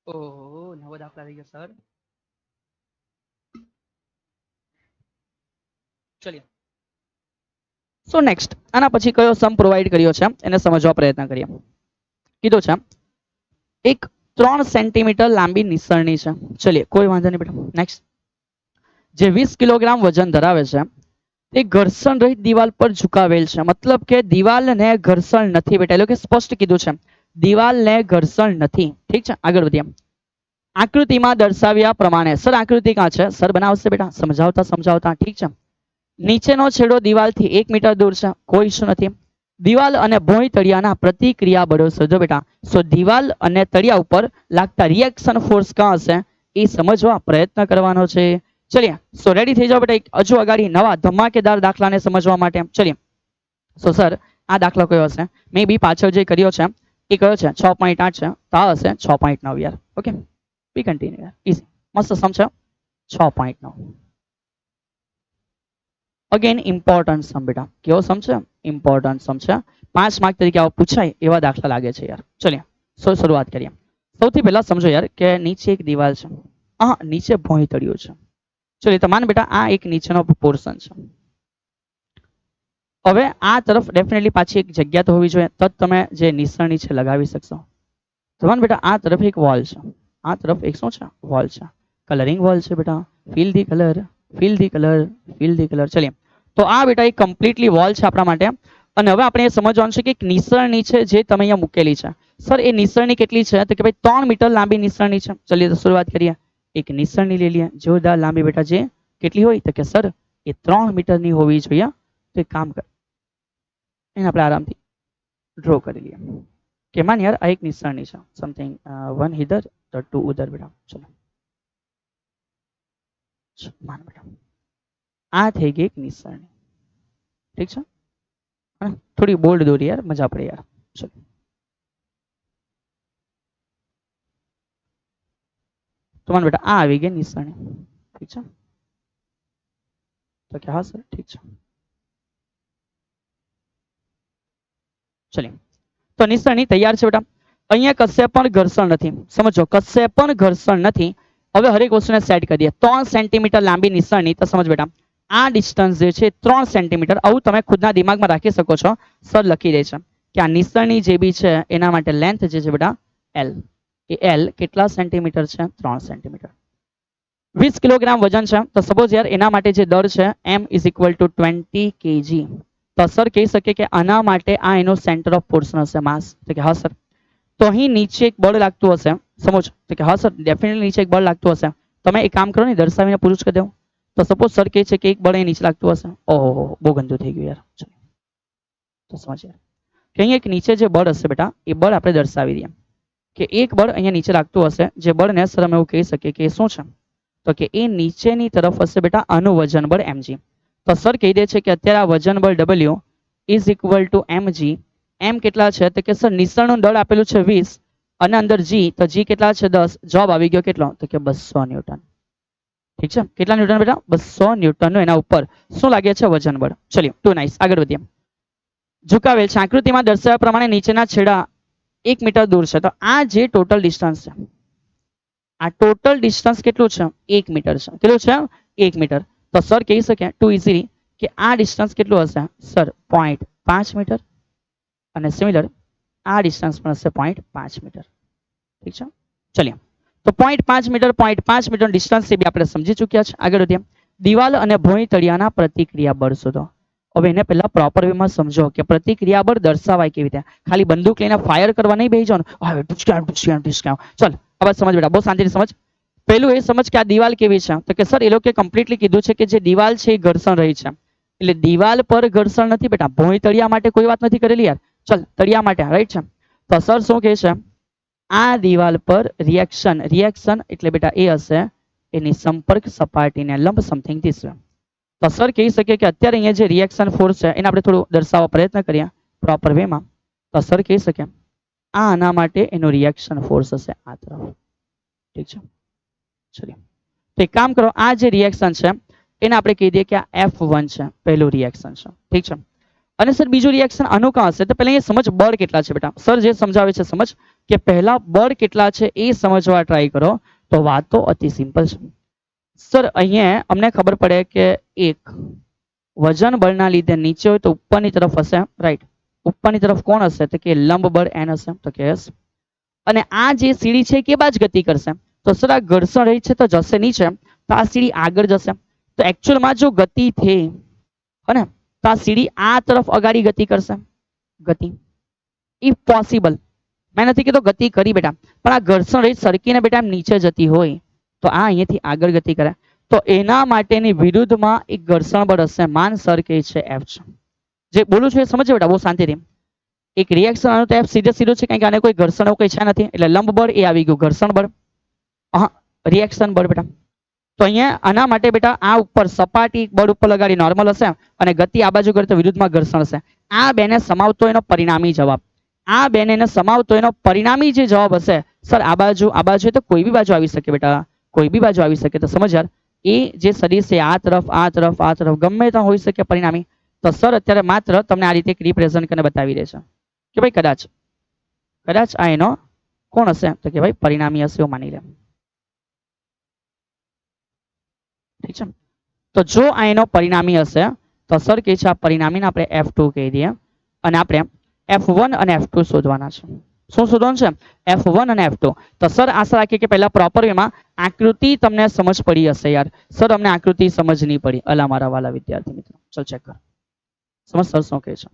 Speaker 1: ઓહો નવો દાખલા થઈ ગયો સર. ચલિए સો નેક્સ્ટ આના પછી કયો સમ પ્રોવાઈડ કર્યો છે એને સમજવા પ્રયત્ન કરીએ. કીધું છે એક 3 સેન્ટીમીટર લાંબી નિસરણી છે. ચલિए કોઈ વાંધો નહીં બેટા. નેક્સ્ટ જે 20 કિલોગ્રામ વજન ધરાવે છે તે ઘર્ષણ રહિત દિવાલ પર ઝુકાવેલ છે, મતલબ કે દિવાલને ઘર્ષણ નથી બેટા, એટલે કે સ્પષ્ટ કીધું છે દિવાલને ઘર્ષણ નથી. ઠીક છે આગળ વધીએ. આકૃતિમાં દર્શાવ્યા પ્રમાણે સર આકૃતિ કાં છે સર બનાવશે બેટા સમજાવતા. ઠીક છે નીચેનો છેડો દિવાલથી 1 મીટર દૂર છે, કોઈ ઇશ્યુ નથી. દિવાલ અને ભોંય તળિયાના પ્રતિક્રિયા બળો શોધો બેટા. સો દિવાલ અને તળિયા ઉપર લાગતા રિએક્શન ફોર્સ ક્યાં હશે એ સમજવા પ્રયત્ન કરવાનો છે. ચલિए સો રેડી થઈ જાઓ બેટા એક હજુ અગાડી નવા ધમાકેદાર દાખલાને સમજવા માટે. ચલિए સો સર આ દાખલો કયો હશે? મે બી પાછળ જે કર્યો છે એ કયો છે 6.8 છે તો આ હશે 6.9 યાર. ઓકે બી કન્ટિન્યુ યાર ઈઝી મસ્ત સમજો 6.9. અગેન ઇમ્પોર્ટન્ટ સમ બેટા. કેવો સમ છે? ઇમ્પોર્ટન્ટ સમ છે. 5 માર્ક તરીકે આવો પૂછાય એવા દાખલા લાગે છે યાર. ચલિए સો શરૂઆત કરીએ. સૌથી પહેલા સમજો યાર કે નીચે એક દિવાલ છે, હા નીચે ભોંય તળિયું છે. ચલો તો માન બેટા આ એક નીચેનો પોર્શન છે. હવે આ તરફ ડેફિનેટલી પાછી એક જગ્યા તો હોવી જોઈએ તો જ તમે જે નિસરણી છે લગાવી શકશો. તો માન બેટા આ તરફ એક વોલ છે, આ તરફ એક શું છે? વોલ છે. કલરિંગ વોલ છે બેટા. Fill the colour, fill the colour, fill the colour. ચલીએ તો આ બેટા એક કમ્પ્લીટલી વોલ છે આપણા માટે. અને હવે આપણે એ સમજવાનું છે કે એક નિસરણી છે જે તમે અહીંયા મૂકેલી છે. સર એ નિસરણી કેટલી છે? તો કે ભાઈ 3 મીટર લાંબી નિસરણી છે. ચલીએ તો શરૂઆત કરીએ. એક નિસરણી લઈ લઈએ જોરદાર લાંબી બેટા. જે કેટલી હોય તો કે સર એ 3 મીટરની હોવી જોઈએ. તો એક કામ કર એને આપણે આરામથી ડ્રો કરી લઈએ કે માન યાર આ એક નિસરણી છે સમથિંગ 1 ઇધર તો 2 ઉધર બેટા. ચલો માન બેટા આ થઈ ગઈ એક નિસરણી. ઠીક છે થોડી બોલ્ડ દોરી યાર મજા પડે યાર. ચલો તો માન બેટા આ આવી ગઈ નિસરણી. ઠીક છે તો કે હા સર ઠીક છે. ચલીએ તો નિસરણી તૈયાર છે બેટા. અહીંયા કશે પણ ઘર્ષણ નથી. સમજો કશે પણ ઘર્ષણ નથી. હવે હરેક વસ્તુને સેટ કરી દઈએ. 3 સેન્ટીમીટર લાંબી નિસરણી તો સમજ બેટા આ ડિસ્ટન્સ જે છે 3 સેન્ટીમીટર. આવું તમે ખુદના દિમાગમાં રાખી શકો છો. સર લખી દે છે કે આ નિસરણી જે બી છે એના માટે લેન્થ જે છે બેટા એલ. એ એલ કેટલા સેન્ટીમીટર છે? 3 સેન્ટીમીટર. 20 કિલોગ્રામ વજન છે તો સપોઝ યાર એના માટે જે દર છે m is equal two 20 kg. તો સર કહી શકે કે આના માટે આ એનો સેન્ટર ઓફ પોર્શન હશે માસ. તો કે હા સર. તો અહીં નીચે એક બળ લાગતું હશે. સમજ તો કે હા સર ડેફિનેટલી નીચે એક બળ લાગતું હશે. તમે એક કામ કરો ને દર્શાવીને પૂરું જ કરી દઉં. તો સપોઝ સર કહે છે કે એક બળ અહીં નીચે લાગતું હશે. ઓહો બહુ ગંદુ થઈ ગયું યાર. તો સમજ યાર કે અહીં એક નીચે જે બળ હશે બેટા એ બળ આપણે દર્શાવી દઈએ કે એક બળ અહીંયા નીચે લાગતું હશે. જે બળને સર અમે એવું કહી શકીએ કે શું છે તો કે એ નીચેની તરફ હશે બેટા આનું વજન બળ mg. તો સર કહી દે છે કે અત્યારે આ વજન બળ w is equal two mg. m કેટલા છે તો કે સર નિસરણનું દળ આપેલું છે 20 અને અંદર g તો g કેટલા છે 10. જવાબ આવી ગયો કેટલો તો કે 200 ન્યૂટન. ઠીક છે કેટલા ન્યૂટન બેટા? 200 ન્યૂટનનું એના ઉપર શું લાગે છે? વજન બળ. ચલિए ટુ નાઇસ આગળ વધીએ. ઝુકાવેલ છે આકૃતિમાં દર્શાવ્યા પ્રમાણે નીચેના છેડા 1 મીટર દૂર છે. તો આ જે ટોટલ ડિસ્ટન્સ છે આ ટોટલ ડિસ્ટન્સ કેટલું છે? 1 મીટર છે. કેટલું છે? 1 મીટર. તો સર કહી શકે ટુ ઇઝીલી કે આ ડિસ્ટન્સ કેટલું હશે સર 0.5 મીટર. અને સિમિલર આ ડિસ્ટન્સ પણ હશે 0.5 મીટર. ઠીક છે ચલિए તો 0.5 મીટર 0.5 મીટર ડિસ્ટન્સ એ બી આપણે સમજી ચૂક્યા છે. આગળ વધીએ. દિવાલ અને ભોંય તળિયાના પ્રતિક્રિયા બળ શોધો. હવે એને પહેલા પ્રોપર વેમાં સમજો કે પ્રતિક્રિયા બળ દર્શાવાય કેવી રીતે. ખાલી બંદૂક લઈને ફાયર કરવા નહીં બેસી જાઓ. ચલ હવે સમજ બેટા બહુ શાંતિથી સમજ. પહેલું એ સમજ કે આ દિવાલ કેવી છે તો કે સર એ લોકો કમ્પ્લીટલી કીધું છે કે જે દિવાલ છે એ ઘર્ષણ રહી છે. એટલે દિવાલ પર ઘર્ષણ નથી બેટા. ભોંય તળિયા માટે કોઈ વાત નથી કરેલી યાર. ચલ તળિયા માટે રાઈટ છે. તો સર શું કહે છે આ દિવાલ પર રિએક્શન. રિએક્શન એટલે બેટા એ હશે એની સંપર્ક સપાટીને લંબ સમથિંગ ધીસ. તો સર કહી શકે કે અત્યારે અહીંયા જે રિએક્શન ફોર્સ છે એને આપણે થોડું દર્શાવવા પ્રયત્ન કરીએ પ્રોપર વેમાં. તો સર કહી શકે આ આના માટે એનો રિએક્શન ફોર્સ હશે આ તરફ. ઠીક છે ચલિए તો એક કામ કરો આ જે રિએક્શન છે એને આપણે કહી દઈએ કે આ F1 છે પહેલું રિએક્શન છે. ઠીક છે અને સર બીજું રિએક્શન આનું કાં હશે તો પહેલા એ સમજ બળ કેટલા છે બેટા. સર જે સમજાવે છે સમજ કે પહેલા બળ કેટલા છે એ સમજવા ટ્રાય કરો. તો વાત તો અતિ સિમ્પલ છે. સર અહીંયા અમને ખબર પડે કે એક વજન બળના લીધે નીચે હોય તો ઉપરની તરફ હશે રાઈટ. ઉપરની તરફ કોણ હશે તો કે લંબ બળ n હશે તો કે S. અને આ જે સીડી છે કે બાજ ગતિ કરશે. તો સર આ ઘર્ષણ રહી છે તો જશે નીચે તો આ સીડી આગળ જશે. તો એકચ્યુઅલમાં જો ગતિ થઈ હને તો આ સીડી આ તરફ અગાડી ગતિ કરશે. ગતિ ઇફ પોસિબલ મેં નથી કીધું ગતિ કરી બેટા પણ આ ઘર્ષણ રહી સરકીને બેટા નીચે જતી હોય તો આ અહીંયાથી આગળ ગતિ કરે. તો એના માટેની વિરુદ્ધમાં એક ઘર્ષણ બળ હશે. માન સર કહે છે F છે. જે બોલું છું એ સમજો બેટા બહુ શાંતિથી. એક રિએક્શન આનું તો F સીધે સીધું છે, કારણ કે આને કોઈ ઘર્ષણ એવું કંઈ છે નથી, એટલે લંબ બળ એ આવી ગયું, ઘર્ષણ બળ રિએક્શન બળ બેટા. તો અહીંયા આના માટે બેટા આ ઉપર સપાટી બળ ઉપર લગાડી નોર્મલ હશે અને ગતિ આ બાજુ કરે તો વિરુદ્ધમાં ઘર્ષણ હશે. આ બેને સમાવતો એનો પરિણામી જવાબ, આ બેને સમાવતો એનો પરિણામી જે જવાબ હશે સર આ બાજુ તો કોઈ બી બાજુ આવી શકે બેટા, કોઈ બી બાજુ આવી શકે. તો સમજ યાર, એ જે સદિશ છે આ તરફ આ તરફ આ તરફ ગમે ત્યાં હોઈ શકે પરિણામી. તો સર અત્યારે માત્ર તમને આ રીતે એક રિપ્રેઝન્ટ કરીને બતાવી દે છે કે ભાઈ કદાચ આ એનો કોણ હશે, તો કે ભાઈ પરિણામી હશે એવું માની લે. ઠીક છે. તો જો આ એનો પરિણામી હશે તો સર કે છે આ પરિણામીને આપણે F2 કહી દઈએ અને આપણે F1 અને F2 શોધવાના છે. શું શોધવાનું છે? F1 અને F2. તો સર આશા રાખીએ કે પહેલા પ્રોપર વેમાં આકૃતિ તમને સમજ પડી હશે યાર. સર અમને આકૃતિ સમજ નહીં પડી. અલા મારા વાલા વિદ્યાર્થી મિત્રો, ચલ ચેક કર. સમજ સર શું કહે છે?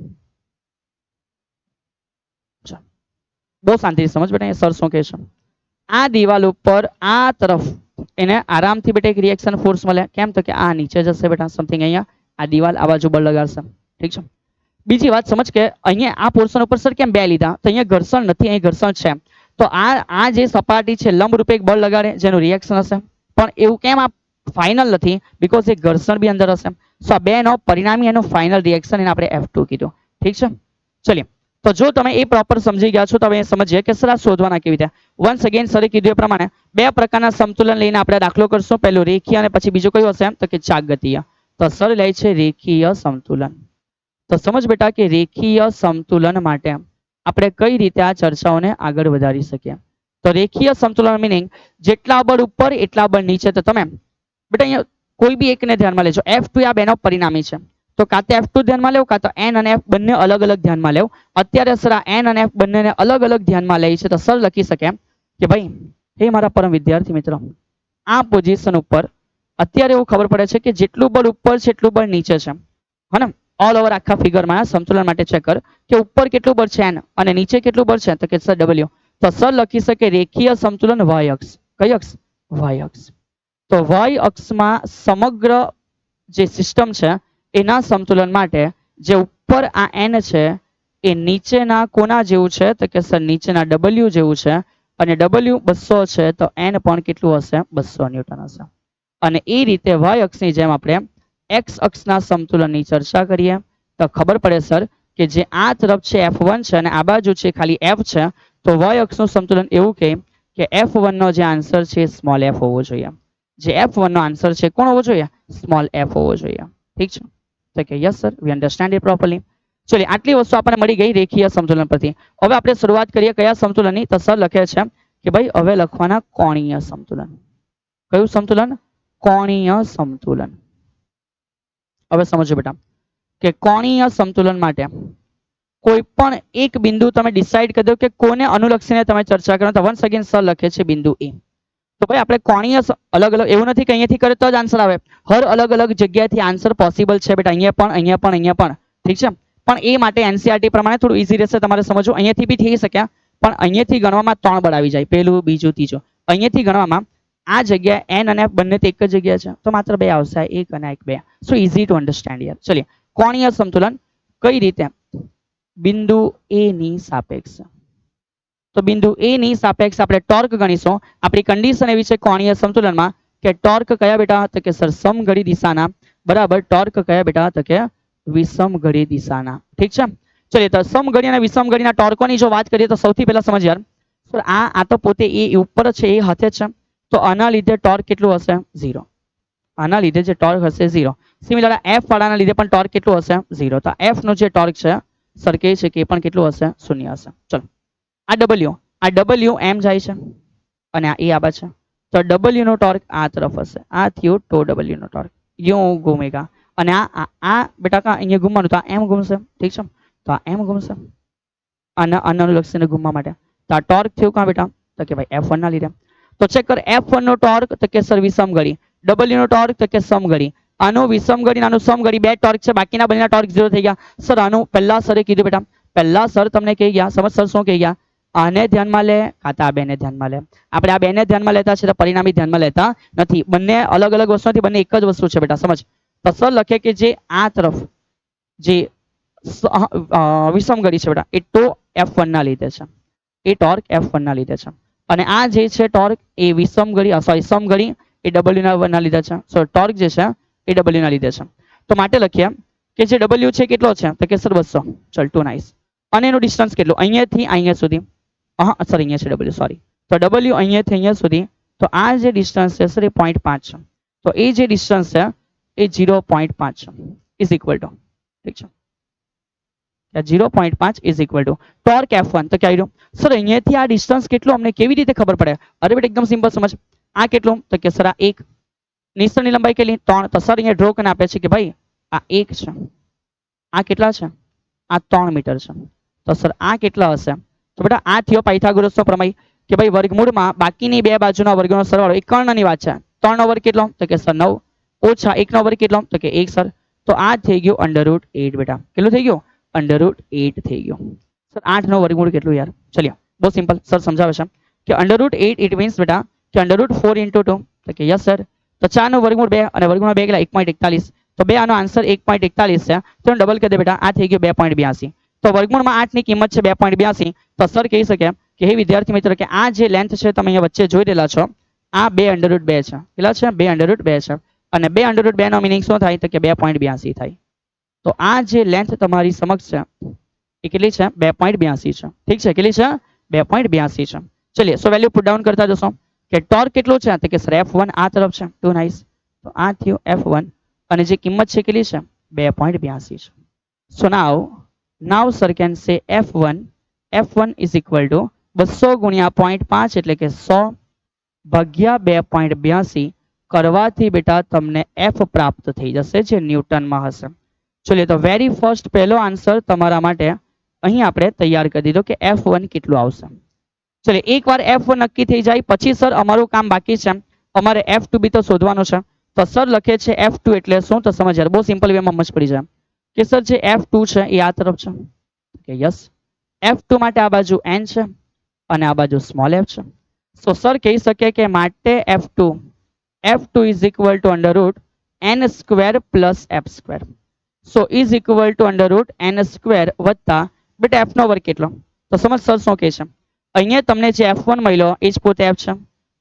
Speaker 1: ચાલ બહુ શાંતિથી સમજ બેટા, સર શું કહે છે. આ દિવાલ ઉપર આ તરફ એને આરામથી બેટા એક રિએક્શન ફોર્સ મળે. કેમ? તો કે આ નીચે જશે બેટા સમથિંગ, અહીંયા આ દિવાલ આ બાજુ બળ લગાડશે. ઠીક છે. બીજી વાત સમજ કે અહીંયા આ પોર્શન ઉપર સર કેમ બે લીધા, તો અહીંયા ઘર્ષણ નથી, અહીં ઘર્ષણ છે. તો આ જે સપાટી છે લંબ રૂપે એક બળ લગાડે જેનું રિએક્શન હશે, પણ એવું કેમ આ ફાઇનલ નથી, બીકોઝ એ ઘર્ષણ બી અંદર હશે. સો આ બે નો પરિણામી એનો ફાઇનલ રિએક્શન એને આપણે F2 કીધું. ઠીક છે. ચલીએ, તો જો તમે એ પ્રોપર સમજી ગયા છો તો હવે સમજીએ કે સર આ શોધવાના કેવી રીતે. વન્સ અગેન સરે કીધું એ પ્રમાણે બે પ્રકારના સમતુલન લઈને આપણે દાખલો કરશું. પહેલું રેખીય અને પછી બીજું કયું હશે, તો કે ચાકગતીય. તો સર લે છે રેખીય સમતુલન. તો સમજ બેટા કે રેખીય સમતુલન માટે આપણે કઈ રીતે આ ચર્ચાઓને આગળ વધારી શકીએ. તો રેખીય સંતુલન મીનિંગ જેટલા બળ ઉપર એટલા બળ નીચે. તો તમે બેટા અહીંયા કોઈ બી એકને ધ્યાનમાં લેજો. F2 આ બેનો પરિણામી છે, તો કાં તો F2 ધ્યાનમાં લેવું કાં તો N અને F બંને અલગ અલગ ધ્યાનમાં લેવું. અત્યારે સર આ N અને F બંનેને અલગ અલગ ધ્યાનમાં લે છે. તો સર લખી શકે કે ભાઈ હે મારા પરમ વિદ્યાર્થી મિત્રો, આ પોઝિશન ઉપર અત્યારે એવું ખબર પડે છે કે જેટલું બળ ઉપર છે એટલું બળ નીચે છે. હે ને? ઓલ ઓવર આખા ફિગરમાં સમતુલન માટે ચેક કર કે ઉપર કેટલું બળ છે N અને નીચે કેટલું બળ છે, તો કે સર W. તો સર લખી શકે રેખીય સમતુલન y અક્ષ. કઈ અક્ષ? y અક્ષ. તો y અક્ષમાં સમગ્ર જે સિસ્ટમ છે એના સંતુલન માટે જે ઉપર આ N છે એ નીચેના કોના જેવું છે, તો કે સર નીચેના W જેવું છે. અને W 200 છે તો N પણ કેટલું હશે? 200 ન્યૂટન હશે. અને એ રીતે y અક્ષની જેમ આપણે x અક્ષના સમતુલનની ચર્ચા કરીએ તો ખબર પડે સર કે જે આ તરફ છે F1 છે અને આ બાજુ છે ખાલી F છે. તો y અક્ષનું સંતુલન એવું કે F1 નો જે આન્સર છે સ્મોલ f હોવો જોઈએ. જે F1 નો આન્સર છે કોણ હોવો જોઈએ? સ્મોલ f હોવો જોઈએ. ઠીક છે. તો કે yes sir, we understand it properly. ચલો, આટલી વસ્તુ આપણને મળી ગઈ રેખીય સમતુલન પરથી. હવે આપણે શરૂઆત કરીએ કયા સમતુલનની. તો સર લખે છે કે ભાઈ હવે લખવાના કોણીય સમતુલન. કયું સમતુલન? કોણીય સમતુલન. હવે સમજો બેટા કે કોણીય સમતુલન માટે કોઈ પણ એક બિંદુ તમે ડિસાઈડ કરી દો કે કોને અનુલક્ષીને તમે ચર્ચા કરો. તો વન્સ અગેન સર લખે છે બિંદુ એ. તો ભાઈ આપણે કોણીય અલગ અલગ એવું નથી કે અહીંયાથી કરે તો જ આન્સર આવે. હર અલગ અલગ જગ્યાએથી આન્સર પોસિબલ છે બેટા. અહીંયા પણ અહીંયા પણ અહીંયા પણ. ઠીક છે. પણ એ માટે એનસીઆરટી પ્રમાણે થોડું ઈઝી રહેશે તમારે સમજવું. અહીંયાથી બી થઈ શકે પણ અહીંયાથી ગણવામાં 3 બળ આવી જાય, પહેલું બીજું ત્રીજું. અહીંયાથી ગણવામાં આ જગ્યા N અને F બંને તો એક જ જગ્યા છે તો માત્ર 2 આવશે, 1 અને 1 2. સો ઈઝી ટુ અન્ડરસ્ટેન્ડ યાર. ચલિए, કોણીય સમતુલન કઈ રીતે? બિંદુ A ની સાપેક્ષ. તો બિંદુ A ની સાપેક્ષ આપણે ટોર્ક ગણીશું. આપણી કન્ડિશન એવી છે કોણીય સમતુલનમાં કે ટોર્ક કયા બેટા? તો કે સર સમઘડી દિશાના બરાબર. ટોર્ક કયા બેટા? તો કે વિષમઘડી દિશાના. ઠીક છે. ચલિए, તો સમઘડી અને વિષમઘડીના ટોર્કોની જો વાત કરીએ તો સૌથી પહેલા સમજ યાર સર આ તો પોતે એ ઉપર છે એ હાથે છે તો આના લીધે ટોર્ક કેટલું હશે? 0. આના લીધે જે ટોર્ક હશે 0. સિમિલર F વાળાના લીધે પણ ટોર્ક કેટલું હશે? 0. તો F નો જે ટોર્ક છે સર કહે છે કે એ પણ કેટલું હશે? 0 હશે. ચલો, આ W એમ જાય છે અને આ એ આબા છે. તો W નો ટોર્ક આ તરફ હશે. આ થયું ટો W નો ટોર્ક. યો ઘૂમેગા અને આ બેટા કા અહીંયા ઘૂમવાનું તો આ એમ ઘૂમશે. ઠીક છે. તો આ એમ ઘૂમશે આના અનુલક્ષીને ઘૂમવા માટે. તો આ ટોર્ક થયું કાં બેટા? તો કે ભાઈ F1 ના લીધે. તો ચેક કર F1 નો ટોર્ક તો કે સર વિષમઘડી. W નો ટોર્ક તો કે સમઘડી. આનું વિષમઘડી આનું સમઘડી બે ટોર્ક છે, બાકીના બંનેના ટોર્ક 0 થઈ ગયા. સર આનું પહેલા સરે કીધું બેટા, પહેલા સર તમને કહી ગયા, સમજ સર શું કહી ગયા? આને ધ્યાનમાં લે કાતા આ બેને ધ્યાનમાં લે. આપણે આ બેને ધ્યાનમાં લેતા છે તો પરિણામી ધ્યાનમાં લેતા નથી. બંને અલગ અલગ વસ્તુ નથી, બંને એક જ વસ્તુ છે બેટા. સમજ. તો સર લખે કે જે આ તરફ જે વિષમગળી છે બેટા, એ ટો F1 ના લીધે છે, એ ટોર્ક F1 ના લીધે છે. અને આ જે છે ટોર્ક એ વિષમગળી સોરી સમગળી એ W ના લીધે છે. સો ટોર્ક જે છે એ W ના લીધે છે. તો માટે લખીએ કે જે W છે કેટલો છે તો કે સર 200. ચલ ટુ નાઇસ. અને એનું ડિસ્ટન્સ કેટલું અહીંયાથી અહીંયા સુધી, હા સર અહીંયા છે W સોરી. તો W અહીંયાથી અહીંયા સુધી, તો આ જે ડિસ્ટન્સ છે સર એ 0.5 છે. તો એ જે ડિસ્ટન્સ છે એ 0.5 છે ઇઝ ઇક્વલ ટુ, ઠીક છે, 0.5 is equal two torque F1. તો ક્યાં આવ્યું સર અહીંયાથી આ ડિસ્ટન્સ કેટલું અમને કેવી રીતે ખબર પડે? અરે બેટા એકદમ સિમ્પલ સમજ. આ કેટલું તો કે સર આ 1, નિશ્ચળની લંબાઈ કેટલી 3. તો સર અહીંયા ડ્રો કરીને આપે છે કે ભાઈ આ 1 છે, આ કેટલા છે આ 3 મીટર છે. તો સર આ કેટલા હશે? તો બેટા આ થયો પાયથાગોરસનો પ્રમેય કે ભાઈ વર્ગમૂળમાં બાકીની બે બાજુના વર્ગનો સરવાળો એ કર્ણની વાત છે. 3 નો વર્ગ કેટલો તો કે સર 9 ઓછા 1 નો વર્ગ કેટલો તો કે 1 સર. તો આ થઈ ગયું √8 બેટા. કેટલું થઈ ગયું? √8 થઈ ગયું. સર 8 નો વર્ગમૂળ કેટલું યાર? ચલિયો બહુ સિમ્પલ સર સમજાવે છે કે √8 ઇટ મીન્સ બેટા કે √4 * 2 તો કે યસ સર. તો 4 નો વર્ગમૂળ 2 અને વર્ગમૂળ 2 કેટલા 1.41. તો બે આનો આન્સર 1.41 છે. તો ડબલ કરી દે બેટા, આ થઈ ગયું 2.82. તો વર્ગમૂળમાં 8 ની કિંમત છે 2.82. તો સર કહી શકે કે હે વિદ્યાર્થી મિત્રો કે આ જે લેન્થ છે તમે અહીંયા વચ્ચે જોઈ રહેલા છો આ 2 √2 છે. કેટલા છે? 2 √2 છે. અને 2 √2 નો મિનિંગ શું થાય તો કે 2.82 થાય. તો આ જે લેન્થ તમારી સમક્ષ છે એ કેટલી છે? 2.82 છે. ઠીક છે, કેટલી છે? 2.82 છે. ચલિए સો વેલ્યુ પુટ ડાઉન કરતા જશો કે ટોર્ક કેટલું છે તો કે સર F1 આ તરફ છે. Too nice. તો આ થયું F1 અને જે કિંમત છે કેટલી છે? 2.82 છે. સો નાવ સર કેન સે F1 ઇઝ ઇક્વલ ટુ 200 ગુણ્યા 0.5 એટલે કે 100 ભાગ્યા 2.82 કરવાથી બેટા તમને F પ્રાપ્ત થઈ જશે જે ન્યૂટનમાં હશે. ચલિए તો વેરી ફર્સ્ટ પહેલો આન્સર તમારા માટે અહીં આપણે તૈયાર કરી દીધો કે F1 કેટલું આવશે. ચલિए એકવાર F1 નક્કી થઈ જાય પછી સર અમારું કામ બાકી છે, અમારે F2 બી તો શોધવાનું છે. તો સર લખે છે F2 એટલે શું? તો સમજ યાર બહુ સિમ્પલ વેમાં સમજ પડી જાય કે સર જે F2 છે એ આ તરફ છે કે યસ. F2 માટે આ બાજુ n છે અને આ બાજુ સ્મોલ f છે. સો સર કહી શકે કે માટે F2 is equal two √n² plus f². So is equal two √n² વત્તા બેટા f નો વર્ગ કેટલો? તો સમજ સર શું કહે છે અહીંયા તમને જે F1 મળ્યો એ જ પોતે f છે.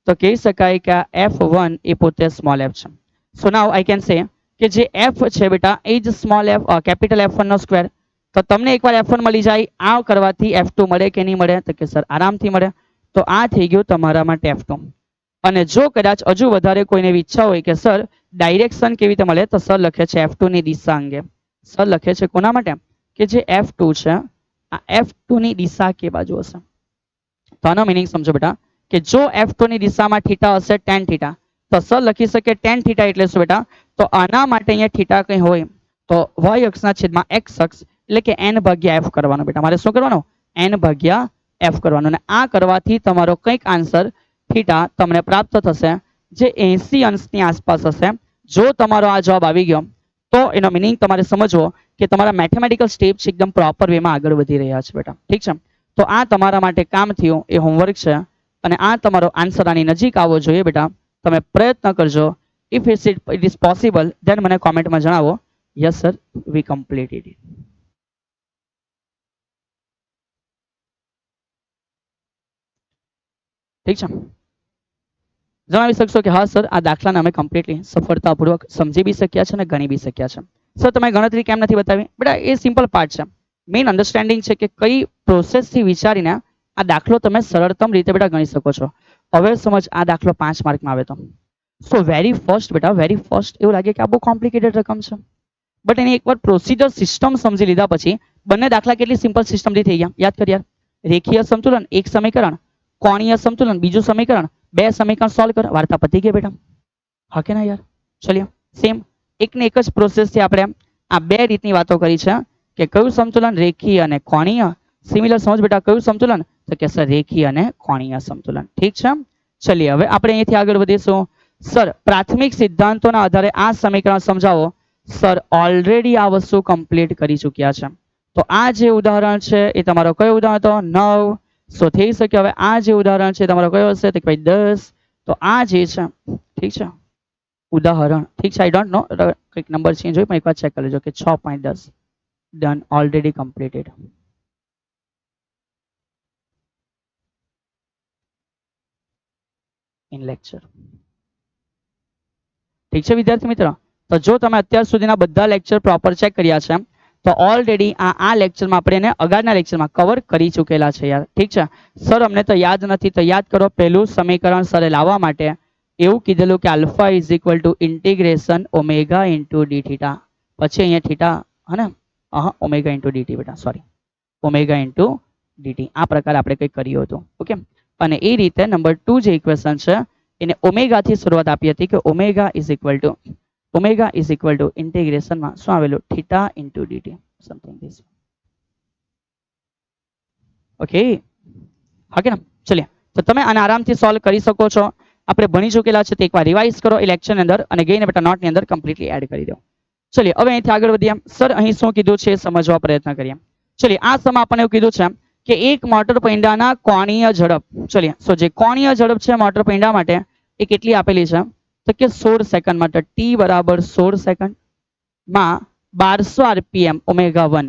Speaker 1: તો કહી શકાય કે આ F1 એ પોતે સ્મોલ f છે. સો નાઉ આઈ કેન સે કે જે f છે બેટા એ જ સ્મોલ f કેપિટલ F1 નો સ્ક્વેર. તો તમને એકવાર F1 મળી જાય આ કરવાથી F2 મળે કે નહીં મળે તો કે સર આરામથી મળે. તો આ થઈ ગયું તમારા માટે F2. અને જો કદાચ હજુ વધારે કોઈને એવી ઈચ્છા હોય કે સર ડાયરેક્શન કેવી રીતે મળે તો સર લખે છે F2 ની દિશા અંગે. સર લખે છે કોના માટે કે જે F2 છે આ F2 ની દિશા કે બાજુ હશે. તો આનો મિનિંગ સમજો બેટા કે જો F2 ની દિશામાં થીટા હશે tan થીટા તો સર લખી શકે tan થીટા એટલે શું બેટા? તો આના માટે અહીંયા થીટા કંઈ હોય તો y અક્ષના છેદમાં x અક્ષ એટલે કે n ભાગ્યા f કરવાનું બેટા. મારે શું કરવાનું? n ભાગ્યા f કરવાનું. અને આ કરવાથી તમારો કંઈક આન્સર થીટા તમને પ્રાપ્ત થશે જે 80 અંશની આસપાસ હશે. જો તમારો આ જવાબ આવી ગયો તો એનો મિનિંગ તમારે સમજવો કે તમારા મેથેમેટિકલ સ્ટેપ્સ એકદમ પ્રોપર વેમાં આગળ વધી રહ્યા છે બેટા. ઠીક છે, તો આ તમારા માટે કામ થયું, એ હોમવર્ક છે અને આ તમારો આન્સર આની નજીક આવવો જોઈએ બેટા. તમે પ્રયત્ન કરજો. If it is possible then મને કોમેન્ટમાં જણાવો yes sir we completed it. ઠીક છે, જણાવી શકશો કે હા સર આ દાખલાને અમે કમ્પ્લીટલી સફળતાપૂર્વક સમજી બી શક્યા છે અને ગણી બી શક્યા છે. સર તમે ગણતરી કેમ નથી બતાવી? બેટા એ સિમ્પલ પાર્ટ છે. મેઇન અન્ડરસ્ટેન્ડિંગ છે કે કઈ પ્રોસેસથી વિચારીને આ દાખલો તમે સરળતમ રીતે બેટા ગણી શકો છો. હવે સમજ આ દાખલો 5 માર્કમાં આવે તો સો વેરી ફર્સ્ટ બેટા વેરી ફર્સ્ટ એવું લાગે કે આ બહુ કોમ્પ્લિકેટેડ રકમ છે. બટ એની એકવાર પ્રોસિજર સિસ્ટમ સમજી લીધા પછી બંને દાખલા કેટલી સિમ્પલ સિસ્ટમથી થઈ ગયા. યાદ કર યાર, રેખીય સમતુલન એક સમીકરણ, કોણીય સમતુલન બીજું સમીકરણ, બે સમીકરણ સોલ્વ કર, વાર્તા પતી ગઈ બેટા. હા કે ના યાર? ચલિયો સેમ એક ને એક જ પ્રોસેસથી આપણે આ બે રીતની વાતો કરી છે કે કયું સમતુલન રેખીય અને કોણીય. સિમિલર સમજ બેટા કયું સમતુલન તો કે સર રેખીય અને કોણીય સમતુલન. ઠીક છે, ચલિए હવે આપણે અહીંથી આગળ વધીશું. સર પ્રાથમિક સિદ્ધાંતોના આધારે આ સમીકરણ સમજાવો. સર ઓલરેડી આ વસ્તુ કમ્પ્લીટ કરી ચૂક્યા છે. તો આ જે ઉદાહરણ છે એ તમારો કયો ઉદાહરણ હતો? 9. સો થઈ શકે હવે આ જે ઉદાહરણ છે તમારો કયો હશે તો ભાઈ 10. તો આ જે છે ઠીક છે ઉદાહરણ ઠીક છે, આઈ ડોન્ટ નો કંઈક નંબર ચેન્જ હોય પણ એકવાર ચેક કરી લેજો કે 6.10. done, already completed in lecture. ઠીક છે વિદ્યાર્થી મિત્રો, તો જો તમે અત્યાર સુધીના બધા લેક્ચર પ્રોપર ચેક કર્યા છે તો ઓલરેડી આ લેક્ચરમાં આપણે એને અગાડના લેક્ચરમાં કવર કરી ચૂકેલા છે યાર. ઠીક છે સર, અમને તો યાદ નથી, તો યાદ કરો. પહેલું સમીકરણ સરે લાવવા માટે એવું કીધેલું કે alpha is equal two integration omega into D theta, પછી અહીંયા થીટા હે ને, ઓમેગા ઇન્ટુ ડીટી બેટા, સોરી, ઓમેગા ઇન્ટુ ડીટી. આ પ્રકારે આપણે કંઈક કર્યું હતું. ઓકે, અને એ રીતે નંબર 2 જે ઇક્વેશન છે એને ઓમેગાથી શરૂઆત આપી હતી કે ઓમેગા ઇઝ ઇક્વલ ટુ ઇન્ટિગ્રેશનમાં શું આવેલું, theta into DT, something this. Okay, હા કે ના? ચલિए, તો તમે આને આરામથી સોલ્વ કરી શકો છો. આપણે ભણી ચૂકેલા છે, તો એકવાર રિવાઇઝ કરો એ લેક્ચરની અંદર અને ગઈને બેટા નોટની અંદર કમ્પ્લીટલી એડ કરી દો. ચલિए, હવે અહીંથી આગળ વધીએ. સર અહીં શું કીધું છે એ સમજવા પ્રયત્ન કરીએ. ચલિए, આ સમ આપણને એવું કીધું છે કે એક મોટર પૈંડાના કોણીય ઝડપ, ચલિए, સો જે કોણીય ઝડપ છે મોટર પૈંડા માટે એ કેટલી આપેલી છે તો કે 16 સેકન્ડ માટે t બરાબર 16 સેકન્ડ માં 1200 આરપીએમ ઓમેગા 1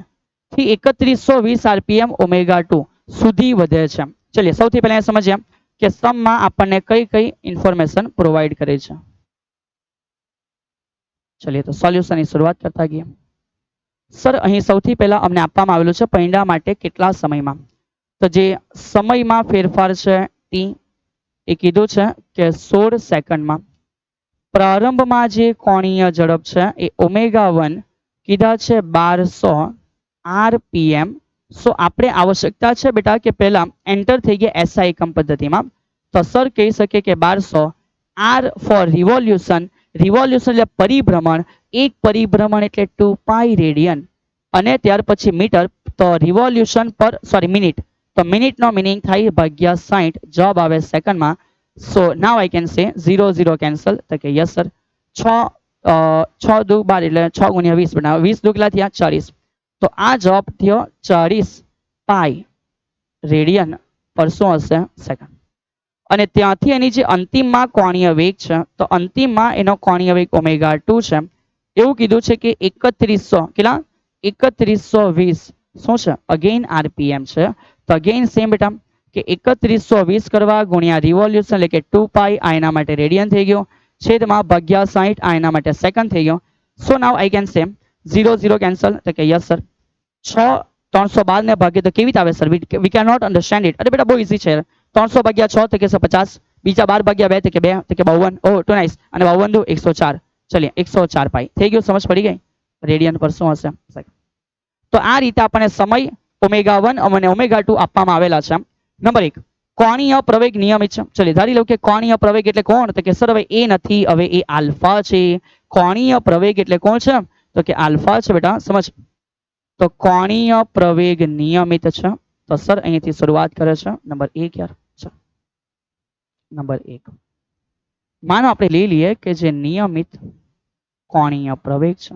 Speaker 1: થી 3120 આરપીએમ ઓમેગા 2 સુધી વધે છે. ચલિए, સૌથી પહેલા સમજીએ કે સમમાં આપણને કઈ કઈ ઇન્ફોર્મેશન પ્રોવાઈડ કરે છે. ચલિए, તો સોલ્યુશનની શરૂઆત કરતા ગયા. સર અહીં સૌથી પહેલા અમને આપવામાં આવેલું છે પૈંડા માટે કેટલા સમયમાં, તો જે સમયમાં ફેરફાર છે ટી એ કીધું છે કે 16 સેકન્ડમાં. પ્રારંભમાં જે કોણીય ઝડપ છે એ ઓમેગા 1 કીધા છે 1200 આરપીએમ. સો આપણે આવશ્યકતા છે બેટા કે પહેલા એન્ટર થઈ ગયા એસઆઈ એકમ પદ્ધતિમાં, તો સર કહી શકે કે 1200 આર ફોર રિવોલ્યુશન, રિવોલ્યુશન એટલે પરિભ્રમણ, એક પરિભ્રમણ એટલે 2 પાઈ રેડિયન, અને ત્યાર પછી મીટર, તો રિવોલ્યુશન પર સોરી મિનિટ, તો મિનિટનો મિનિંગ થાય ભાગ્યા 60, જવાબ આવે સેકન્ડમાં. સો નાવ આઈ કેન સે 0 0 કેન્સલ, તો કે યસ સર. 6 દુ 12 એટલે 6 ગુણ્યા 20 બનાવો, 20 દુ કેટલા થયા 40, તો આ જવાબ થયો 40 પાઈ રેડિયન પર શું હશે સેકન્ડ. અને ત્યાંથી એની જે અંતિમમાં કોણીય વેગ છે, તો અંતિમમાં એનો કોણીય વેગ ઓમેગા 2 છે. એવું કીધું છે કે 3100 કેટલા 3120 શું છે અગેન આરપીએમ છે. તો અગેન સેમ બેટા કે 3120 કરવા ગુણ્યા રિવોલ્યુશન એટલે કે 2 પાઈ, આ એના માટે રેડિયન થઈ ગયો, છેદમાં ભાગ્યા 60, આ એના માટે સેકન્ડ થઈ ગયો. સો નાવ આઈ કેન સે 0 0 કેન્સલ, તો કે યસ સર. 6 312 ને ભાગે તો કેવી રીતે આવે sir, we can not understand it. અરે બેટા બહુ ઈઝી છે. 300 ભાગ્યા 6 તો કે 150, બીજા 12 ભાગ્યા 2 તો કે 2 તો કે 52, ઓહ ટુ નાઇસ, અને 52 104. ચલિए 104 પાઈ થઈ ગયું, સમજ પડી ગઈ, રેડિયન પર શું હશે સેકન્ડ. તો આ રીતે આપણને સમય ઓમેગા 1 અને ઓમેગા 2 આપવામાં આવેલા છે. નંબર 1, કોણીય પ્રવેગ નિયમિત છે. ચલિए ધારી લો કે કોણીય પ્રવેગ એટલે કોણ, તો કે સર હવે એ નથી, હવે એ આલ્ફા છે. કોણીય પ્રવેગ એટલે કોણ છે, તો કે આલ્ફા છે બેટા, સમજ. તો કોણીય પ્રવેગ નિયમિત છે, તો સર અહીંથી શરૂઆત કરે છે નંબર 1 યાર. નંબર 1 માનો આપણે લઈ લઈએ કે જે નિયમિત કોણીય પ્રવેગ છે.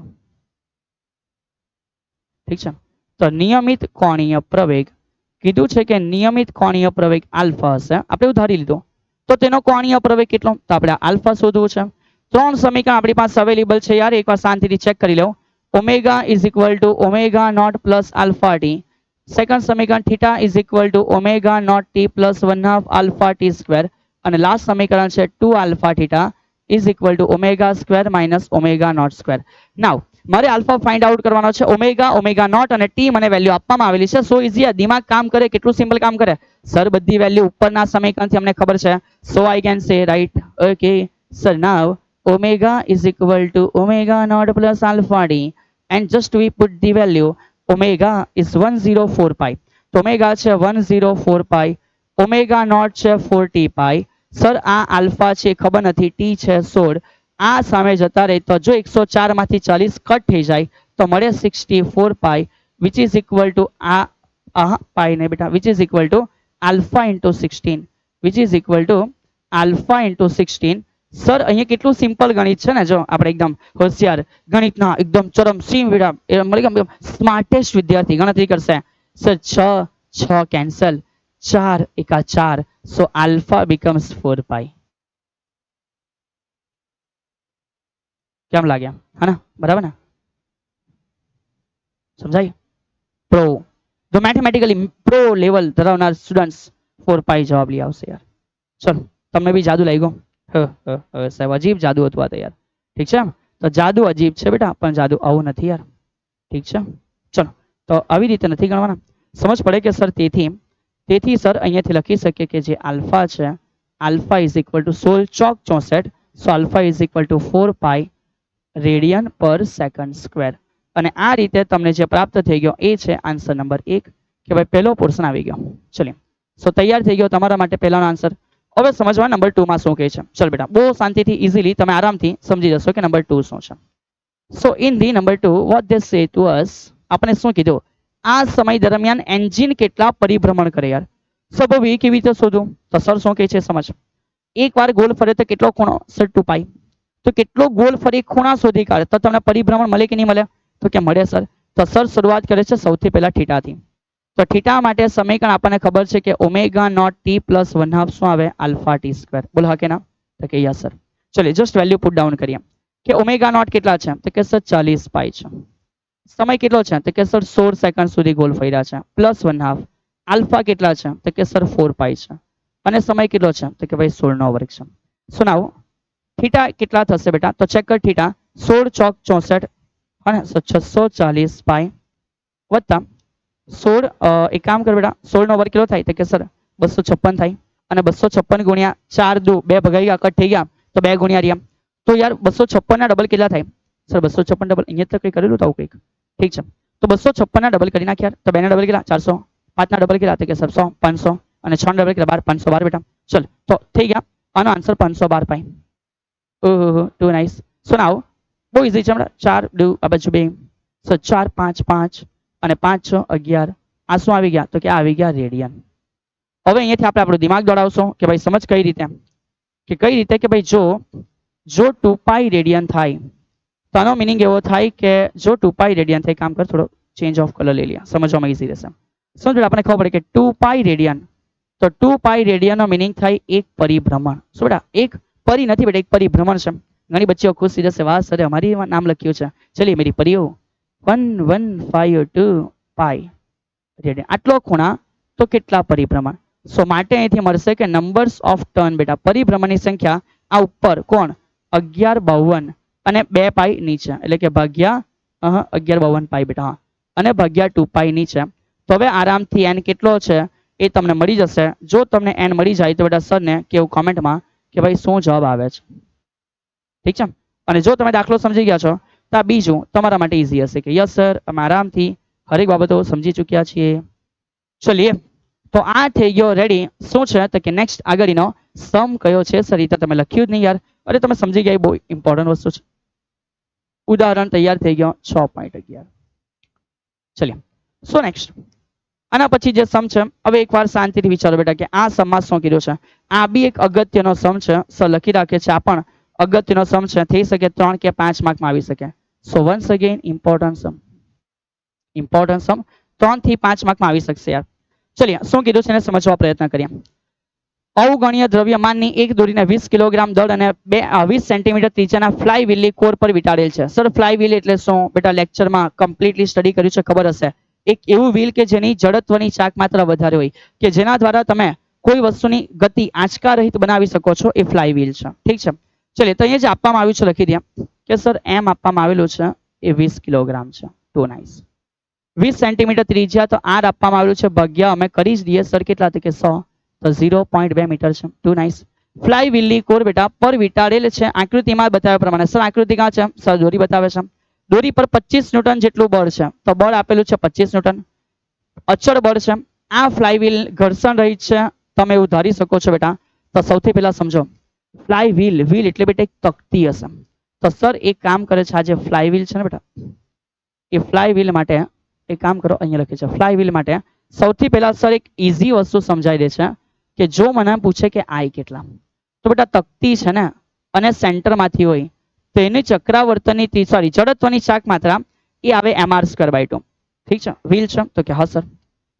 Speaker 1: ઠીક છે, તો નિયમિત કોણીય પ્રવેગ કીધું છે કે નિયમિત કોણીય પ્રવેગ આલ્ફા હશે, આપણે એવું ધારી લીધું. તો તેનો કોણીય પ્રવેગ કેટલો, તો આપણે આલ્ફા શોધવું છે. 3 સમીકરણ આપણી પાસે અવેલેબલ છે યાર, એકવાર શાંતિથી ચેક કરી લો. Omega is equal to omega naught plus alpha T. Second સમીકરણ theta is equal to omega naught T plus 1/2 alpha T square. અને લાસ્ટ સમીકરણ છે 2 alpha theta is equal to omega square minus omega naught square. Now મારે આલ્ફા ફાઇન્ડ આઉટ કરવાનો છે. ઓમેગા, ઓમેગા નોટ અને ટી મને વેલ્યુ આપવામાં આવેલી છે. સો ઇઝી, દિમાગ કામ કરે, કેટલું સિમ્પલ કામ કરે સર, બધી વેલ્યુ ઉપરના સમીકરણથી અમને ખબર છે. So I can say right, okay sir. Now omega is equal to omega naught plus alpha d, and just we put the value omega is 104 pi. તો omega છે 104 pi, omega naught છે 40 pi. સર આ આલ્ફા છે ખબર નથી, ટી છે 16, આ સામે જતા રહે તો જો 104 માંથી 40 કટ થઈ જાય તો મળે 64 pi, which is equal to pi ને બેટા, which is equal to alpha into 16, which is equal to alpha into 16. Sir અહીંયા કેટલું સિમ્પલ ગણિત છે ને, જો આપણે એકદમ હોશિયાર ગણિતના એકદમ ચરમસીમ વિરામ મળી ગયા સ્માર્ટેસ્ટ વિદ્યાર્થી ગણતરી કરશે. સર 6 6 કેન્સલ, 4 એકા 4, સો આલ્ફા becomes 4 પાઈ. કેમ લાગ્યા, હા ને, બરાબર ને? સમજાય? પ્રો, તો મેથેમેટિકલી પ્રો લેવલ ધરાવનાર સ્ટુડન્ટ્સ 4 પાઈ જવાબ લઈ આવશે યાર. ચલો, તમને બી જાદુ લાગ્યો? સાહેબ અજીબ જાદુ હતું આ તો યાર. ઠીક છે, તો જાદુ અજીબ છે બેટા, પણ જાદુ આવું નથી યાર. ઠીક છે, ચલો, તો આવી રીતે નથી ગણવાના. સમજ પડે કે સર તેથી સર અહીંયાથી લખી શકીએ કે જે આલ્ફા છે, આલ્ફા ઇઝ ઇક્વલ ટુ 16 ચોક 64, so alpha is equal to 4 pi radian per second square. અને આ રીતે તમને જે પ્રાપ્ત થઈ ગયો એ છે આન્સર નંબર 1, કે ભાઈ પહેલો પોર્શન આવી ગયો. ચલિए, સો તૈયાર થઈ ગયો તમારા માટે પહેલાનો આન્સર. હવે સમજવા નંબર 2 માં શું કહે છે. ચલ બેટા, બહુ શાંતિથી ઇઝીલી તમે આરામથી સમજી જશો કે નંબર 2 શું છે. સો in the number 2 what they say to us, આપણે શું કીધું? આ સમય દરમિયાન એન્જિન કેટલા પરિભ્રમણ કરે યાર. સ્વાભાવિક કેવી રીતે શોધું? તો સર શું કહે છે સમજ. એકવાર ગોલ ફરે તો કેટલો ખૂણો? સર 2 પાઈ. તો કેટલો ગોલ ફરી ખૂણા શોધી કાઢે તો તમને પરિભ્રમણ મળે કે નહીં મળે? તો કે મળે સર. તો સર શરૂઆત કરે છે સૌથી પહેલા થીટાથી. તો થીટા માટે સમીકરણ આપણને ખબર છે કે ઓમેગા નોટ ટી પ્લસ 1/2 શું આવે? Alpha T square. બોલો હા કે ના? તો કે યસ સર. ચલિए જસ્ટ વેલ્યુ પુટ ડાઉન કરીએ કે ઓમેગા નોટ કેટલા છે? તો કે સર 40 પાઈ છે. સમય કેટલો છે? તો કે સર 16 સેકન્ડ સુધી ગોલ ફર્યા છે, પ્લસ 1/2. આલ્ફા કેટલા છે? તો કે સર 4 પાઈ છે. અને સમય કેટલો છે? તો કે ભાઈ 16 નો વર્ગ છે. સો નાઉ થીટા કેટલા થશે બેટા? તો ચેક કર થીટા. 16 ચોક 64 અને 640 પાઈ વત્તા 16, એક કામ કર બેટા, 16 નો વર્ગ કેટલો થાય? તો કે સર 256 થાય. અને 256 ગુણ્યા 4 2 2 ભગાઈ ગયા, કટ થઈ ગયા, તો 2 ગુણ્યા રહ્યા. તો યાર 256 ના ડબલ કેટલા થાય? સર 256 ડબલ અહીંયા તો કંઈ કરેલું તો આવું કંઈક. ઠીક છે, તો 256 ના ડબલ કરી નાખ યાર. તો 2 ના ડબલ કેટલા? 400. 5 ના ડબલ કેટલા? તો કે સર 100, 500. અને 6 ના ડબલ કેટલા? 12, 512 બેટા. ચલ, તો થઈ ગયા. આનો આન્સર 512 પાઈ. ઓહો, ટુ નાઇસ. સો નાઉ બહુ ઇઝી છે હમણાં. 4 2 આ બાજુ 2, સો 4 5 5 અને 5 6 11. આ શું આવી ગયા? તો કે આ આવી ગયા રેડિયન. હવે અહીંયાથી આપણે આપણું દિમાગ દોડાવશું કે ભાઈ સમજ કઈ રીતે, કે ભાઈ જો 2 પાઈ રેડિયન થાય તો આનો મિનિંગ એવો થાય કે જો 2 પાઈ રેડિયન થાય, કામ કર થોડો ચેન્જ ઓફ કલર લઈ લે, સમજવામાં ઈઝી રહેશે. સમજો આપણે ખબર પડે કે 2 પાઈ રેડિયન, તો 2 પાઈ રેડિયનનો મિનિંગ થાય એક પરિભ્રમણ. શું બેટા? એક પરી નથી બેટા, એક પરિભ્રમણ છે. ઘણી બચ્ચીઓ ખુશ થઈ જશે, વાહ સર અમારી નામ લખ્યું છે. ચલિए मेरी परियो 1152 પાઈ રેડિયન. આટલો ખૂણા તો કેટલા પરિભ્રમણ? સો માટે અહીંથી મળશે કે નંબર્સ ઓફ ટર્ન બેટા, પરિભ્રમણની સંખ્યા આ ઉપર કોણ? 1152 અને 2 પાઈ નીચે, એટલે કે ભાગ્યા 1152 પાઈ બેટા, હા, અને ભાગ્યા 2 પાઈ નીચે. તો હવે આરામથી n કેટલો છે એ તમને મળી જશે. જો તમને n મળી જાય તો બેટા સરને કેવું કોમેન્ટમાં કે ભાઈ શું જવાબ આવે છે. ઠીક છે, અને જો તમે દાખલો સમજી ગયા છો તો આ બીજું તમારા માટે ઈઝી હશે કે યસ સર અમે આરામથી હરેક બાબતો સમજી ચૂક્યા છીએ. ચલીએ, તો આ થઈ ગયો રેડી. શું છે તો કે નેક્સ્ટ આગળનો સમ કયો છે? સર રીતે તમે લખ્યું જ નહીં યાર. અરે તમે સમજી ગયા, બહુ ઇમ્પોર્ટન્ટ વસ્તુ છે. ઉદાહરણ તૈયાર થઈ ગયો 6.11. ચલીએ, સો નેક્સ્ટ આના પછી જે સમ છે, હવે એકવાર શાંતિથી વિચારો બેટા કે આ સમમાં શું કીધું છે. આ બી એક અગત્યનો સમ છે. સર લખી રાખે છે આ પણ અગત્યનો સમ છે. થઈ શકે 3 કે 5 માર્કમાં આવી શકે. સો વન્સ અગેન ઇમ્પોર્ટન્ટ સમ, 3 થી 5 માર્કમાં આવી શકશે યાર. ચલિए શું કીધું છે એને સમજવા પ્રયત્ન કરીએ. અવગણ્ય દ્રવ્યમાનની એક દોરીને 20 કિલોગ્રામ દળ અને 20 સેન્ટીમીટર ત્રિજ્યાના ફ્લાય વ્હીલની કોર પર વીંટાળેલ છે. સર ફ્લાય વ્હીલ એટલે શું બેટા? લેક્ચરમાં કમ્પ્લીટલી સ્ટડી કર્યું છે, ખબર હશે. એક એવું વ્હીલ કે જેની જડત્વની ચાક માત્રા વધારે હોય, કે જેના દ્વારા તમે કોઈ વસ્તુની ગતિ આંચકા રહિત બનાવી શકો છો, એ ફ્લાય વ્હીલ છે. ઠીક છે, ચલિए તો અહીંયા જે આપવામાં આવ્યું છે લખી દઈએ કે સર એમ આપવામાં આવેલું છે એ 20 કિલોગ્રામ છે. Too nice. 20 સેન્ટીમીટર ત્રિજ્યા, તો આર આપવામાં આવેલું છે, ભાગ્યા અમે કરી જ દઈએ સર કેટલા? તો કે 100, તો 0.2 મીટર છે. Too nice. ફ્લાય વ્હીલની કોર બેટા પર વીંટાળેલ છે આકૃતિમાં બતાવ્યા પ્રમાણે. સર આકૃતિ ક્યાં છે? સર દોરી બતાવે છે. દોરી પર 25 ન્યૂટન જેટલું બળ છે. તો બળ આપેલું છે 25 ન્યૂટન. અચળ બળ છે. આ ફ્લાય વ્હીલ ઘર્ષણ રહિત છે, તમે એવું ધારી શકો છો બેટા. તો સૌથી પહેલા સમજો, ફ્લાય વ્હીલ એટલે બેટા એક તકતી હશે. તો સર એક કામ કરે છે, આ જે ફ્લાય વ્હીલ છે ને બેટા, એ ફ્લાય વ્હીલ માટે એક કામ કરો, અહીંયા લખે છે ફ્લાય વ્હીલ માટે સૌથી પહેલા સર એક ઈઝી વસ્તુ સમજાવી દે છે કે જો મને પૂછે કે આઈ કેટલા, તો બેટા તકતી છે ને અને સેન્ટરમાંથી હોય તો એની ચક્રાવર્તનની જડત્વની ચાક માત્રા એ આવે mr²/2. ઠીક છે, વ્હીલ છે તો કે હા સર.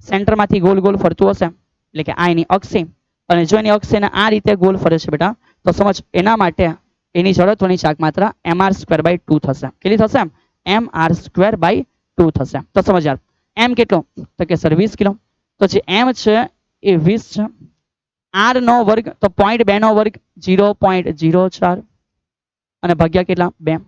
Speaker 1: સેન્ટરમાંથી ગોલ ગોલ ફરતું હશે એટલે કે આ એની અક્ષ છે, અને જો એની અક્ષ આ રીતે ગોલ ફરે છે બેટા, તો સમજ એના માટે એની જડત્વની ચાક માત્રા mr²/2 થશે. કેટલી થશે? mr²/2 2 થશે. તો સમજ યાર m કેટલો તો કે સર 20 કિલો. તો જે m છે એ 20 છે. r નો વર્ગ તો 0.2 નો વર્ગ 0.04 અને ભાગ્યા કેટલા 2.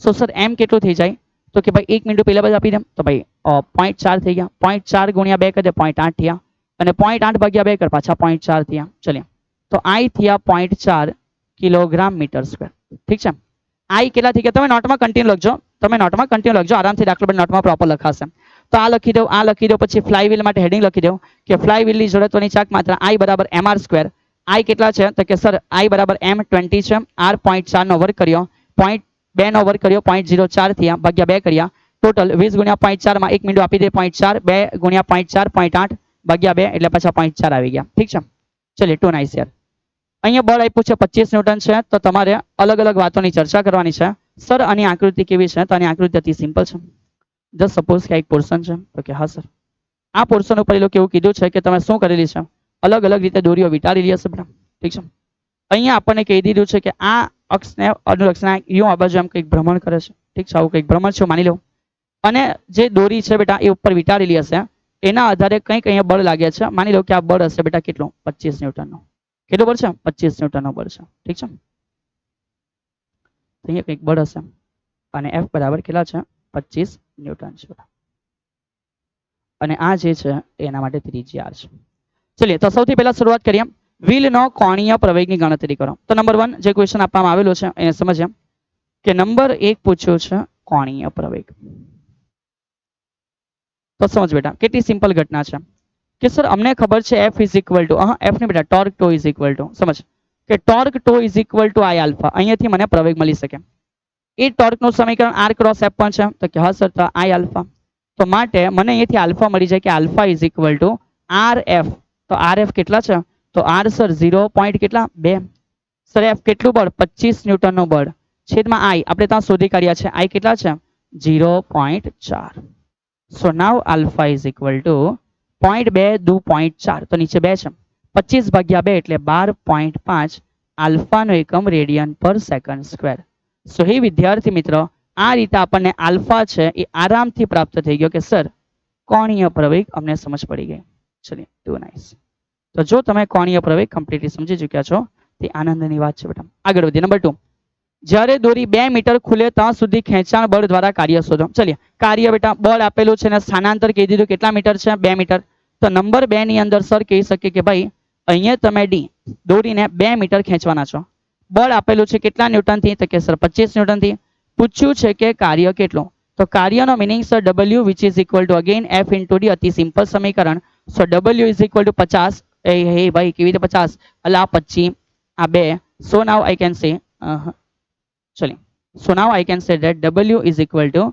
Speaker 1: સો સર m કેટલું થઈ જાય તો કે ભાઈ 1 મિનિટ પહેલા બાજુ આપી દે તો ભાઈ 0.4 થઈ ગયા. 0.4 ગુણ્યા 2 કરે 0.8 થયા અને 0.8 ભાગ્યા 2 કર પાછા 0.4 થયા. ચલિए તો i થયા 0.4 કિલોગ્રામ મીટર સ્ક્વેર. ઠીક છે. i કેટલા થઈ ગયા તમે નોટમાં કન્ટિન્યુ લખજો. તમે નોટમાં કન્ટિન્યુ લખજો આરામથી દાખલો બને નોટમાં પ્રોપર લખાશે. તો આ લખી દો આ લખી દો પછી ફ્લાયવ્હીલ માટે હેડિંગ લખી દો કે ફ્લાયવ્હીલની ઝડપની ચાક માત્રા i બરાબર mr સ્ક્વેર. i કેટલા છે તો કે સર i બરાબર m20 છે. r 0.4 નો વર્ગ કર્યો 0.2 નો વર્ગ કર્યો 0.04 થયા ભાગ્યા 2 કર્યા ટોટલ 20 ગુણ્યા 0.4 માં 1 મિનિટ આપી દે 0.4 2 ગુણ્યા 0.4 0.8 ભાગ્યા 2 એટલે પાછા 0.4 આવી ગયા. ઠીક છે. ચલિए ટુ નાઇસ યાર. અહીંયા બળ આપ્યું છે 25 ન્યૂટન છે તો તમારે અલગ અલગ વાતોની ચર્ચા કરવાની છે. સર આની આકૃતિ કેવી છે તો આની આકૃતિ અતિ સિમ્પલ છે. જસ્ટ સપોઝ કે એક પોર્શન છે તો કે હા સર આ પોર્શન ઉપર એ લોકો એવું કીધું છે કે તમે શું કરેલી છે અલગ અલગ રીતે દોરીઓ વીંટાળેલી હશે બેટા. ઠીક છે. અહીંયા આપણને કહી દીધું છે કે આ અક્ષને અનુલક્ષના યું આ બાજુ એમ કંઈક ભ્રમણ કરે છે. ઠીક છે. આવું કંઈક ભ્રમણ છે માની લો અને જે દોરી છે બેટા એ ઉપર વીંટાળેલી હશે એના આધારે કંઈક અહીંયા બળ લાગે છે. માની લો કે આ બળ હશે બેટા કેટલું 25 ન્યૂટનનો. કેટલું બળ છે 25 ન્યૂટનનો બળ છે. ઠીક છે. અહીંયા કંઈક બળ હશે અને f બરાબર કેટલા છે 25 ન્યૂટન છે અને આ જે છે એના માટે ત્રિજ્યા r છે. ચલિए તો સૌથી પહેલા શરૂઆત કરીએ વ્હીલનો કોણીય પ્રવેગની ગણતરી કરો. તો નંબર 1 જે ક્વેશ્ચન આપવામાં આવેલો છે એને સમજીએ કે નંબર 1 પૂછ્યો છે કોણીય પ્રવેગ. તો સમજ બેટા કેટલી સિમ્પલ ઘટના છે કે સર અમને ખબર છે f is equal two f ને બેટા torque two is equal two સમજ કે torque two is equal two i alpha. અહીંયાથી મને પ્રવેગ મળી શકે. એ ટોર્કનું સમીકરણ r ક્રોસ f પણ છે તો કે હા સર તો i આલ્ફા. તો માટે મને અહીંયાથી આલ્ફા મળી જાય કે alpha is equal two rf. તો rf કેટલા છે તો r સર 0. કેટલા 2. સર f કેટલું બળ 25 ન્યૂટનનો બળ છેદમાં i આપણે ત્યાં શોધી કાઢ્યા છે i કેટલા છે 0.4. સો નાવ આલ્ફા ઇઝ ઇક્વલ ટુ 0.2 દુ 0.4 તો નીચે 2 છે 25 ભાગ્યા 2 એટલે 12.5 આલ્ફાનો એકમ રેડિયન પર સેકન્ડ સ્ક્વેર. સો હે વિદ્યાર્થી મિત્રો આ રીતે આપણને આલ્ફા છે એ આરામથી પ્રાપ્ત થઈ ગયો કે સર કોણીય પ્રવેગ અમને સમજ પડી ગઈ. ચલિए ટુ નાઇસ. તો જો તમે કોણીય પ્રવેગ કમ્પ્લીટલી સમજી ચૂક્યા છો તે આનંદની વાત છે બેટા. આગળ વધીએ નંબર 2 જ્યારે દોરી 2 મીટર ખુલે ત્યાં સુધી ખેંચાણ બળ દ્વારા કાર્ય શોધો. ચલિए કાર્ય બેટા બળ આપેલું છે અને સ્થાનાંતર કહી દીધું કેટલા મીટર છે 2 મીટર. તો નંબર 2 ની અંદર સર કહી શકે કે ભાઈ અહીંયા તમે ડી દોરીને 2 મીટર ખેંચવાના છો. બળ આપેલું છે કેટલા ન્યૂટન થી તો કે સર 25 ન્યૂટન થી. પૂછ્યું છે કે કાર્ય કેટલું તો કાર્યનો meaning sir w which is equal to again f into d. અતિ સિમ્પલ સમીકરણ. સો w is equal to 50 એ ભાઈ કેવી રીતે 50 એટલે આ 25 આ 2. સો નાઉ આઈ કેન સે ચલિए so now I can say that w is equal to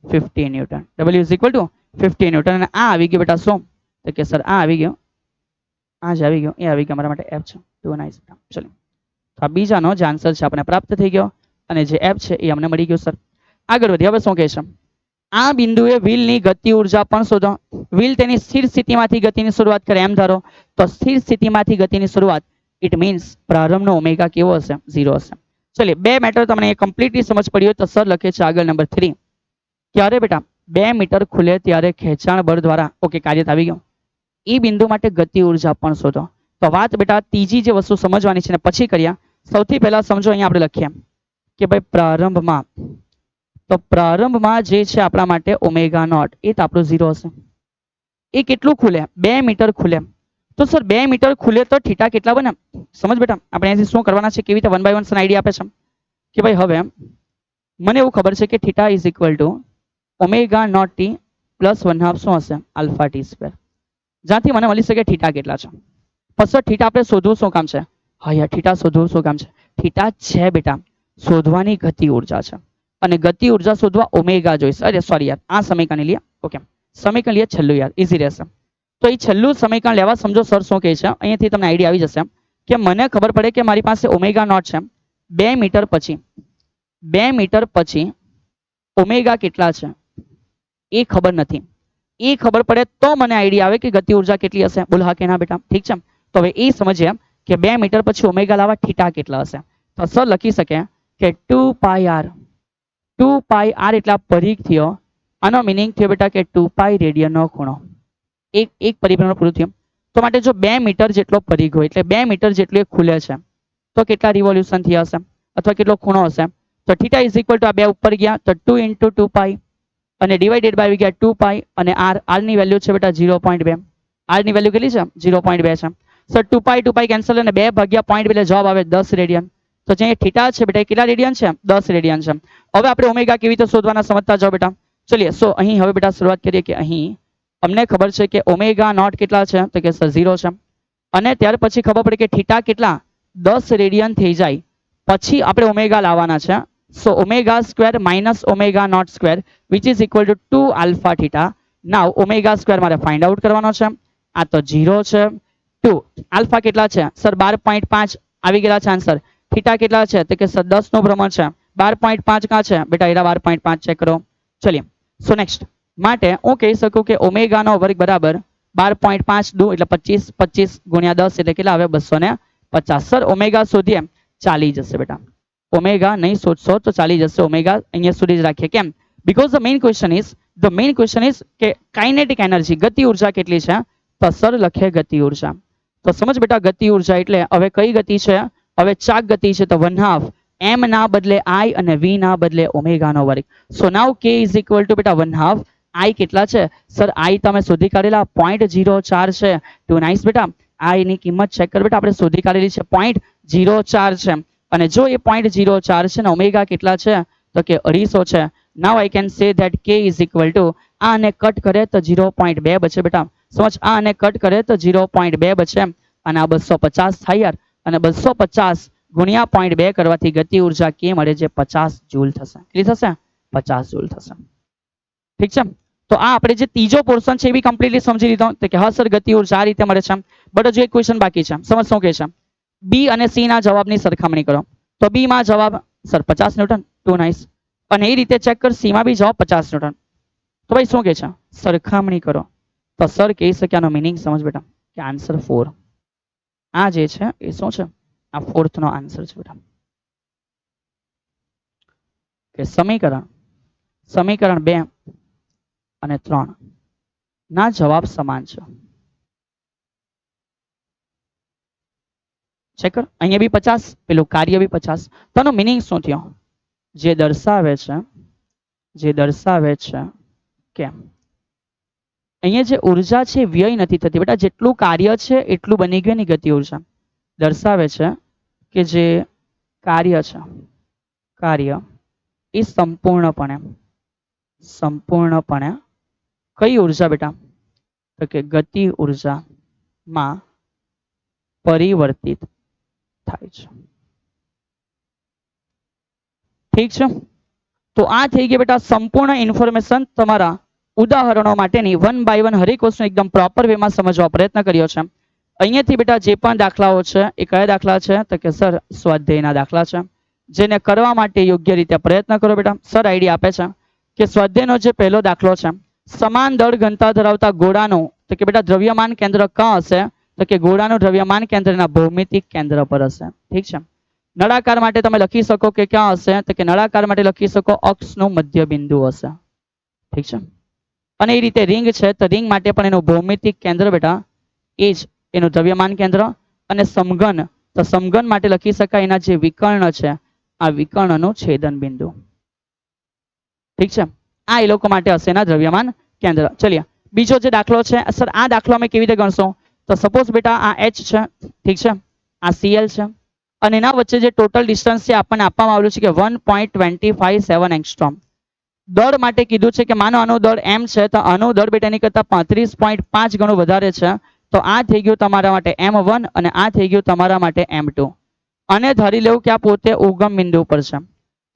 Speaker 1: 50 newton. w is equal to 50 newton અને આ આવી ગયો બેટા શું તો કે સર આ આવી ગયો આ જ આવી ગયો એ આવી ગયો અમારા માટે f છે. Too nice. ચલો તો આ બીજાનો જે આન્સર છે આપણે પ્રાપ્ત થઈ ગયો અને જે f છે એ અમને મળી ગયો સર. આગળ વધીએ હવે શું કહે છે આ બિંદુએ વ્હીલની ગતિ ઉર્જા પણ શોધો. વ્હીલ તેની સ્થિર સ્થિતિમાંથી ગતિની શરૂઆત કરે એમ ધારો તો સ્થિર સ્થિતિમાંથી ગતિની શરૂઆત ઇટ મીન્સ પ્રારંભનો ઓમેગા કેવો હશે 0 હશે. ચલિए બે મેટર તમને કમ્પ્લીટલી સમજ પડી હોય તો સર લખે છે આગળ નંબર 3 ક્યારે બેટા 2 મીટર ખુલે ત્યારે ખેંચાણ બળ દ્વારા ઓકે કાર્ય આવી ગયો એ બિંદુ માટે ગતિ ઉર્જા પણ શોધો. તો વાત બેટા ત્રીજી જે વસ્તુ સમજવાની છે ને પછી કર્યા. સૌથી પહેલા સમજો અહીંયા આપણે લખીએ કે ભાઈ પ્રારંભમાં તો પ્રારંભમાં જે છે આપણા માટે ઓમેગા નોટ એ તો આપણું 0 હશે. એ કેટલું ખુલે 2 મીટર ખુલે તો સર 2 મીટર ખુલે તો થીટા કેટલા બને સમજ બેટા. આપણે અહીંથી શું કરવાના છે કેવી રીતે 1 by 1 સન આઈડિયા આપે છે કે ભાઈ હવે મને એવું ખબર છે કે theta is equal to omega naught T plus 1/2 શું હશે આલ્ફા ટી સ્ક્વેર. જ્યાંથી મને મળી શકે થીટા કેટલા છે. પછી થીટા આપણે શોધવું શું કામ છે હા યાર થીટા શોધવું શું કામ છે થીટા છે બેટા શોધવાની ગતિ ઉર્જા છે અને ગતિ ઉર્જા શોધવા ઓમેગા જોઈશે. અરે સોરી યાર આ સમીકરણ લઈએ ઓકે સમીકરણ લઈએ છેલ્લું યાર ઇઝી રહેશે. તો એ છેલ્લું સમીકરણ લેવા સમજો સર શું કહે છે અહીંયાથી તમને આઈડિયા આવી જશે કે મને ખબર પડે કે મારી પાસે ઓમેગા નોટ છે 2 મીટર પછી ઓમેગા કેટલા છે એ ખબર નથી. એ ખબર પડે તો મને આઈડિયા આવે કે ગતિ ઉર્જા કેટલી હશે. બોલ હા કે ના બેટા. ઠીક છે. તો હવે એ સમજીએ કે 2 મીટર પછી ઓમેગા લાવવા થીટા કેટલા હશે. તો સર લખી શકે કે 2 પાઈ r એટલા પરિઘ થયો આનો મિનિંગ થયો બેટા કે 2 પાઈ રેડિયનનો ખૂણો. એક પરિભ્રમણ પૂરું થયું. તો માટે જો 2 મીટર જેટલો પરિઘ હોય એટલે 2 મીટર જેટલું એ ખુલે છે તો કેટલા રિવોલ્યુશન થયા હશે અથવા કેટલો ખૂણો હશે? તો થીટા ઇઝ ઇક્વલ ટુ આ બે ઉપર ગયા તો 2 ઇન્ટુ 2 પાઈ અને ડિવાઇડેડ બાય આવી ગયા 2 પાઈ અને આર ની વેલ્યુ છે બેટા 0.2. આર ની વેલ્યુ કેટલી છે? 0.2 છે. સર 2 પાઈ કેન્સલ અને 2 ભાગ્યા 0.2 એટલે જવાબ આવે 10 રેડિયન. તો જે થીટા છે બેટા કેટલા રેડિયન છે? 10 રેડિયન છે. હવે આપણે ઓમેગા કેવી રીતે શોધવાના સમજતા જાઓ બેટા. ચલિए સો અહીં હવે બેટા શરૂઆત કરીએ કે અહીં અમને ખબર છે કે ઓમેગા નોટ કેટલા છે તો કે સર 0 છે અને ત્યાર પછી ખબર પડે કે થીટા કેટલા 10 રેડિયન થઈ જાય પછી આપણે ઓમેગા લાવવાના છે. સો omega square minus omega naught square which is equal to 2 alpha theta. Now omega square મારે ફાઇન્ડ આઉટ કરવાનો છે. આ તો 0 છે. 2 આલ્ફા કેટલા છે સર? 12.5 આવી ગયેલા છે આન્સર. થીટા કેટલા છે તો કે સર 10 નું ભ્રમણ છે. 12.5 ક્યાં છે બેટા? એરા 12.5 ચેક કરો. ચલિए સો નેક્સ્ટ માટે હું કહી શકું કે ઓમેગા નો વર્ગ બરાબર 12.5 દુ એટલે 25 25 ગુણ્યા 10 એટલે કેટલા આવે? 250. સર ઓમેગા શોધીએ ચાલી જશે બેટા. ઓમેગા નહીં શોધશો તો ચાલી જશે. ઓમેગા અહીંયા સુધી જ રાખીએ. કેમ? Because the main question is કે કાઇનેટિક એનર્જી ગતિ ઉર્જા કેટલી છે? તો સર લખે ગતિ ઉર્જા. તો સમજ બેટા ગતિ ઉર્જા એટલે હવે કઈ ગતિ છે? હવે ચાક ગતિ છે તો 1/2 m ના બદલે i અને v ના બદલે ઓમેગા નો વર્ગ. સો નાઉ k ઇઝ ઇક્વલ ટુ બેટા 1/2 i કેટલા છે સર? i તમે શોધી કાઢેલા 0.04 છે. ટુ નાઇસ બેટા. i ની કિંમત ચેક કર બેટા. આપણે શોધી કાઢેલી છે 0.04 છે અને જો એ 0.04 છે ને ઓમેગા કેટલા છે તો કે 250 છે. Now I can say that k is equal to આ અને કટ કરે તો 0.2 બચે બેટા. સમજ? આ અને કટ કરે તો 0.2 બચે અને આ 250 થાય યાર. અને 250 ગુણ્યા 0.2 કરવાથી ગતિ ઉર્જા કે મળે જે 50 જૂલ થશે. કેટલી થશે? 50 જૂલ થશે. ઠીક છે. તો આ આપણે જે ત્રીજો પોર્શન છે એ બી કમ્પ્લીટલી સમજી લીધો તો કે હા સર ગતિ ઉર્જા આ રીતે મળે છે. બટ હજુ એક ક્વેશ્ચન બાકી છે. સમજ શું કહે છે? બી અને સી ના જવાબની સરખામણી કરો. તો બી માં જવાબ સર 50 ન્યૂટન. Two nice. અને એ રીતે ચેક કર સી માં બી જવાબ 50 ન્યૂટન. તો ભાઈ શું કહે છે? સરખામણી કરો. તો સર કહી શકે આનો મિનિંગ સમજ બેટા કે આન્સર 4. આ જે છે એ શું છે? આ ફોર્થ નો આન્સર છે બેટા. કે સમીકરણ 2 અને 3 ના જવાબ સમાન છે. ચેક કર. અહીંયા બી 50 પેલું કાર્ય બી 50. તો આનો મિનિંગ શું થયો? જે દર્શાવે છે કે અહીંયા જે ઉર્જા છે વ્યય નથી થતી બેટા. જેટલું કાર્ય છે એટલું બની ગયું ની ગતિ ઉર્જા. દર્શાવે છે કે જે કાર્ય છે એ સંપૂર્ણપણે કઈ ઉર્જા બેટા તો કે ગતિ ઉર્જામાં પરિવર્તિત થાય છે. ઠીક છે. તો આ થઈ ગઈ બેટા સંપૂર્ણ ઇન્ફોર્મેશન તમારા ઉદાહરણો માટેની 1 બાય 1 હરેક વસ્તુ એકદમ પ્રોપર વેમાં સમજવા પ્રયત્ન કર્યો છે. અહીંયાથી બેટા જે પણ દાખલાઓ છે એ કયા દાખલા છે તો કે સર સ્વાધ્યાયના દાખલા છે. જેને કરવા માટે યોગ્ય રીતે પ્રયત્ન કરો બેટા. સર આઈડિયા આપે છે કે સ્વાધ્યાયનો જે પહેલો દાખલો છે સમાન દળ ઘનતા ધરાવતા ગોળાનું તો કે બેટા દ્રવ્યમાન કેન્દ્ર ક્યાં હશે તો કે ગોળાનું દ્રવ્યમાન કેન્દ્રના ભૌમિતિક કેન્દ્ર પર હશે. ઠીક છે. નળાકાર માટે તમે લખી શકો કે ક્યાં હશે તો કે નળાકાર માટે લખી શકો અક્ષનું મધ્ય બિંદુ હશે. ઠીક છે. અને એ રીતે રિંગ છે તો રિંગ માટે પણ એનું ભૌમિતિક કેન્દ્ર બેટા એ જ એનું દ્રવ્યમાન કેન્દ્ર. અને સમઘન તો સમઘન માટે લખી શકાય એના જે વિકર્ણ છે આ વિકર્ણનું છેદન બિંદુ. ઠીક છે. આ એ લોકો માટે હશે એના દ્રવ્યમાન કેન્દ્ર. ચલિએ બીજો જે દાખલો છે સર આ દાખલો અમે કેવી રીતે ગણશો તો સપોઝ બેટા આ H છે. ઠીક છે. આ Cl છે અને એના વચ્ચે જે ટોટલ ડિસ્ટન્સ છે આપણને આપવામાં આવેલું છે કે 1.257 એંગસ્ટ્રોમ. દળ માટે કીધું છે કે માનો આનો દળ m છે તો આનો દળ બેટા એની કરતા 35.5 ગણું વધારે છે. તો આ થઈ ગયું તમારા માટે m1 અને આ થઈ ગયું તમારા માટે m2. અને ધારી લેવું કે આ પોતે ઉગમ બિંદુ પર છે.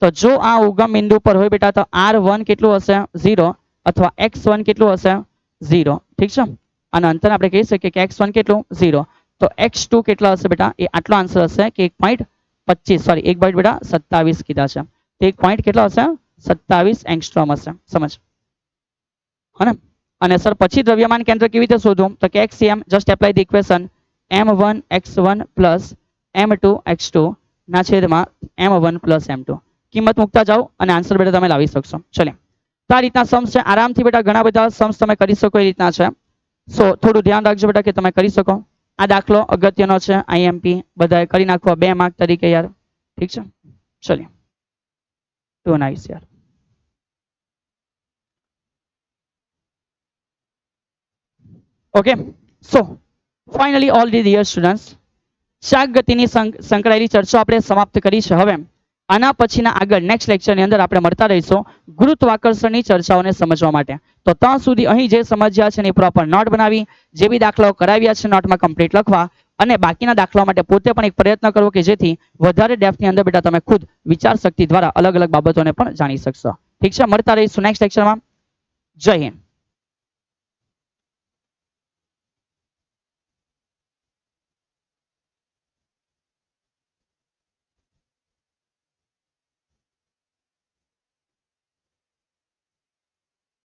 Speaker 1: તો જો આ ઉગમ બિંદુ પર હોય બેટા તો r1 કેટલું હશે 0 અથવા x1 કેટલું હશે 0. ઠીક છે. અને અંતર આપણે કહી શકીએ કે x1 કેટલું 0. તો x2 કેટલા હશે બેટા એ આટલો આન્સર હશે કે 1.25 સોરી 1.27 કીધા છે. તો 1. કેટલા હશે 27 એંગસ્ટ્રોમ હશે. સમજ હે ને. અને સર પછી દ્રવ્યમાન કેન્દ્ર કેવી રીતે શોધવું તો કે xm just apply the equation m1 x1 plus m2 x2 ના છેદમાં m1 પ્લસ m2 કિંમત મૂકતા જાઓ અને આન્સર બેટા તમે લાવી શકશો. ચલો તો આ રીતના સમ્સ છે. આરામથી બેટા ઘણા બધા સમ્સ તમે કરી શકો એ રીતના છે. સો થોડું ધ્યાન રાખજો બેટા કે તમે કરી શકો. આ દાખલો અગત્યનો છે. આઈએમપી બધાએ કરી નાખવા 2 માર્ક તરીકે યાર. ઠીક છે, ચલિए ટુ નાઇસ યાર. Okay, so finally all the dear students, શાક ગતિની સંકળાયેલી ચર્ચા આપણે સમાપ્ત કરી છે. હવે આના પછીના આગળ નેક્સ્ટ લેક્ચરની અંદર આપણે મળતા રહીશું ગુરુત્વાકર્ષણની ચર્ચાઓને સમજવા માટે. તો ત્યાં સુધી અહીં જે સમજ્યા છે એની પ્રોપર નોટ બનાવી, જે બી દાખલાઓ કરાવ્યા છે નોટમાં કમ્પ્લીટ લખવા, અને બાકીના દાખલાઓ માટે પોતે પણ એક પ્રયત્ન કરવો કે જેથી વધારે ડેપ્થની અંદર બેટા તમે ખુદ વિચાર શક્તિ દ્વારા અલગ અલગ બાબતોને પણ જાણી શકશો. ઠીક છે, મળતા રહીશું નેક્સ્ટ લેક્ચરમાં. જય હિન્દ.